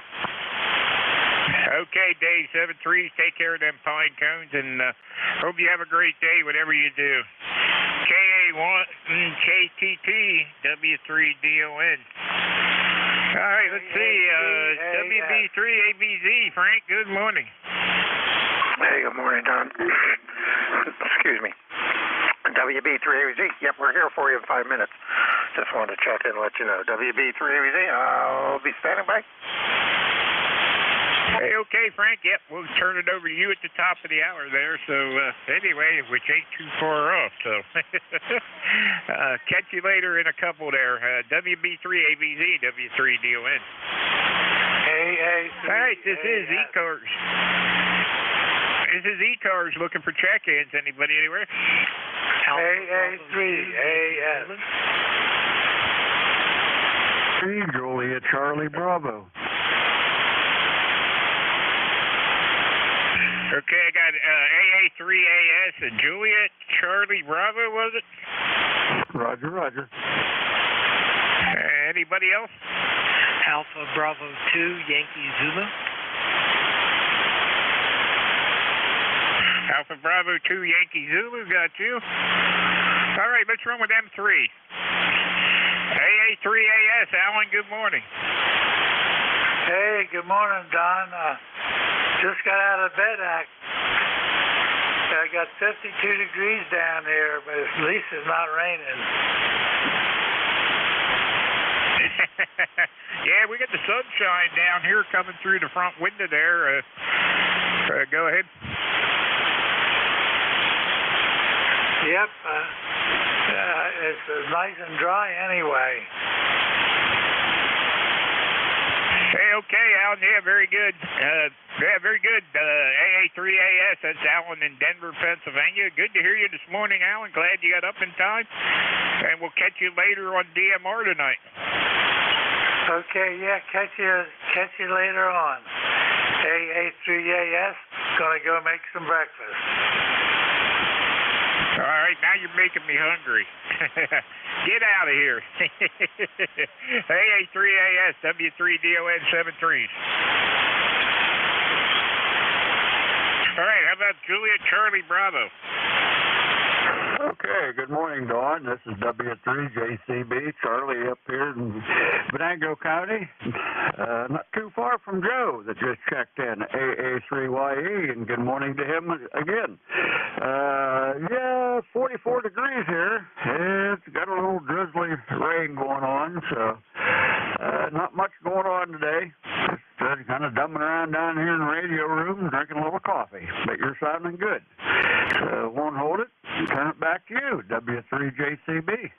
Okay, Dave, 73. Take care of them pine cones, and hope you have a great day, whatever you do. KA1KTT W3DON. All right, let's see. WB3ABZ, Frank, good morning. Hey, good morning, Don. Excuse me. WB3ABZ, yep, we're here for you in 5 minutes. Just wanted to check in and let you know. WB3ABZ, I'll be standing by. Hey, okay, Frank. Yep, we'll turn it over to you at the top of the hour there. So, anyway, which ain't too far off. So, catch you later in a couple there. WB3ABZ, W3DON. All right, this is ECARS. This is ECARS looking for check-ins. Anybody anywhere? AA3AS. Hey, Juliet Charlie Bravo. Okay, I got AA3AS and Juliet Charlie Bravo, was it? Roger, roger. Anybody else? Alpha Bravo 2 Yankee Zulu. Alpha Bravo 2 Yankee Zulu, got you. All right, let's run with M3. AA3AS, Alan, good morning. Hey, good morning, Don. Just got out of bed. I got 52 degrees down here, but at least it's not raining. Yeah, we got the sunshine down here coming through the front window there. Go ahead. Yep. It's nice and dry anyway. Hey, okay, Alan. Yeah, very good. Very good. AA3AS, that's Alan in Denver, Pennsylvania. Good to hear you this morning, Alan. Glad you got up in time. And we'll catch you later on DMR tonight. Okay, yeah, catch you later on. AA3AS, gonna go make some breakfast. All right, now you're making me hungry. Get out of here. AA3AS, W3DON 73s. All right, how about Juliet Charlie Bravo? Okay, good morning, Dawn. This is W3JCB, Charlie up here in Venango County. Not too far from Joe that just checked in, AA3YE, and good morning to him again. Yeah, 44 degrees here. It's got a little drizzly rain going on, so not much going on today. Just kind of dumbing around down here in the radio room, drinking a little coffee. But you're sounding good. Won't hold it. Turn it back to you, W3JCB.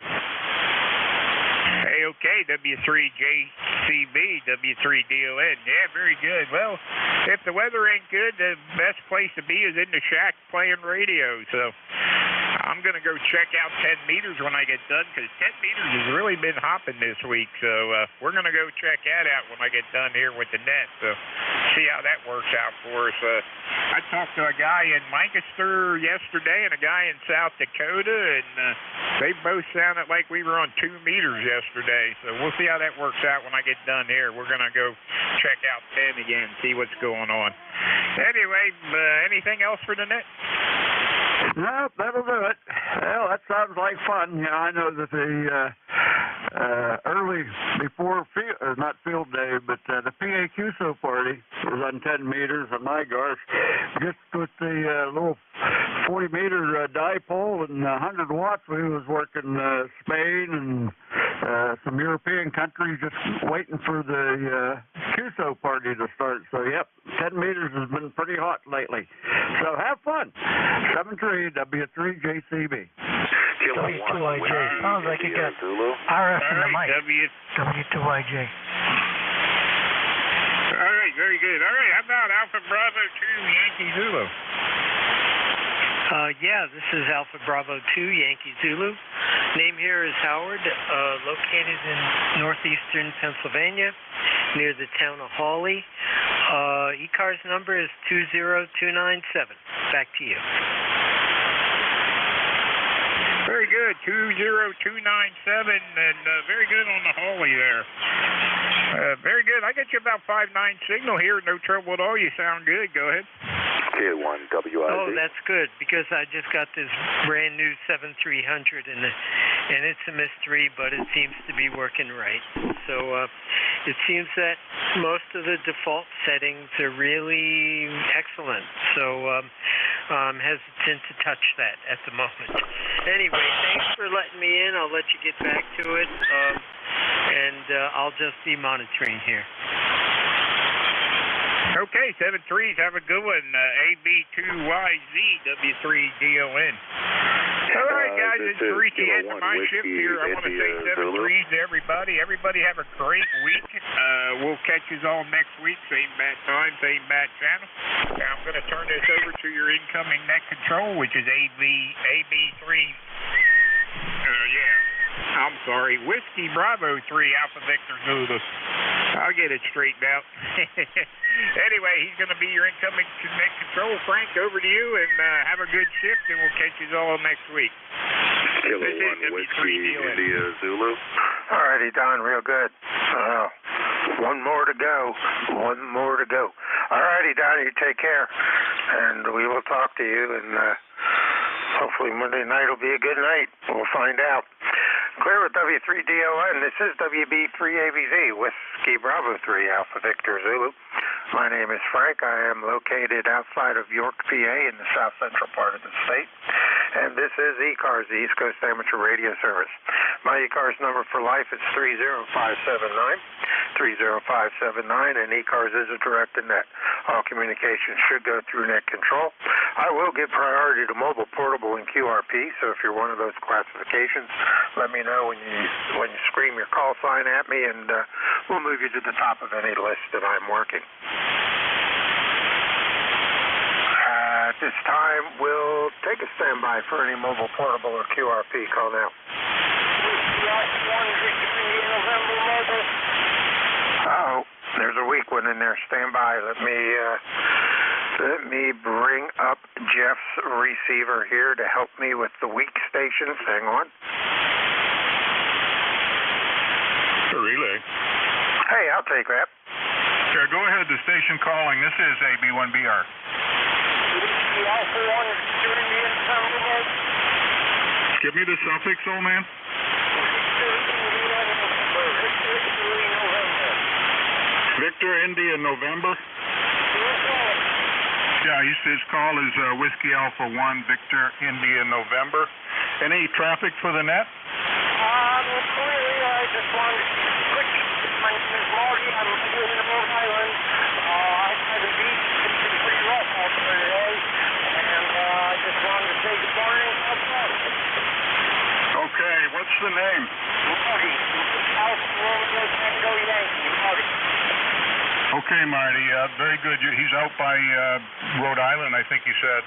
Hey, okay, W3JCB, W3DON. Yeah, very good. Well, if the weather ain't good, the best place to be is in the shack playing radio. So I'm going to go check out 10 meters when I get done, because 10 meters has really been hopping this week. So we're going to go check that out when I get done here with the net. So see how that works out for us. I talked to a guy in Lancaster yesterday and a guy in South Dakota, and they both sounded like we were on 2 meters yesterday. So we'll see how that works out when I get done here. We're going to go check out 10 again, see what's going on. Anyway, anything else for the net? No, that'll do it. Well, that sounds like fun. Yeah, I know that the early before not field day, but the PAQSO party was on 10 meters, and my gosh, just with the little 40-meter dipole and 100 watts, we was working Spain and some European countries just waiting for the QSO party to start. So, yep, 10 meters has been pretty hot lately. So have fun. 73 W3JCB. W2YJ. Sounds like you got RF in the mic. W2YJ. All right, very good. All right, how about Alpha Bravo 2 Yankee Zulu? Yeah, this is Alpha Bravo 2 Yankee Zulu. Name here is Howard, located in northeastern Pennsylvania, near the town of Hawley. ECARS number is 20297. Back to you. Very good, 20297, and very good on the Hawley there. Very good. I got you about 5.9 signal here. No trouble at all. You sound good. Go ahead. K1WIZ. Oh, that's good, because I just got this brand new 7300, and it's a mystery, but it seems to be working right. So it seems that most of the default settings are really excellent. So I'm hesitant to touch that at the moment. Anyway, thanks for letting me in. I'll let you get back to it, and I'll just be monitoring here. Okay, 7-3s, have a good one. AB2YZ, W3DON. All right, guys, it's reached the end of my shift here. I want to say 7-3s to everybody. Everybody have a great week. We'll catch you all next week, same bat time, same bat channel. Now I'm going to turn this over to your incoming net control, which is AB3. I'm sorry, Whiskey Bravo 3 Alpha Victor Zulu. I'll get it straightened out. Anyway, he's going to be your incoming net control. Frank, over to you, and have a good shift, and we'll catch you all next week. Kilo 1 Whiskey India Zulu. All righty, Don, real good. One more to go. One more to go. All righty, Don, you take care, and we will talk to you, and hopefully Monday night will be a good night. We'll find out. Clear with W3DON. This is WB3ABZ, Whiskey Bravo 3 Alpha Victor Zulu. My name is Frank. I am located outside of York, PA, in the south central part of the state. And this is ECARS, the East Coast Amateur Radio Service. My ECARS number for life is 30579. 30579, and ECARS is a direct-to-net. All communications should go through net control. I will give priority to mobile, portable, and QRP, so if you're one of those classifications, let me know when you scream your call sign at me, and we'll move you to the top of any list that I'm working. At this time, we'll take a standby for any mobile, portable, or QRP. Call now. Uh-oh, there's a weak one in there. Stand by. Let me bring up Jeff's receiver here to help me with the weak stations. Hang on. A relay. Hey, I'll take that. Sure, go ahead. The station calling. This is AB1BR. Give me the suffix, old man. Victor, India, November. Yeah, his call is Whiskey Alpha 1, Victor, India, November. Any traffic for the net? Clearly, I just wanted to quick. My name is Marty. I'm here in Rhode Island. I had a beach. It's been pretty rough out there today. And I just wanted to say good morning. Okay, what's the name? Marty. Alpha Romeo Tango Yankee. Marty. Okay, Marty. Very good. He's out by Rhode Island, I think you said,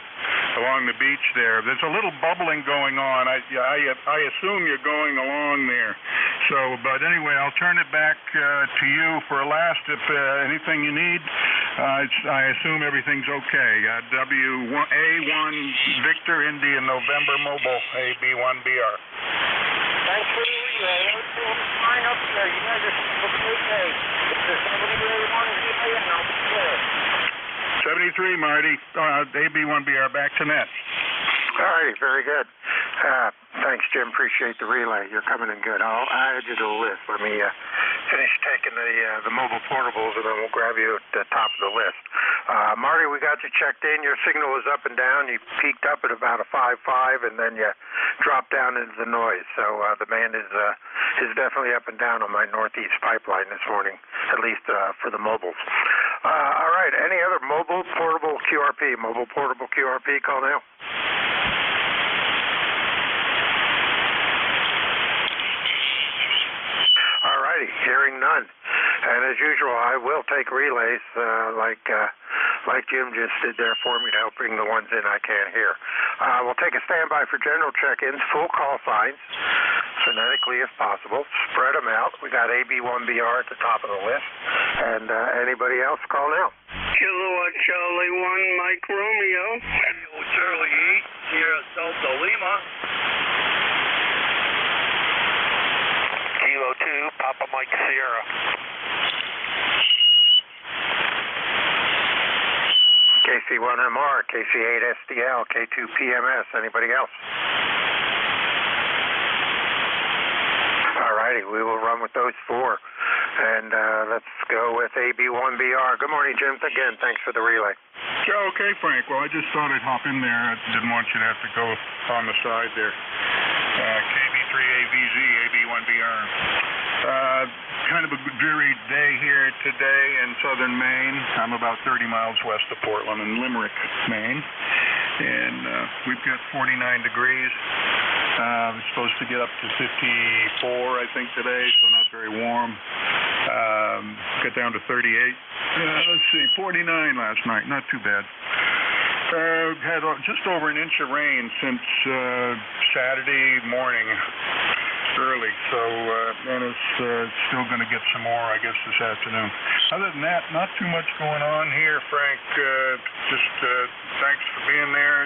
along the beach there. There's a little bubbling going on. I assume you're going along there. So, but anyway, I'll turn it back to you for a last. If anything you need, I assume everything's okay. A1 Victor India November Mobile AB1BR. Thanks for the relay. Everything's fine up there. You guys have a great day. If there's somebody really wants to be in, I'll be there. 73, Marty. AB1BR, back to net. All righty, very good. Thanks, Jim. Appreciate the relay. You're coming in good. I'll add you to the list. Let me finish taking the mobile portables, and then we'll grab you at the top of the list. Marty, we got you checked in. Your signal was up and down. You peaked up at about a 5.5, and then you dropped down into the noise. So the band is definitely up and down on my northeast pipeline this morning, at least for the mobiles. All right, any other mobile, portable, QRP? Mobile, portable, QRP, call now. All righty, hearing none. And as usual, I will take relays like Jim just did there for me to help bring the ones in I can't hear. We'll take a standby for general check-ins, full call signs. phonetically if possible. Spread them out. We got AB1BR at the top of the list. And anybody else call now? Kilowatt Charlie 1, Mike Romeo. Kilo Charlie 8, Sierra Delta Lima. Kilo 2, Papa Mike Sierra. KC1MR, KC8SDL, K2PMS. Anybody else? All righty, we will run with those four. And let's go with AB1BR. Good morning, Jim. Again, thanks for the relay. Yeah, okay, Frank. Well, I just thought I'd hop in there. I didn't want you to have to go on the side there. KB3AVZ, AB1BR. Kind of a dreary day here today in southern Maine. I'm about 30 miles west of Portland in Limerick, Maine. And we've got 49 degrees. It's supposed to get up to 54, I think, today, so not very warm. Got down to 38. Let's see, 49 last night. Not too bad. Had just over an inch of rain since Saturday morning. Early, so and it's still going to get some more, I guess, this afternoon. Other than that, not too much going on here, Frank. Just thanks for being there.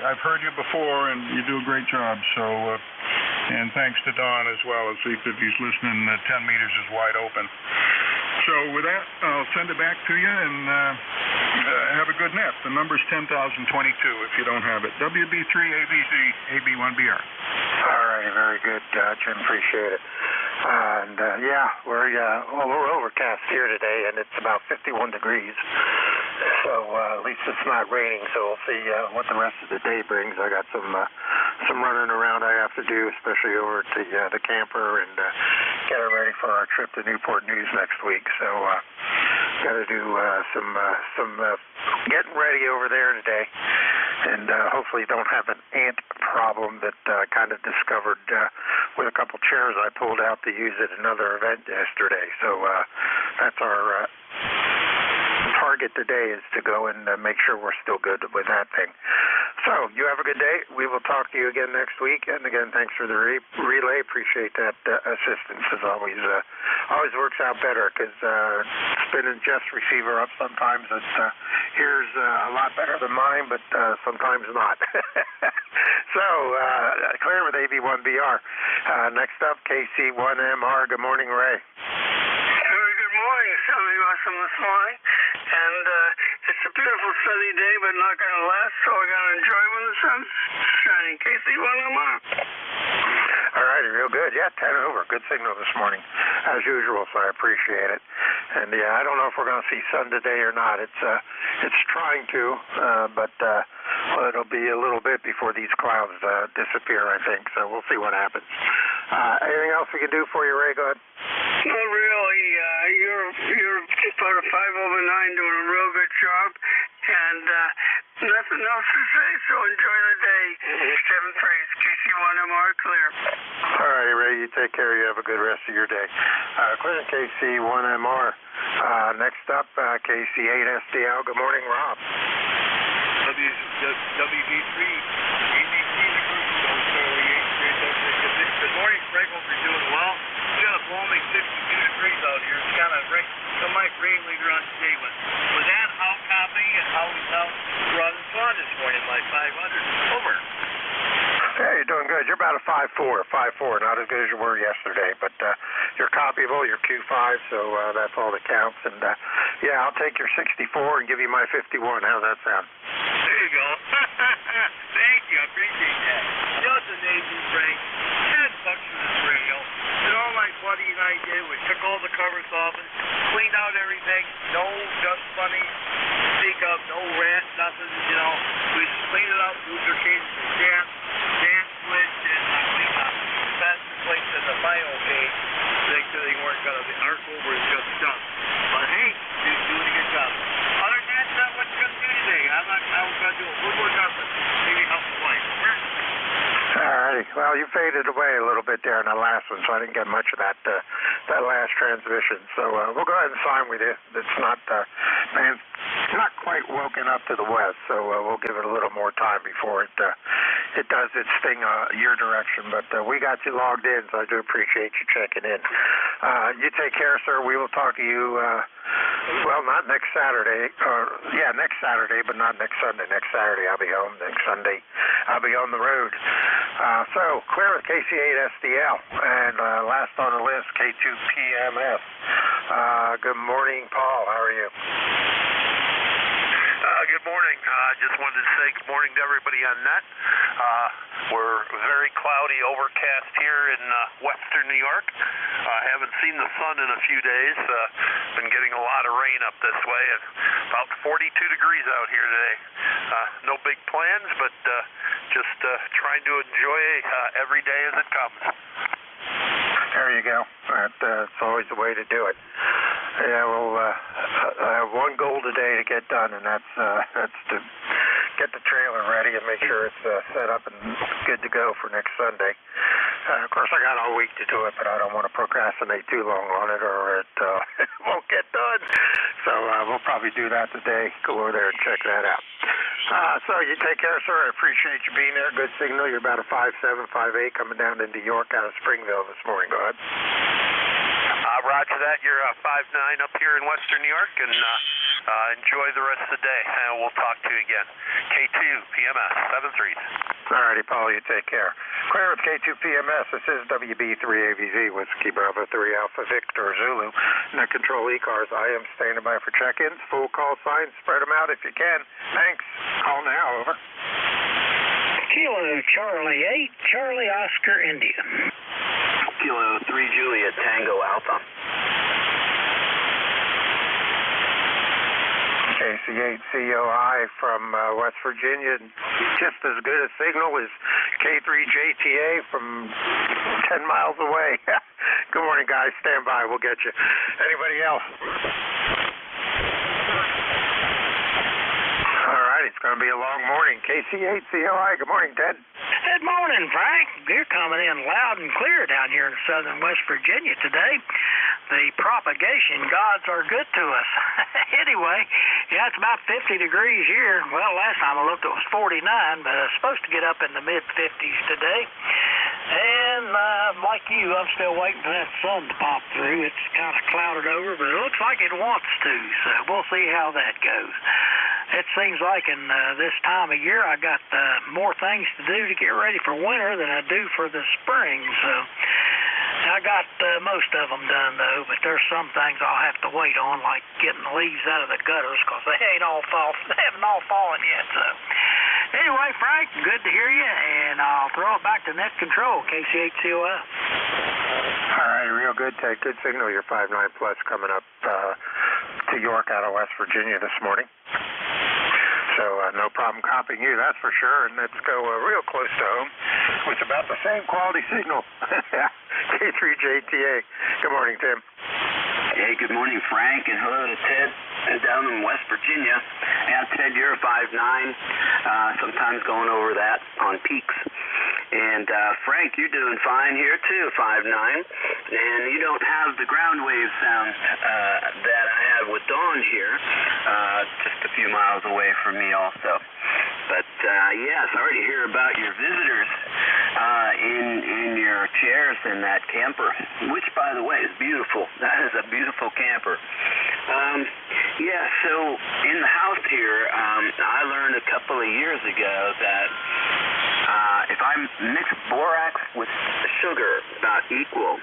I've heard you before, and you do a great job. So, and thanks to Don as well. As if he's listening, 10 meters is wide open. So with that, I'll send it back to you, and have a good net. The number's 10,022 if you don't have it. WB3AVZ, AB1BR. All right, very good, Jim. Appreciate it. And yeah, we're overcast here today, and it's about 51 degrees. So at least it's not raining. So we'll see what the rest of the day brings. I got some running around I have to do, especially over to the camper and get her ready for our trip to Newport News next week. So got to do some getting ready over there today, and hopefully don't have an ant problem that kind of discovered with a couple chairs I pulled out to use at another event yesterday. So that's our target today, is to go and make sure we're still good with that thing. So you have a good day. We will talk to you again next week. And again, thanks for the relay. Appreciate that assistance as always. Always works out better, because spinning Jeff's receiver up sometimes it hears a lot better than mine, but sometimes not. So clear with AB1BR. Next up, KC1MR. Good morning, Ray. Good morning. Something awesome this morning. And it's a beautiful sunny day, but not going to last, so we're going to enjoy when the sun's shining. KC1MR. All righty, real good. Yeah, 10 over. Good signal this morning, as usual, so I appreciate it. And yeah, I don't know if we're going to see sun today or not. It's trying to, but well, it'll be a little bit before these clouds disappear, I think. So we'll see what happens. Anything else we can do for you, Ray? Go ahead. Not really. You're about a 5 over 9 doing a real good job, and nothing else to say, so enjoy the day. 7-3, it's KC1MR, clear. All right, Ray, you take care. You have a good rest of your day. Clear KC1MR. Next up, KC8SDL. Good morning, Rob. WB3, ABC, the group of those Charlie 8. Good morning, Frank. Hope you're doing well. We got a balmy 52 degrees out here. It's kind of rain. It might rain later on today. With that, how copy and how he's out running fun this morning, like 500. Over. Yeah, you're doing good. You're about a 5.4, not as good as you were yesterday, but you're copyable, you're Q5, so that's all that counts. And yeah, I'll take your 64 and give you my 51. How's that sound? There you go. Thank you. I appreciate that. Just amazing, Frank. $10 for this radio. And all my buddy and I did was took all the covers off it, cleaned out everything, no dust bunnies, speak up, no rat, nothing, you know. We just cleaned it out, lubricated the dance switch, and cleaned up. That's the place in the bio page. Make sure they aren't over and just done. But hey, you're doing a good job. Other than that, that's what you're going to do today. I'm going to do a little more nothing. Maybe help the wife. All righty. Well, you faded away a little bit there in the last one, so I didn't get much of that last transmission. So we'll go ahead and sign with you. It's not quite woken up to the west, so we'll give it a little more time before it it does its thing your direction. But we got you logged in, so I do appreciate you checking in. You take care, sir. We will talk to you, well, not next Saturday. Next Saturday, but not next Sunday. Next Saturday I'll be home. Next Sunday I'll be on the road. So, clear with KC8SDL. And last on the list, K2PMS. Good morning, Paul. How are you? Good morning. Just wanted to say good morning to everybody on net. We're very cloudy, overcast here in western New York. Haven't seen the sun in a few days. Been getting a lot of rain up this way. About 42 degrees out here today. No big plans, but just trying to enjoy every day as it comes. There you go. That's always the way to do it. Yeah, well, I have one goal today to get done, and that's to get the trailer ready and make sure it's set up and good to go for next Sunday. Of course, I got all week to do it, but I don't want to procrastinate too long on it, or it won't get done. So we'll probably do that today. Go over there and check that out. So you take care, sir. I appreciate you being there. Good signal. You're about a 5.7, 5.8 coming down into York out of Springville this morning. Go ahead. Roger that. You're 5.9 up here in western New York, and enjoy the rest of the day. And we'll talk to you again. K2 PMS 73. All righty, Paul. You take care. Clear with K2 PMS. This is WB3AVZ, Whiskey Bravo 3 Alpha Victor Zulu. Net Control ECARS. I am standing by for check-ins. Full call signs. Spread them out if you can. Thanks. Call now. Over. Kilo Charlie 8, Charlie Oscar India. Kilo 3 Juliet Tango Alpha. KC8COI from West Virginia. Just as good a signal as K3JTA from 10 miles away. Good morning, guys. Stand by. We'll get you. Anybody else? All right. It's going to be a long morning. KC8COI. Good morning, Ted. Good morning, Frank. You're coming in loud and clear down here in southern West Virginia today. The propagation gods are good to us. Anyway, yeah, it's about 50 degrees here. Well, last time I looked it was 49, but it's supposed to get up in the mid-50s today. And like you, I'm still waiting for that sun to pop through. It's kind of clouded over, but it looks like it wants to, so we'll see how that goes. It seems like in this time of year I got more things to do to get ready for winter than I do for the spring, so I got most of them done, though, but there's some things I'll have to wait on, like getting the leaves out of the gutters, because they haven't all fallen yet. So anyway, Frank, good to hear you, and I'll throw it back to Net Control, KC8COF. All right, real good, Ted. Good signal. You're 5.9 plus coming up to York out of West Virginia this morning. So no problem copying you, that's for sure. And let's go real close to home with about the same quality signal. K3JTA. Good morning, Tim. Hey, good morning, Frank, and hello to Ted down in West Virginia. Yeah, Ted, you're a 5.9, sometimes going over that on peaks. And Frank, you're doing fine here too, 5.9, and you don't have the ground wave sound that I have with Dawn here, just a few miles away from me also. But yeah, sorry to hear about your visitors in your chairs in that camper, which, by the way, is beautiful. That is a beautiful camper. Yeah, so in the house here, I learned a couple of years ago that if I mix borax with sugar about equal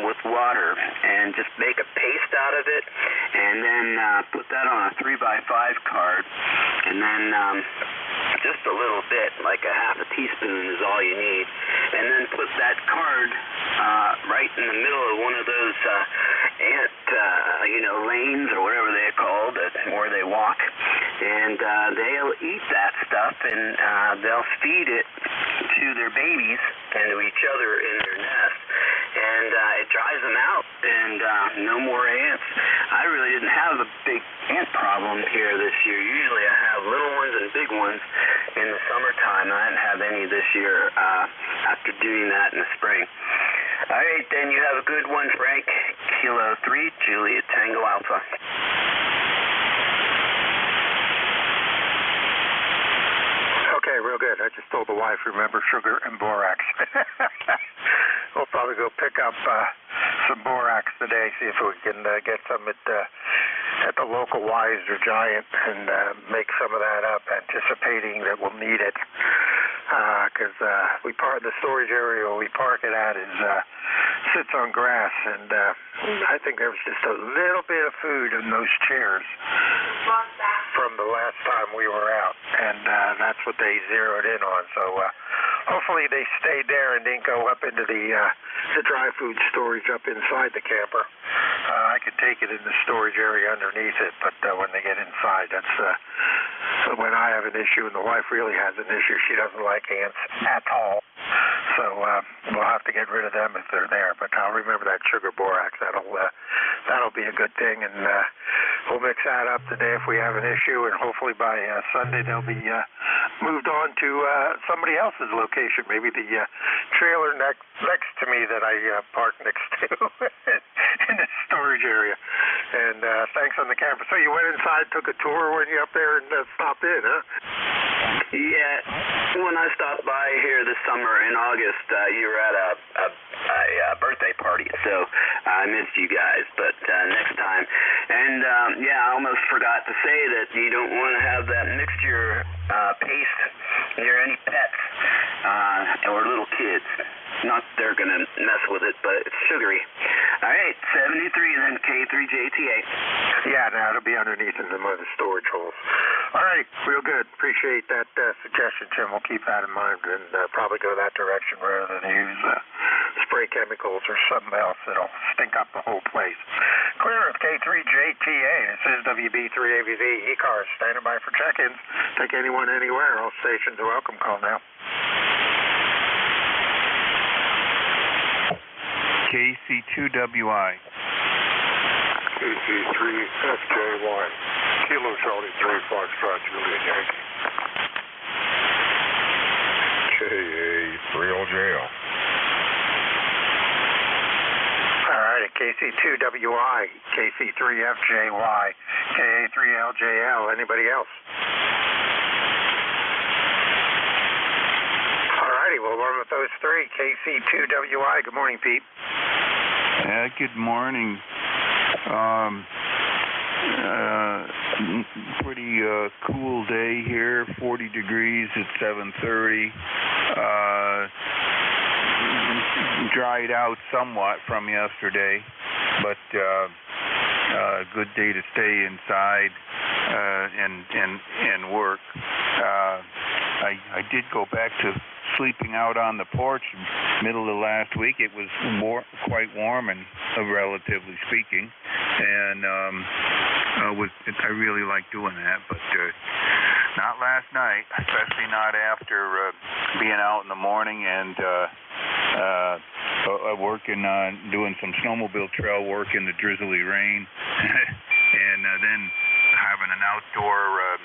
with water and just make a paste out of it and then put that on a 3x5 card and then just a little bit, like a half a teaspoon is all you need, and then put that card right in the middle of one of those lanes or whatever they're called, where they walk, and they'll eat that stuff and they'll feed it to their babies and to each other in their nest, and it dries them out, and no more ants. I really didn't have a big ant problem here this year. Usually I have little ones and big ones in the summertime. I didn't have any this year after doing that in the spring. All right, then you have a good one, Frank. Kilo 3, Juliet Tango Alpha. Okay, Okay, real good. I just told the wife, remember sugar and borax. We'll probably go pick up some borax today, see if we can get some at the local Wise or Giant and make some of that up, anticipating that we'll need it. Because we park the storage area we park it at is sits on grass, and I think there was just a little bit of food in those chairs from the last time we were out, and that's what they zeroed in on. So hopefully they stayed there and didn't go up into the dry food storage up inside the camper. I could take it in the storage area underneath it, but when they get inside, that's when I have an issue, and the wife really has an issue. She doesn't like ants at all. So we'll have to get rid of them if they're there. But I'll remember that sugar borax. That'll be a good thing, and we'll mix that up today if we have an issue, and hopefully by Sunday they'll be moved on to somebody else's location, maybe the trailer next to me that I parked next to in the storage area. And thanks on the camper. So you went inside, took a tour when you up there, and stopped in, huh? Yeah, when I stopped by here this summer in August, you were at a birthday party, so I missed you guys, but next time. And yeah, I almost forgot to say that you don't want to have that mixture paste near any pets or little kids. Not that they're going to mess with it, but it's sugary. All right, 73 then, K3JTA. Yeah, now it'll be underneath in one of the storage holes. All right, real good. Appreciate that suggestion, Tim. We'll keep that in mind and probably go that direction rather than use spray chemicals or something else that'll stink up the whole place. Clear with K3JTA. This is WB3ABV ECARS standing by for check-ins. Take anyone anywhere. All stations are welcome. Call now. KC2WI. KC3FJ1. Kilo Charlie 3 Foxtrot Juliet Yankee. KA3LJL. All right, KC2WI, KC3FJY, KA3LJL. Anybody else? We'll run with those three. KC2WI. Good morning, Pete. Good morning. Pretty cool day here. 40 degrees at 7:30. Dried out somewhat from yesterday, but good day to stay inside and work. I did go back to sleeping out on the porch middle of last week. It was quite warm and relatively speaking, and I really like doing that, but not last night, especially not after being out in the morning and working on doing some snowmobile trail work in the drizzly rain and then having an outdoor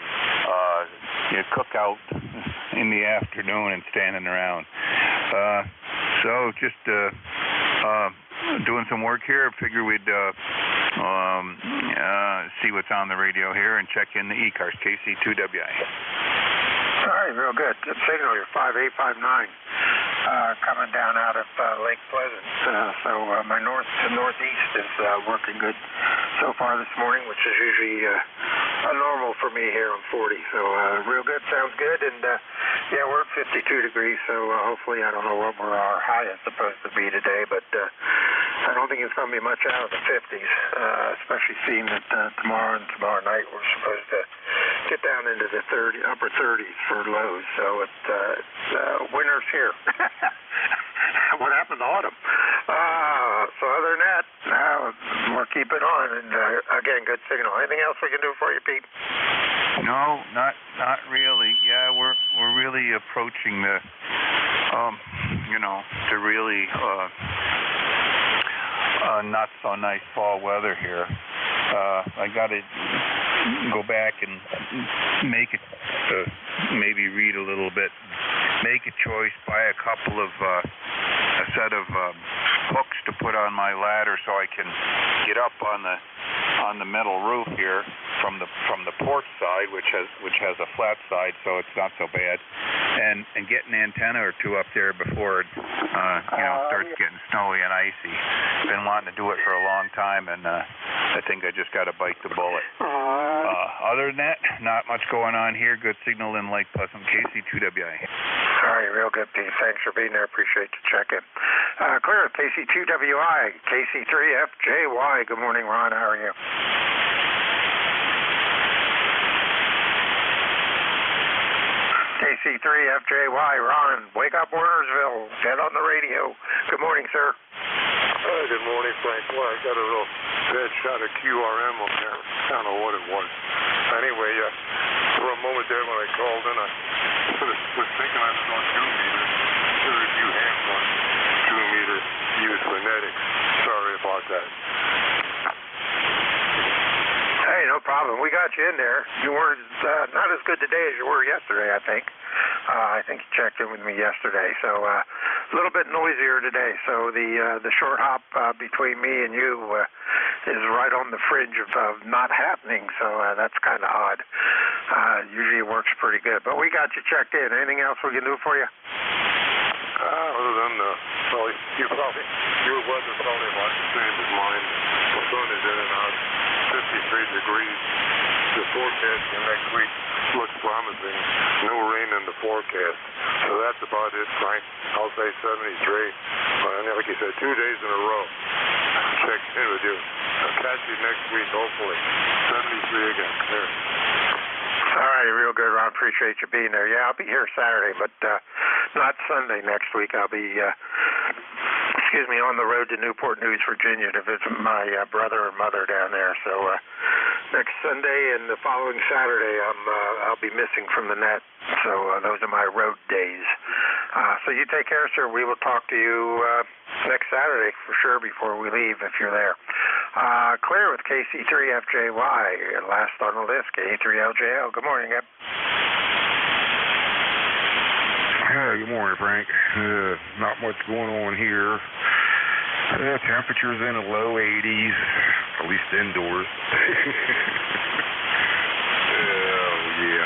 cookout in the afternoon and standing around. So just doing some work here. Figure we'd see what's on the radio here and check in the ECARS, KC2WI. All right, real good. Good signal. You're 5859 coming down out of Lake Pleasant. So my north to northeast is working good so far this morning, which is usually normal for me here on 40. So real good. Sounds good. And yeah, we're at 52 degrees, so hopefully, I don't know what our high is supposed to be today, but I don't think it's going to be much out of the 50s, especially seeing that tomorrow and tomorrow night we're supposed to get down into the upper 30s for lows. So it's winter's here. What happened to autumn? So other than that, we're keeping on, and again, good signal. Anything else we can do for you, Pete? No, not really. Yeah, we're really approaching the really not so nice fall weather here. I got to go back and make it, maybe read a little bit, make a choice, buy a couple of a set of hooks to put on my ladder so I can get up on the metal roof here from the port side, which has a flat side, so it's not so bad. And get an antenna or two up there before it starts getting snowy and icy. Been wanting to do it for a long time, and I think I just got to bite the bullet. Other than that, not much going on here. Good signal in Lake Pleasant. KC2WI. All right, real good, Pete. Thanks for being there. Appreciate the check-in. Clear, KC2WI, KC3FJY. Good morning, Ron. How are you? KC3FJY, Ron. Wake up, Wernersville. Get on the radio. Good morning, sir. Good morning, Frank. Well, I got a little bad shot of QRM on there. I don't know what it was. Anyway, for a moment there when I called in, I was thinking I was on 2 meters. Should have you hands on 2 meter use phonetics. Sorry about that. Hey, no problem. We got you in there. You weren't not as good today as you were yesterday, I think. I think you checked in with me yesterday. So a little bit noisier today. So the short hop between me and you is right on the fringe of not happening. So that's kind of odd. Usually it works pretty good. But we got you checked in. Anything else we can do for you? Other than your weather probably about the same as mine. The sun is in and out, 53 degrees. The forecast for next week looks promising. No rain in the forecast. So that's about it, Frank. I'll say 73. Like you said, 2 days in a row. Check in with you. I'll catch you next week, hopefully. 73 again. There. All right, real good, Ron. Appreciate you being there. Yeah, I'll be here Saturday, but not Sunday next week. I'll be, on the road to Newport News, Virginia to visit my brother and mother down there. So next Sunday and the following Saturday, I'll be missing from the net. So those are my road days. So you take care, sir. We will talk to you next Saturday for sure before we leave if you're there. Clear with KC3FJY. Last on the list, K3LJL. Good morning, Ed. Hey, good morning, Frank. Not much going on here. Temperatures in the low 80s, at least indoors. Oh, yeah.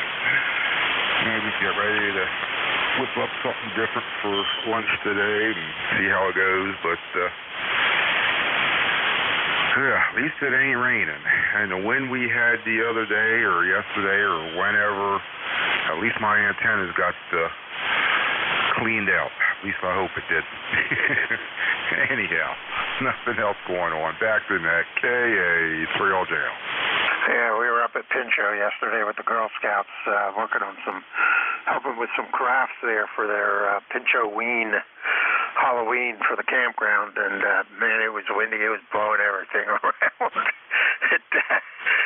Maybe get ready to whip up something different for lunch today and see how it goes, but at least it ain't raining. And the wind we had the other day or yesterday or whenever, at least my antennas got cleaned out. At least I hope it did. Anyhow, nothing else going on. Back to that KA3LJL. Yeah, we were up at Pinchot yesterday with the Girl Scouts, working on helping with some crafts there for their Pinchot-ween Halloween for the campground, and man, it was windy. It was blowing everything around.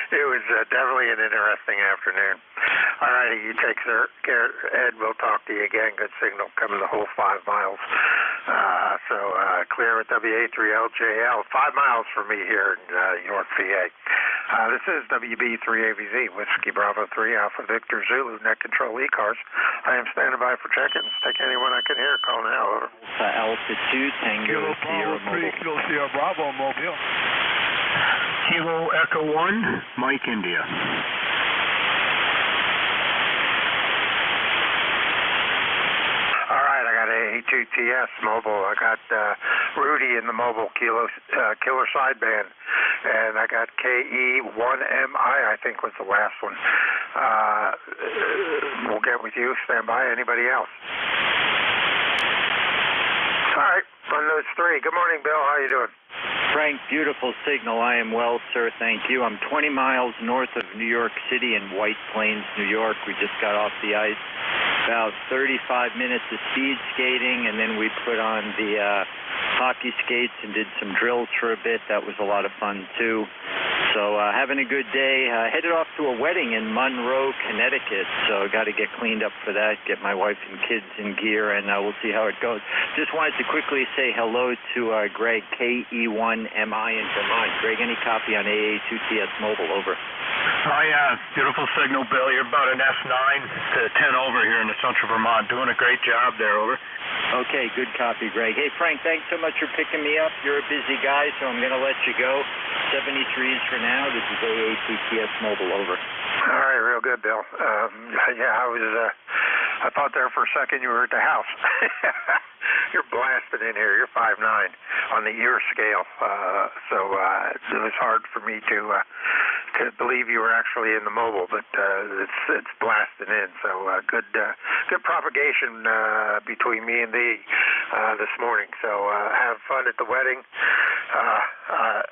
It was definitely an interesting afternoon. All righty, you take care, Ed. We'll talk to you again. Good signal coming the whole 5 miles. So clear at WA3LJL. 5 miles for me here in York, PA. This is WB3AVZ, Whiskey Bravo 3, Alpha Victor Zulu, net control ECARS. I am standing by for check-ins. Take anyone I can hear. Call now. Over. Alpha 2, Tango Sierra Mobile. Kilo Sierra Bravo Mobile. Kilo Echo 1, Mike India. All right, I got A2TS mobile. I got Rudy in the mobile killer sideband, and I got KE1MI. I think was the last one. We'll get with you. Stand by. Anybody else? All right, run those 3. Good morning, Bill. How you doing? Frank, beautiful signal. I am well, sir. Thank you. I'm 20 miles north of New York City in White Plains, New York. We just got off the ice. About 35 minutes of speed skating, and then we put on the hockey skates and did some drills for a bit. That was a lot of fun, too. So having a good day. Headed off to a wedding in Monroe, Connecticut. So got to get cleaned up for that, get my wife and kids in gear, and we'll see how it goes. Just wanted to quickly say hello to Greg, KE1MI in Vermont. Greg, any copy on AA2TS Mobile? Over. Oh, yeah. Beautiful signal, Bill. You're about an S9 to 10 over here in the central Vermont. Doing a great job there. Over. Okay, good copy, Greg. Hey, Frank, thanks so much for picking me up. You're a busy guy, so I'm going to let you go. 73s for now. This is AATTS Mobile, over. All right, real good, Bill. Yeah, I thought there for a second you were at the house. You're blasted in here. You're 5'9" on the ear scale. So it was hard for me to believe you were actually in the mobile, but it's blasted in. So good propagation between me and thee this morning. So have fun at the wedding.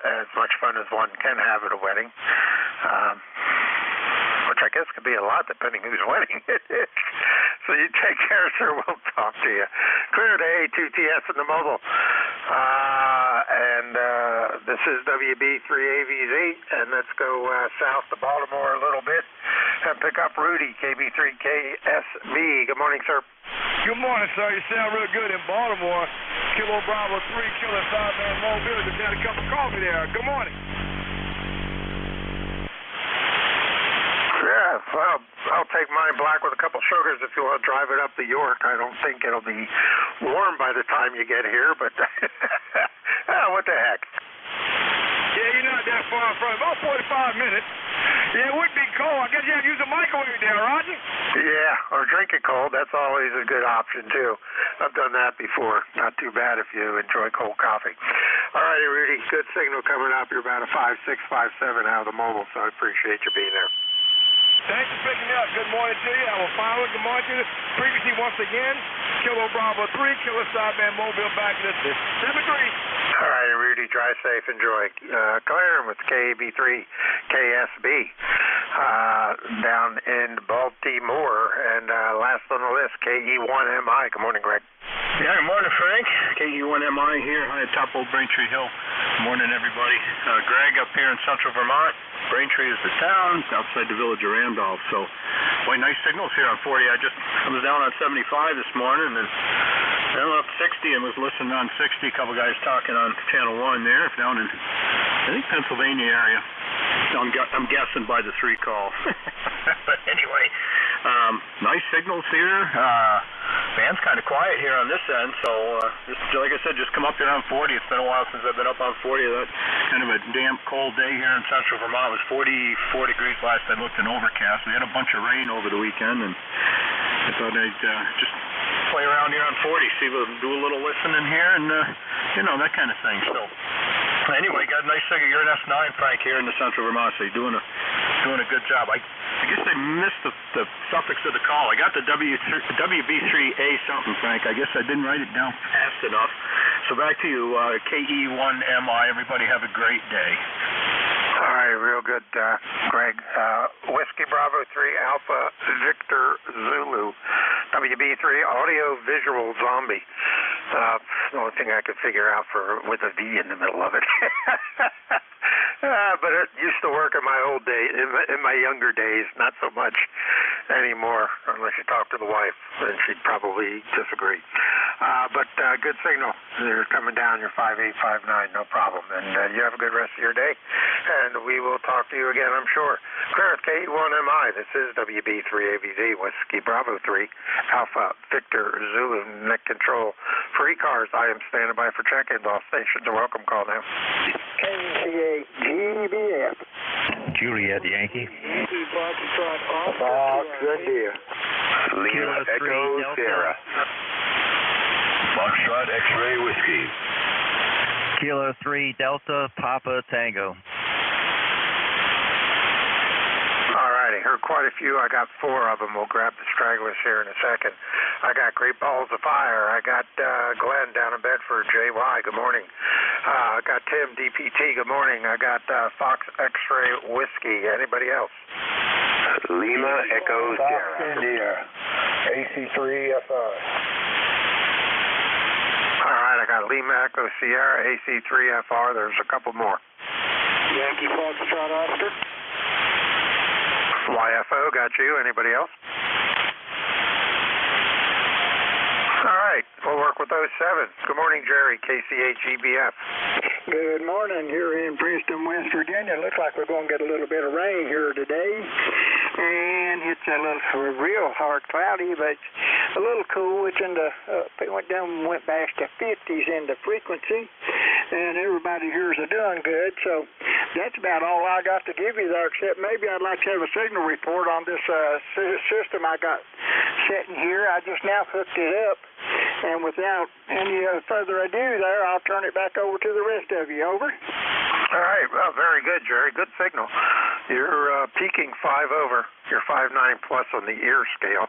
As much fun as one can have at a wedding. Which I guess could be a lot depending whose wedding it is. So you take care, sir. We'll talk to you. Clear to A2TS in the mobile. This is WB3AVZ, and let's go south to Baltimore a little bit and pick up Rudy, KB3KSB. Good morning, sir. Good morning, sir. You sound real good in Baltimore. Kilo Bravo 3, Kilo Southman Mobile. Just had a cup of coffee there. Good morning. Yeah, well, I'll take mine black with a couple sugars if you want to drive it up to York. I don't think it'll be warm by the time you get here, but what the heck. Yeah, you're not that far from it. About 45 minutes. Yeah, it would be cold. I guess you have to use a microwave there, Roger? Yeah, or drink it cold. That's always a good option, too. I've done that before. Not too bad if you enjoy cold coffee. All righty, Rudy. Good signal coming up. You're about a 5'6", 5'7" out of the mobile, so I appreciate you being there. Thanks for picking me up. Good morning to you. I will follow. Good morning to you. Previously, once again, Kilo Bravo 3, Kilo Southman Mobile back in the 7-3. All right, Rudy, drive safe. Enjoy. Claire with KB3KSB down in Baltimore. And last on the list, KE1MI. Good morning, Greg. Yeah, good morning, Frank. KE1MI here, high atop Old Braintree Hill. Good morning, everybody. Greg up here in central Vermont. Braintree is the town, outside the village of Randolph. So, boy, nice signals here on 40. I was down on 75 this morning, and I went up 60 and was listening on 60. A couple guys talking on Channel 1 there, down in, I think, Pennsylvania area. I'm guessing by the 3 call. But anyway, nice signals here. Band's kind of quiet here on this end, so just like I said, just come up here on 40. It's been a while since I've been up on 40. That kind of a damp, cold day here in central Vermont. It was 44 degrees last I looked and overcast. We had a bunch of rain over the weekend, and I thought I'd just play around here on 40, see if we'll do a little listening here, and that kind of thing. So anyway, got a nice signal. You're an S9, Frank, here in the central Vermont, so you're doing a good job. I guess I missed the suffix of the call. I got the WB3A something, Frank. I guess I didn't write it down fast enough. So back to you, KE1MI. Everybody have a great day. All right, real good, Greg. Whiskey Bravo 3 Alpha Victor Zulu. WB3 Audio Visual Zombie. The only thing I could figure out with a V in the middle of it. But it used to work in my old days, in my younger days, not so much anymore, unless you talk to the wife, then she'd probably disagree. But good signal. You're coming down, you're 5'8", 5'9", no problem. And you have a good rest of your day, and we will talk to you again, I'm sure. Clear, KE1MI. This is WB3AVZ, Whiskey Bravo 3, Alpha Victor Zulu, Net Control. For ECARS, I am standing by for check-ins. All stations are welcome. Call now. GBF. Juliet Yankee. Yankee Foxtrot Fox India. Lima Echo Sierra. Foxtrot X-Ray Whiskey. Kilo 3 Delta Papa Tango. All righty, heard quite a few. I got 4 of them. We'll grab the stragglers here in a second. I got Great Balls of Fire. I got Glenn down in Bedford, JY. Good morning. I got Tim, DPT. Good morning. I got Fox X-Ray Whiskey. Anybody else? Lima Echo Sierra. India. AC3FR. All right, I got Lima Echo Sierra, AC3FR. There's a couple more. Yankee Foxtrot Oscar. YFO, got you. Anybody else? All right, we'll work with those 7. Good morning, Jerry, KCHEBF. Good morning here in Princeton, West Virginia. Looks like we're going to get a little bit of rain here today. And it's a little real hard cloudy, but a little cool. It's in the, it went back to 50s in the frequency. And everybody here is doing good. So that's about all I got to give you there, except maybe I'd like to have a signal report on this system I got sitting here. I just now hooked it up, and without any further ado there, I'll turn it back over to the rest of you. Over. All right. Well, very good, Jerry. Good signal. You're peaking 5 over. You're 5.9 plus on the ear scale.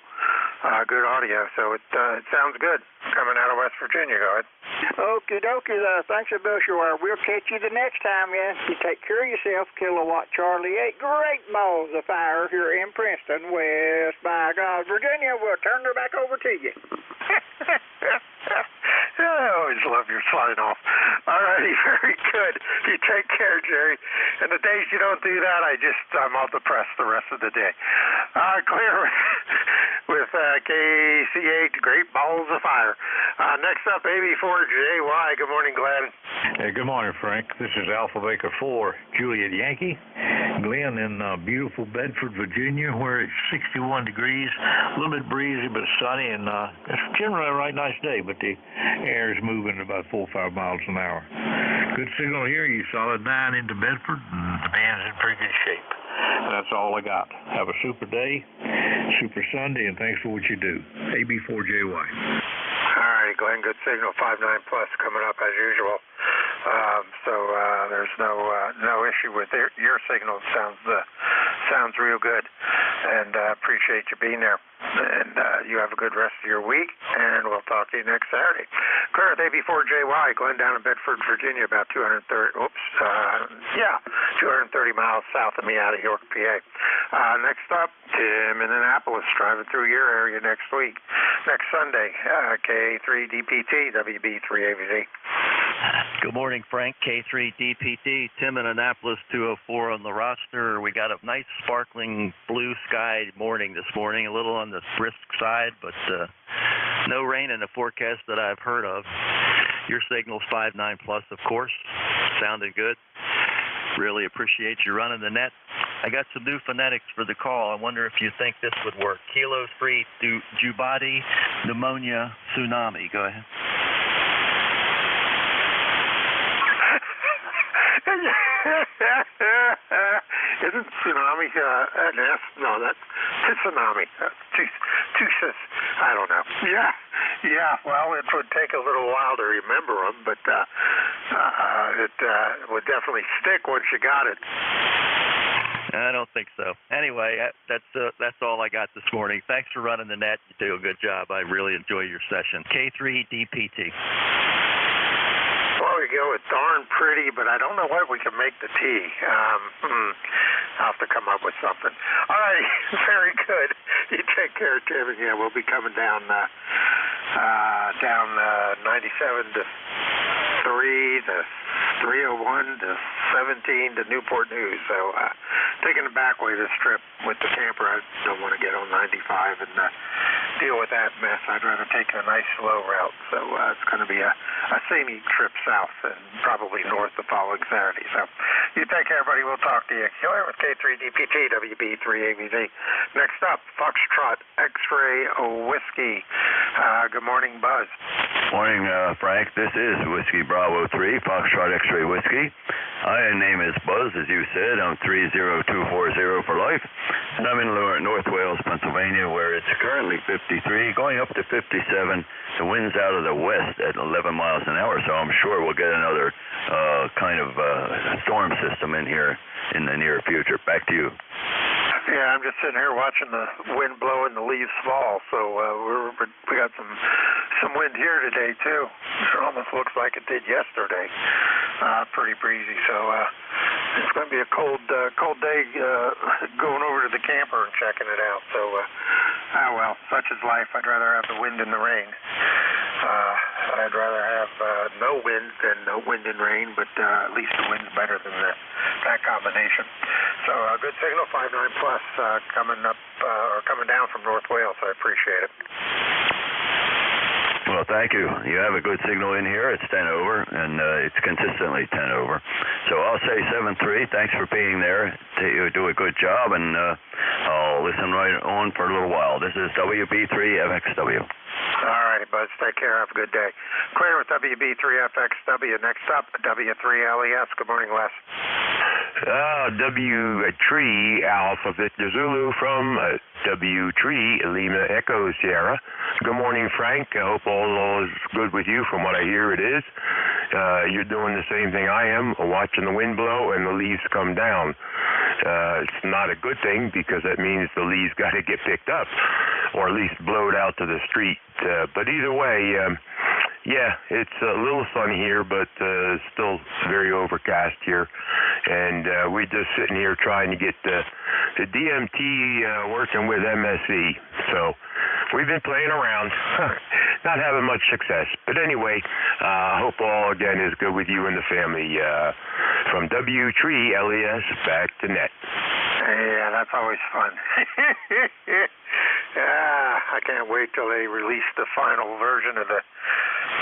Good audio, so it sounds good. Coming out of West Virginia, go ahead. Okie dokie, thanks a bushel. We'll catch you the next time, man. You take care of yourself, Kilowatt Charlie 8. Great balls of fire here in Princeton, West by God, Virginia. We'll turn it back over to you. I always love your sign off. All righty, very good. You take care, Jerry. And the days you don't do that, I'm all depressed the rest of the day. Clear with KC8, great balls of fire. Next up, AB4JY. Good morning, Glenn. Hey, good morning, Frank. This is Alpha Baker 4, Juliet Yankee. Glenn in beautiful Bedford, Virginia, where it's 61 degrees, a little bit breezy, but sunny, and it's generally a right nice day, but the air is moving about 4 or 5 miles an hour. Good signal here. You solid 9 into Bedford, and the band's in pretty good shape. That's all I got. Have a super day, super Sunday, and thanks for what you do. AB4JY. All right, Glenn, good signal, 5.9 plus coming up as usual. So there's no issue with your signal. Sounds real good, and appreciate you being there. And you have a good rest of your week, and we'll talk to you next Saturday. Clear with AB4JY, Glenn down in Bedford, Virginia, about 230 miles south of me out of York, PA. Next up, Tim in Annapolis, driving through your area next week. Next Sunday, K3DPT, WB3AVZ. Good morning, Frank. K3DPT, Tim in Annapolis, 204 on the roster. We got a nice sparkling blue sky morning this morning, a little on the brisk side, but no rain in the forecast that I've heard of. Your signal's 5.9 plus, of course. Sounded good. Really appreciate you running the net. I got some new phonetics for the call. I wonder if you think this would work. Kilo 3, Jubati, pneumonia, tsunami. Go ahead. Isn't tsunami an S? No, that's tsunami. I don't know. Yeah. Well, it would take a little while to remember them, but it would definitely stick once you got it. I don't think so. Anyway, that's all I got this morning. Thanks for running the net. You do a good job. I really enjoy your session. K3DPT. Well, we go with darn pretty, but I don't know what we can make the T. I'll have to come up with something. All right, very good. You take care, Tim. And yeah, we'll be coming down 97 to 3 to 301 to 17 to Newport News. So taking the back way this trip with the camper, I don't want to get on 95 and deal with that mess. I'd rather take a nice slow route. So it's going to be a scenic trip south and probably north the following Saturday. So you take care, everybody. We'll talk to you. Killer with K3DPT, WB3AVZ. Next up, Foxtrot X-Ray Whiskey. Good morning, Buzz. Morning, Frank. This is Whiskey Bravo 3, Foxtrot X-Ray Whiskey. My name is Buzz, as you said. I'm 30240 for life. And I'm in North Wales, Pennsylvania, where it's currently 53, going up to 57. The wind's out of the west at 11 miles an hour, so I'm sure we'll get another kind of storm system in here in the near future. Back to you. Yeah, I'm just sitting here watching the wind blow and the leaves fall. So we got some wind here today too. It almost looks like it did yesterday. Pretty breezy. So it's going to be a cold day going over to the camper and checking it out. So well, such is life. I'd rather have the wind and the rain. I'd rather have no wind than no wind and rain, but at least the wind's better than that combination. So good signal, 5.9 plus coming up or coming down from North Wales. I appreciate it. Well, thank you. You have a good signal in here. It's 10 over, and it's consistently 10 over. So I'll say 7-3. Thanks for being there. You do a good job, and I'll listen right on for a little while. This is WB3FXW. All righty, Buzz. Take care. Have a good day. Clear with WB3FXW. Next up, W3LES. Good morning, Les. W3 Alpha Victor Zulu from W3 Lima Echo Sierra. Good morning, Frank. I hope all is good with you. From what I hear, it is. You're doing the same thing I am, watching the wind blow and the leaves come down. It's not a good thing because that means the leaves got to get picked up or at least blowed out to the street. But either way, yeah, it's a little sunny here, but still very overcast here. And we're just sitting here trying to get the DMT working with MSE. So we've been playing around, not having much success. But anyway, I hope all, again, is good with you and the family. From W3 LES back to net. Yeah, that's always fun. I can't wait till they release the final version of the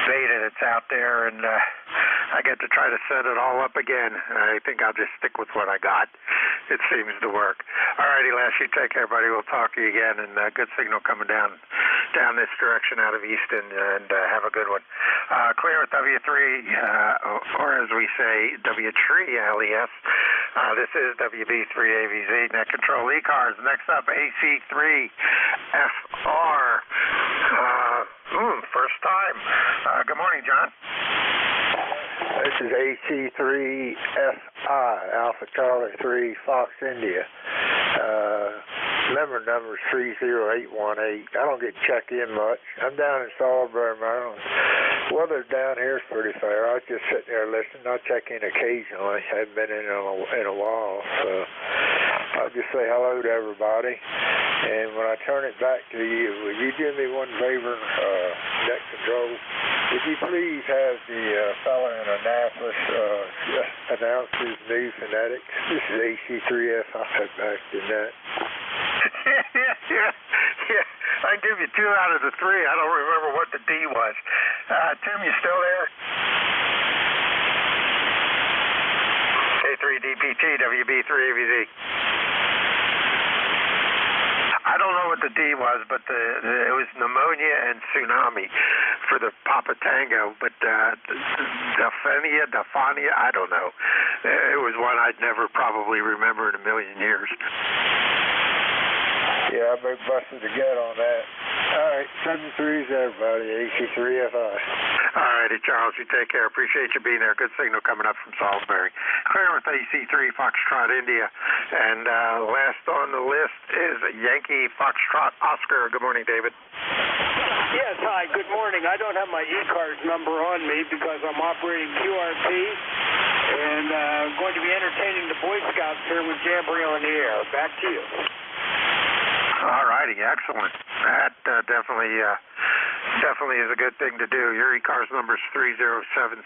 beta that's out there, and I get to try to set it all up again. I think I'll just stick with what I got. It seems to work. All righty, Les, you take care, buddy. We'll talk to you again, and good signal coming down this direction out of Easton, and have a good one. Clear with W3, or as we say, W3 LES. This is WB3AVZ, net control ECARS. Next up, AC3FR. First time. Good morning, John. This is AC3FI, Alpha Charlie 3, Fox India. Member number is 30818. I don't get checked in much. I'm down in Salisbury, Maryland. Weather down here is pretty fair. I was just sitting there listening. I'll check in occasionally. I haven't been in a while, so I'll just say hello to everybody. And when I turn it back to you, will you do me one favor, net control? Would you please have the fella in Annapolis announce his new phonetics? This is AC3FI back to net. Yeah. I give you 2 out of the 3. I don't remember what the D was. Tim, you still there? K3DPT, WB3AVZ. I don't know what the D was, but it was pneumonia and tsunami for the Papa Tango, but Daphania, I don't know. It was one I'd never probably remember in a million years. Yeah, I may busted the gut on that. All right, 7-3s, everybody. AC3FI. All righty, Charles, you take care. Appreciate you being there. Good signal coming up from Salisbury. Clear with AC3 Foxtrot India. And last on the list is Yankee Foxtrot Oscar. Good morning, David. Yes, hi, good morning. I don't have my ECARS number on me because I'm operating QRP and going to be entertaining the Boy Scouts here with Jamboree on the air. Back to you. All righty, excellent. That definitely is a good thing to do. Your ECARS number is 30767,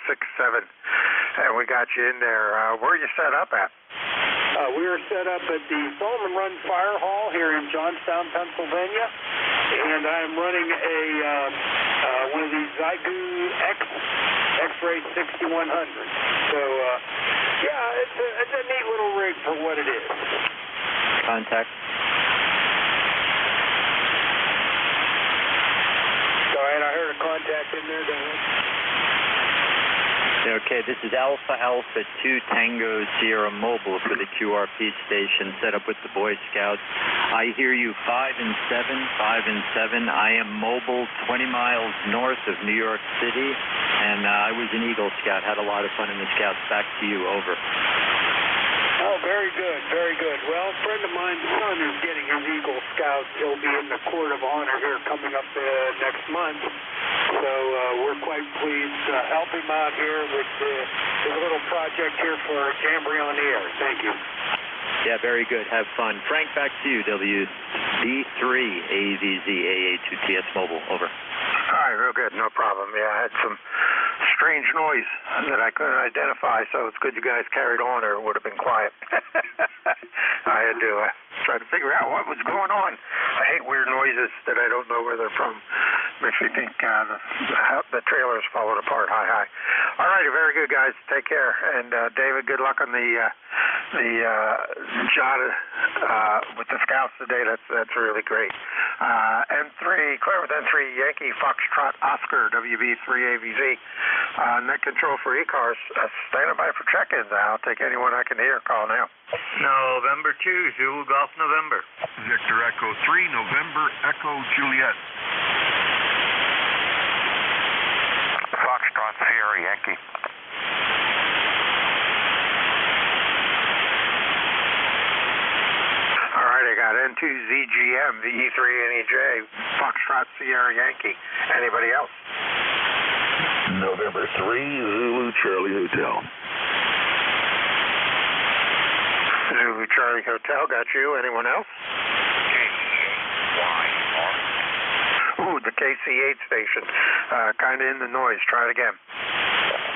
and we got you in there. Where are you set up at? We are set up at the Solomon Run Fire Hall here in Johnstown, Pennsylvania, and I'm running a one of these Zygu X-Ray 6100. So, yeah, it's a neat little rig for what it is. Contact. Sorry, I heard a contact in there, don't I? Okay, this is Alpha 2 Tango Sierra Mobile for the QRP station set up with the Boy Scouts. I hear you 5 and 7. I am mobile 20 miles north of New York City, and I was an Eagle Scout. Had a lot of fun in the Scouts. Back to you, over. Oh, very good, very good. Well, a friend of mine's son is getting his Eagle Scout. He'll be in the Court of Honor here coming up next month. So we're quite pleased to help him out here with his little project here for Jamboree on the Air. Thank you. Yeah, very good. Have fun. Frank, back to you, WB3 AVZ AA2TS Mobile, over. All right, real good, no problem. Yeah, I had some strange noise that I couldn't identify, so it's good you guys carried on or it would have been quiet. I had to try to figure out what was going on. I hate weird noises that I don't know where they're from. Makes me think the trailer's falling apart. Hi. All righty, very good, guys. Take care. And David, good luck on the job with the Scouts today. That's really great. M3 WB3, clear with N3 Yankee Foxtrot Oscar, WB3AVZ. Net control for ECARS. Standing by for check-ins. I'll take anyone I can hear. Call now. November 2, Zulu Golf November. Victor Echo 3, November Echo Juliet. Foxtrot Sierra Yankee. All right, I got N2ZGM, VE3NEJ, Foxtrot Sierra Yankee. Anybody else? November 3, Zulu Charlie Hotel. Zulu Charlie Hotel, got you. Anyone else? KC8YR. Ooh, the KC8 station. Kind of in the noise. Try it again.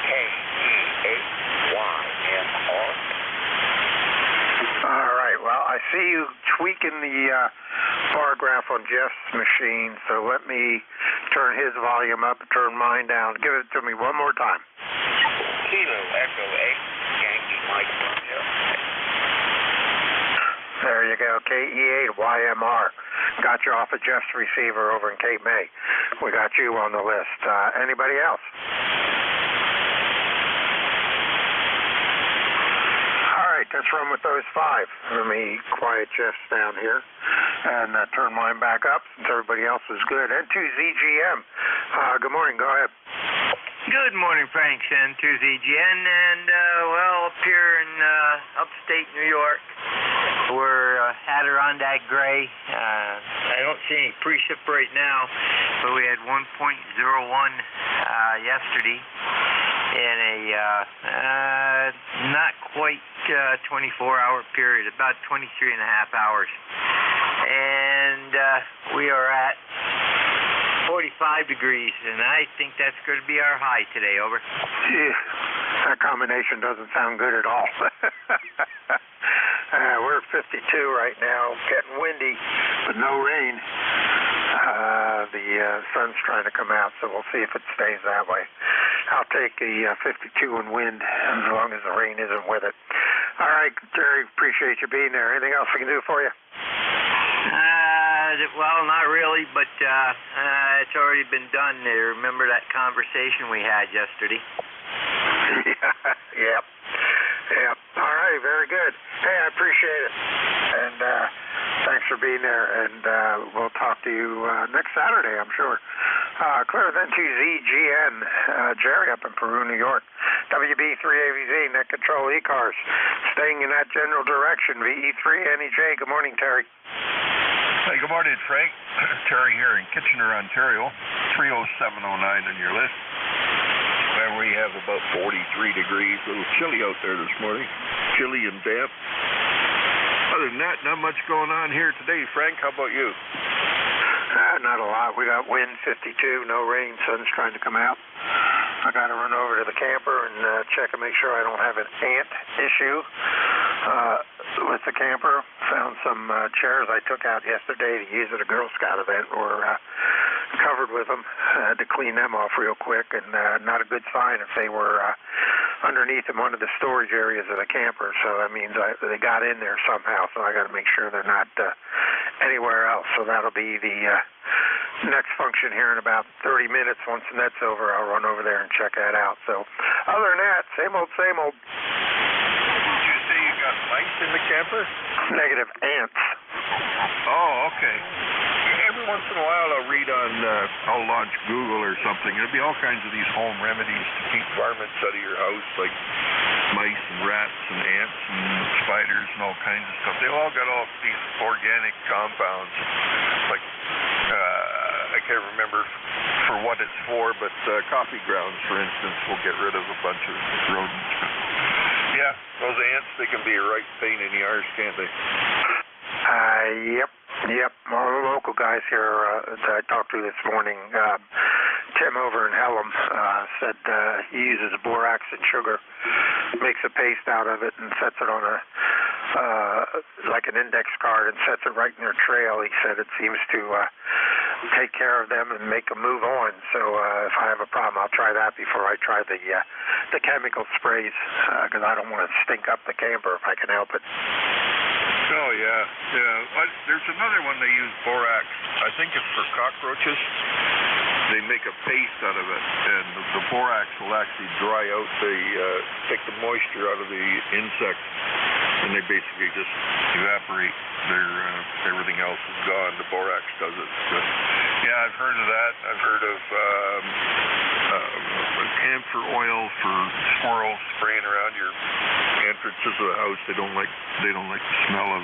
KC8YMR. All right, well, I see you tweaking the bar graph on Jeff's machine, so let me turn his volume up and turn mine down. Give it to me one more time. Kilo Echo 8, Yankee Mike Romeo. There you go, KE8YMR. Got you off of Jeff's receiver over in Cape May. We got you on the list. Anybody else? All right, let's run with those 5. Let me quiet Jeff's down here and turn mine back up since everybody else is good. N2ZGM. Good morning. Go ahead. Good morning, Frank. N2ZGN, and well, up here in upstate New York, we're Adirondack Gray. I don't see any precip right now, but we had 1.01 yesterday in a not quite 24-hour period, about 23 and a half hours. And we are at 45 degrees, and I think that's going to be our high today. Over. Yeah, that combination doesn't sound good at all. We're at 52 right now, getting windy, but no rain. The sun's trying to come out, so we'll see if it stays that way. I'll take the 52 in wind as long as the rain isn't with it. All right, Jerry, appreciate you being there. Anything else we can do for you? Well, not really, but it's already been done. Remember that conversation we had yesterday? Yep. All right, very good. Hey, I appreciate it. And thanks for being there. And we'll talk to you next Saturday, I'm sure. Clear then to ZGN, Jerry up in Peru, New York. WB3AVZ, net control ECARS. Staying in that general direction, VE3NEJ. Good morning, Terry. Hey, good morning, Frank. Terry here in Kitchener, Ontario. 30709 on your list. Where we have about 43 degrees. A little chilly out there this morning. Chilly and damp. Other than that, not much going on here today, Frank. How about you? Not a lot. We got wind 52, no rain, sun's trying to come out. I got to run over to the camper and check and make sure I don't have an ant issue with the camper. Found some chairs I took out yesterday to use at a Girl Scout event. Were covered with them. Had to clean them off real quick, and not a good sign if they were underneath in one of the storage areas of the camper. So that means they got in there somehow, so I got to make sure they're not anywhere else. So that'll be the next function here in about 30 minutes. Once the net's over, I'll run over there and check that out. So other than that, same old, same old. Did you say you got mice in the camper? Negative, ants. Oh, okay. Every once in a while I'll read on, I'll launch Google or something. There'll be all kinds of these home remedies to keep varmints out of your house, like mice and rats and ants and spiders and all kinds of stuff. They've all got all these organic compounds, like I can't remember for what it's for, but coffee grounds, for instance, will get rid of a bunch of rodents. Yeah, those ants, they can be a right pain in the arse, can't they? Yep. All the local guys here that I talked to this morning, Tim over in Hellam, said he uses borax and sugar, makes a paste out of it, and sets it on a like an index card and sets it right in their trail. He said it seems to take care of them and make them move on. So if I have a problem, I'll try that before I try the chemical sprays, because I don't want to stink up the camper if I can help it. Oh, Oh, yeah. There's another one they use, borax. I think it's for cockroaches. They make a paste out of it, and the borax will actually dry out take the moisture out of the insect, and they basically just evaporate. Everything else is gone. The borax does it. But, yeah, I've heard of that. I've heard of camphor oil for squirrels spraying around your entrances of the house. They don't like the smell of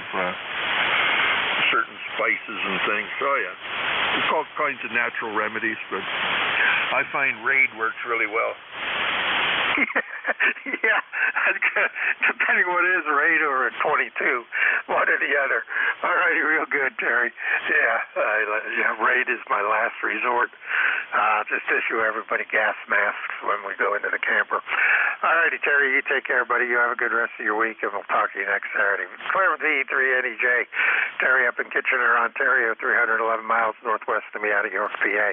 certain spices and things. So yeah, there's all kinds of natural remedies, but I find Raid works really well. Yeah, depending what it is, Raid or a 22, one or the other. All righty, real good, Terry. Yeah, Raid is my last resort. Just issue everybody gas masks when we go into the camper. All righty, Terry, you take care, buddy. You have a good rest of your week, and we'll talk to you next Saturday. Clear with the E3 NJ. Terry up in Kitchener, Ontario, 311 miles northwest of me out of York, PA.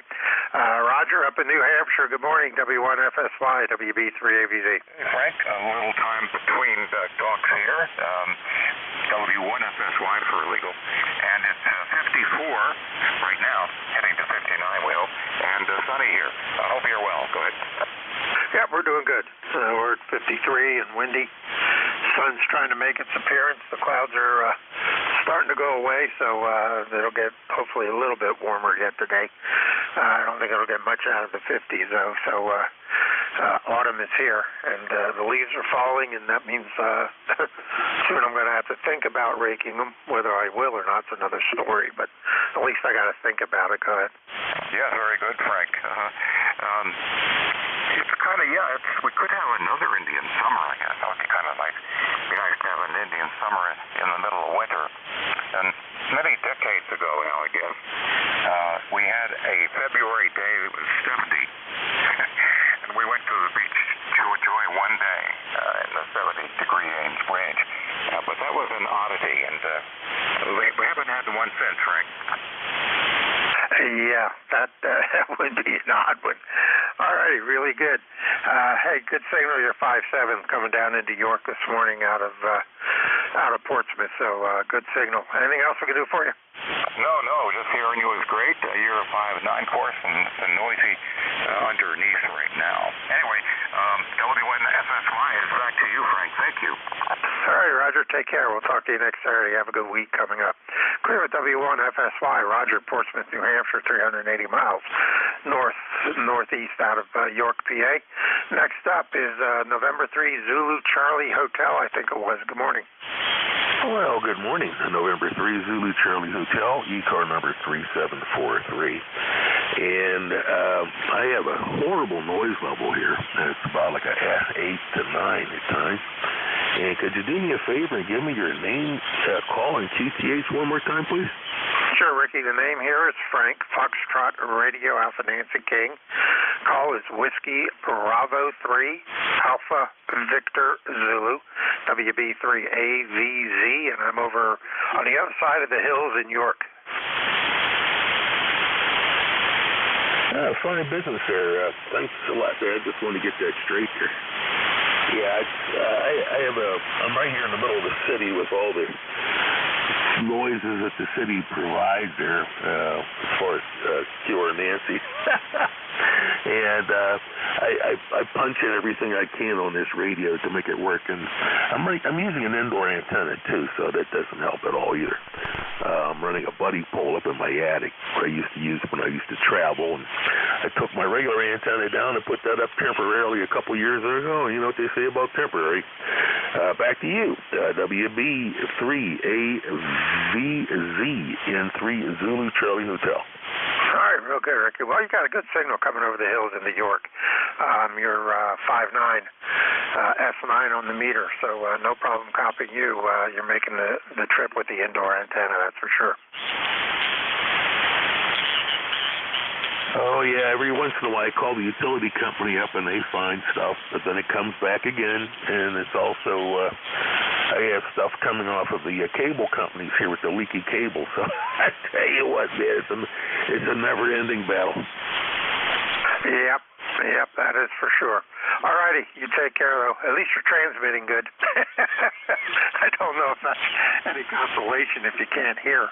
Roger up in New Hampshire. Good morning, W1FSY, WB3AVZ. Hey, Frank, a little time between talks here. W1FSY for legal. And it's 54 right now, heading to 59, we hope. And sunny here. I hope you're well. Go ahead. Yeah, we're doing good. We're at 53 and windy. Sun's trying to make its appearance. The clouds are starting to go away, so it'll get hopefully a little bit warmer yet today. I don't think it'll get much out of the 50s, though. So autumn is here, and the leaves are falling, and that means soon I'm going to have to think about raking them. Whether I will or not is another story, but at least I got to think about it. Go ahead. Yeah, very good, Frank. It's kind of, we could have another Indian summer, I guess. That would be kind of nice. It'd be nice to have an Indian summer in the middle of winter. And many decades ago now, I guess, we had a February day that was 70. And we went to the beach to enjoy one day in the 70-degree range. But that was an oddity, and we haven't had one since, Frank. Yeah, that would be an odd one. All righty, really good. Hey, good signal. You're 5-7 coming down into York this morning out of Portsmouth. So good signal. Anything else we can do for you? No, just hearing you is great. You're a 5'9" course, and it's noisy underneath right now. Anyway, W1FSY is back to you, Frank. Thank you. All right, Roger. Take care. We'll talk to you next Saturday. Have a good week coming up. Clear with W1FSY. Roger, Portsmouth, New Hampshire, 380 miles northeast out of York, PA. Next up is November 3 Zulu Charlie Hotel, I think it was. Good morning. Well, good morning. November 3 Zulu Charlie Hotel, ECAR number 3743. And I have a horrible noise level here. It's about like a 8 to 9 at times. And could you do me a favor and give me your name, call, and QTH one more time, please? Sure, Ricky. The name here is Frank, Foxtrot Radio Alpha Nancy King. Call is Whiskey Bravo 3 Alpha Victor Zulu, WB3AVZ, and I'm over on the other side of the hills in York. Fine business there. Thanks a lot, Dad. Just wanted to get that straight here. Yeah, I'm right here in the middle of the city with all the noises that the city provides there, as far as Cure Nancy. And I punch in everything I can on this radio to make it work, and I'm using an indoor antenna too, so that doesn't help at all either. I'm running a buddy pole up in my attic where I used to use when I used to travel, and I took my regular antenna down and put that up temporarily a couple years ago. You know what they say about temporary. Back to you, WB3AVZ in 3 Zulu Charlie Hotel. All right, real good, Ricky. Well, you got a good signal coming over the hills into York. You're 5'9", S9 on the meter, so no problem copying you. You're making the trip with the indoor antenna, that's for sure. Oh, yeah, every once in a while I call the utility company up and they find stuff, but then it comes back again, and it's also, I have stuff coming off of the cable companies here with the leaky cable, so I tell you what, man, it's a never-ending battle. Yep. Yep, that is for sure. All righty, you take care, though. At least you're transmitting good. I don't know if that's any consolation if you can't hear,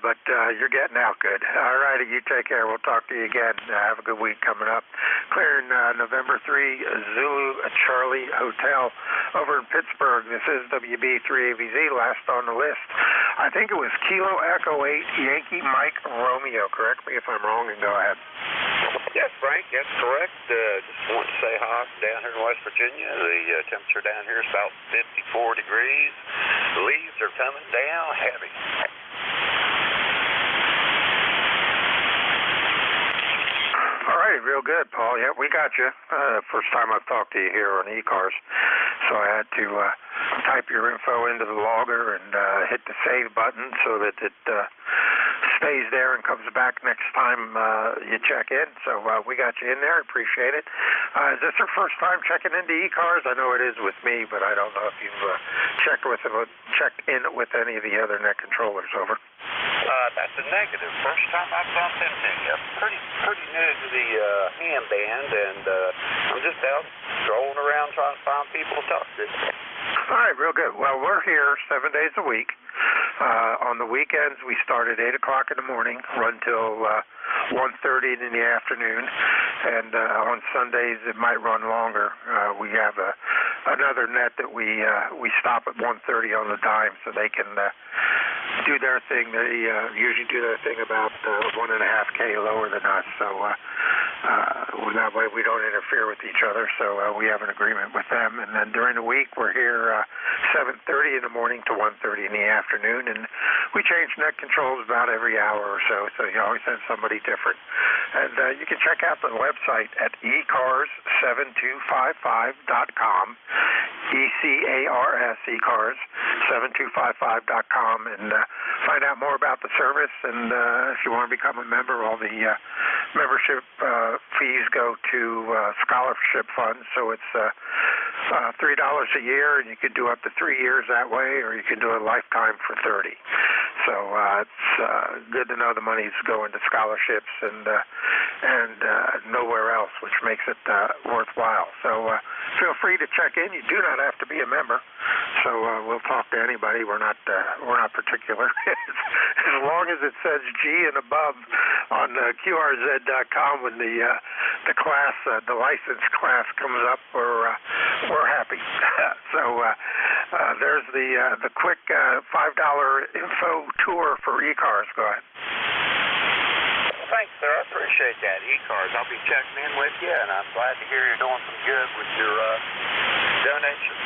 but you're getting out good. All righty, you take care. We'll talk to you again. Have a good week coming up. Clearing November 3, Zulu Charlie Hotel over in Pittsburgh. This is WB3AVZ, last on the list. I think it was Kilo Echo 8 Yankee Mike Romeo. Correct me if I'm wrong, and go ahead. Yes, Frank, that's correct. Just want to say hi down here in West Virginia. The temperature down here is about 54 degrees. The leaves are coming down heavy. All right, real good, Paul. Yeah, we got you. First time I've talked to you here on ECARS, so I had to type your info into the logger and hit the save button so that it stays there and comes back next time you check in. So we got you in there. Appreciate it. Is this your first time checking into ECARS? I know it is with me, but I don't know if you've checked in with any of the other net controllers. Over. That's a negative. First time I've bumped into you. Pretty new to the ham band, and I'm just out strolling around trying to find people to talk to. All right, real good. Well, we're here 7 days a week. On the weekends, we start at 8 o'clock in the morning, run till 1:30 in the afternoon, and on Sundays it might run longer. We have another net that we stop at 1:30 on the dime, so they can do their thing. They usually do their thing about 1.5K lower than us, so that way we don't interfere with each other. So we have an agreement with them, and then during the week we're here 7:30 in the morning to 1:30 in the afternoon, and we change net controls about every hour or so. So you always have somebody different, and you can check out the website at ECARS7255.com. ECARS, ECARS7255.com, and find out more about the service. And if you want to become a member, all the membership fees go to scholarship funds. So it's $3 a year, and you can do up to 3 years that way, or you can do a lifetime for 30. So it's good to know the money's going to scholarships and nowhere else, which makes it worthwhile. So feel free to check in. You do not have to be a member. So we'll talk to anybody. We're not particular. As long as it says G and above on QRZ.com when the class, the license class comes up, we're happy. So there's the quick $5 info tour for ECARS. Go ahead. Thanks, sir. I appreciate that. ECARS, I'll be checking in with you, and I'm glad to hear you're doing some good with your donation.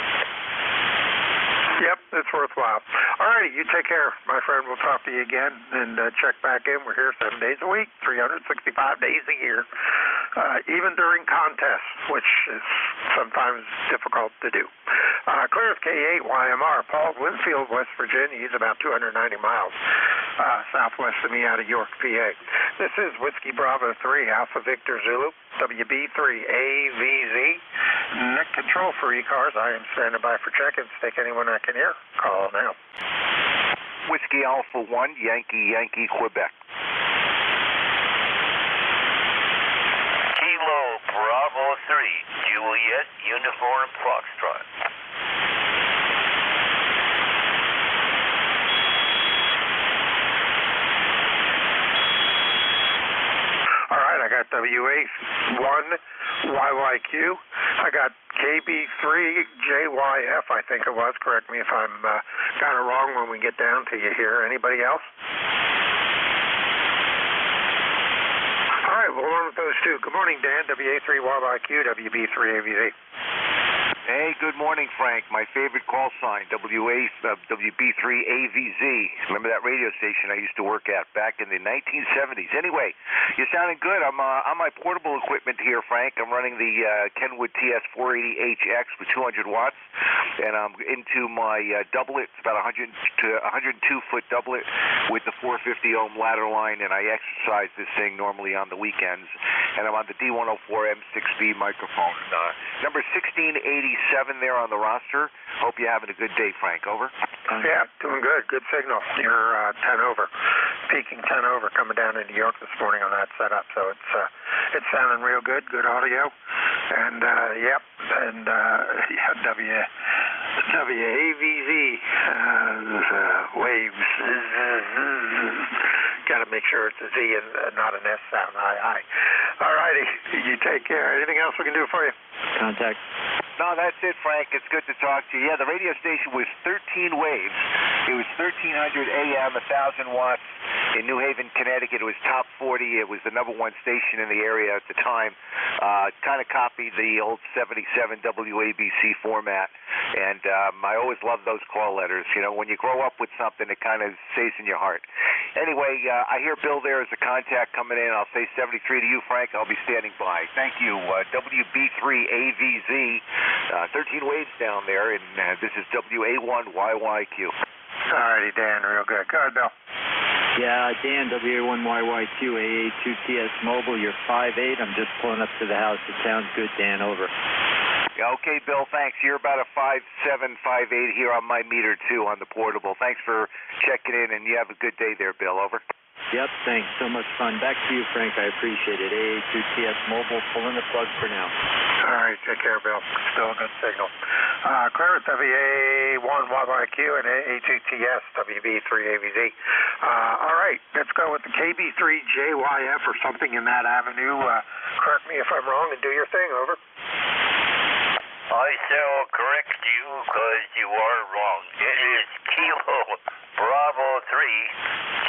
Yep, it's worthwhile. All righty, you take care, my friend. We'll talk to you again, and check back in. We're here 7 days a week, 365 days a year, even during contests, which is sometimes difficult to do. Clear as K8YMR, Paul Winfield, West Virginia. He's about 290 miles southwest of me out of York, PA. This is Whiskey Bravo 3, Alpha Victor Zulu, WB3AVZ. Net control for ECARS. I am standing by for check-ins. Take anyone I can hear. Call now. Whiskey Alpha 1, Yankee, Quebec. Kilo Bravo 3, Juliet, Uniform Foxtrot. All right, I got WA1 YYQ. I got KB3JYF, I think it was. Correct me if I'm kind of wrong when we get down to you here. Anybody else? All right, well, one with those two. Good morning, Dan. WA3YYQ, WB3AVZ. Hey, good morning, Frank. My favorite call sign, WB3AVZ. Remember that radio station I used to work at back in the 1970s? Anyway, you're sounding good. I'm on my portable equipment here, Frank. I'm running the Kenwood TS480HX with 200 watts, and I'm into my doublet. It's about 100 to 102-foot doublet with the 450-ohm ladder line, and I exercise this thing normally on the weekends. And I'm on the D104 M6B microphone. Number 1687 there on the roster. Hope you're having a good day, Frank. Over. Yeah, doing good. Good signal. You're 10 over. Peaking 10 over coming down into York this morning on that setup. So It's sounding real good, good audio. And, yep, and, WAVZ, waves. Got to make sure it's a Z and not an S sound. Aye. All righty, you take care. Anything else we can do for you? Contact. No, that's it, Frank. It's good to talk to you. Yeah, the radio station was 13 waves. It was 1300 AM, 1,000 watts in New Haven, Connecticut. It was top 40. It was the #1 station in the area at the time. Kind of copied the old 77 WABC format. And I always loved those call letters. You know, when you grow up with something, it kind of stays in your heart. Anyway, I hear Bill there as a contact coming in. I'll say 73 to you, Frank. I'll be standing by. Thank you. WB3AVZ, 13 waves down there, and this is WA1YYQ. All righty, Dan, real good. Go ahead, Bill. Yeah, Dan, WA1YYQ, AA2TS Mobile, you're 5'8". I'm just pulling up to the house. It sounds good, Dan, over. Yeah, okay, Bill, thanks. You're about a 5'7", 5'8" here on my meter, too, on the portable. Thanks for checking in, and you have a good day there, Bill. Over. Yep, thanks. So much fun. Back to you, Frank. I appreciate it. AA2TS Mobile, pulling the plug for now. All right, take care, Bill. Still a good signal. Clear at WA1YYQ and AA2TS, WB3AVZ. All right, let's go with the KB3JYF or something in that avenue. Correct me if I'm wrong and do your thing. Over. I shall correct you because you are wrong. It is Kilo Bravo 3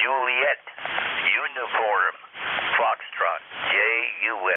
Juliet Uniform.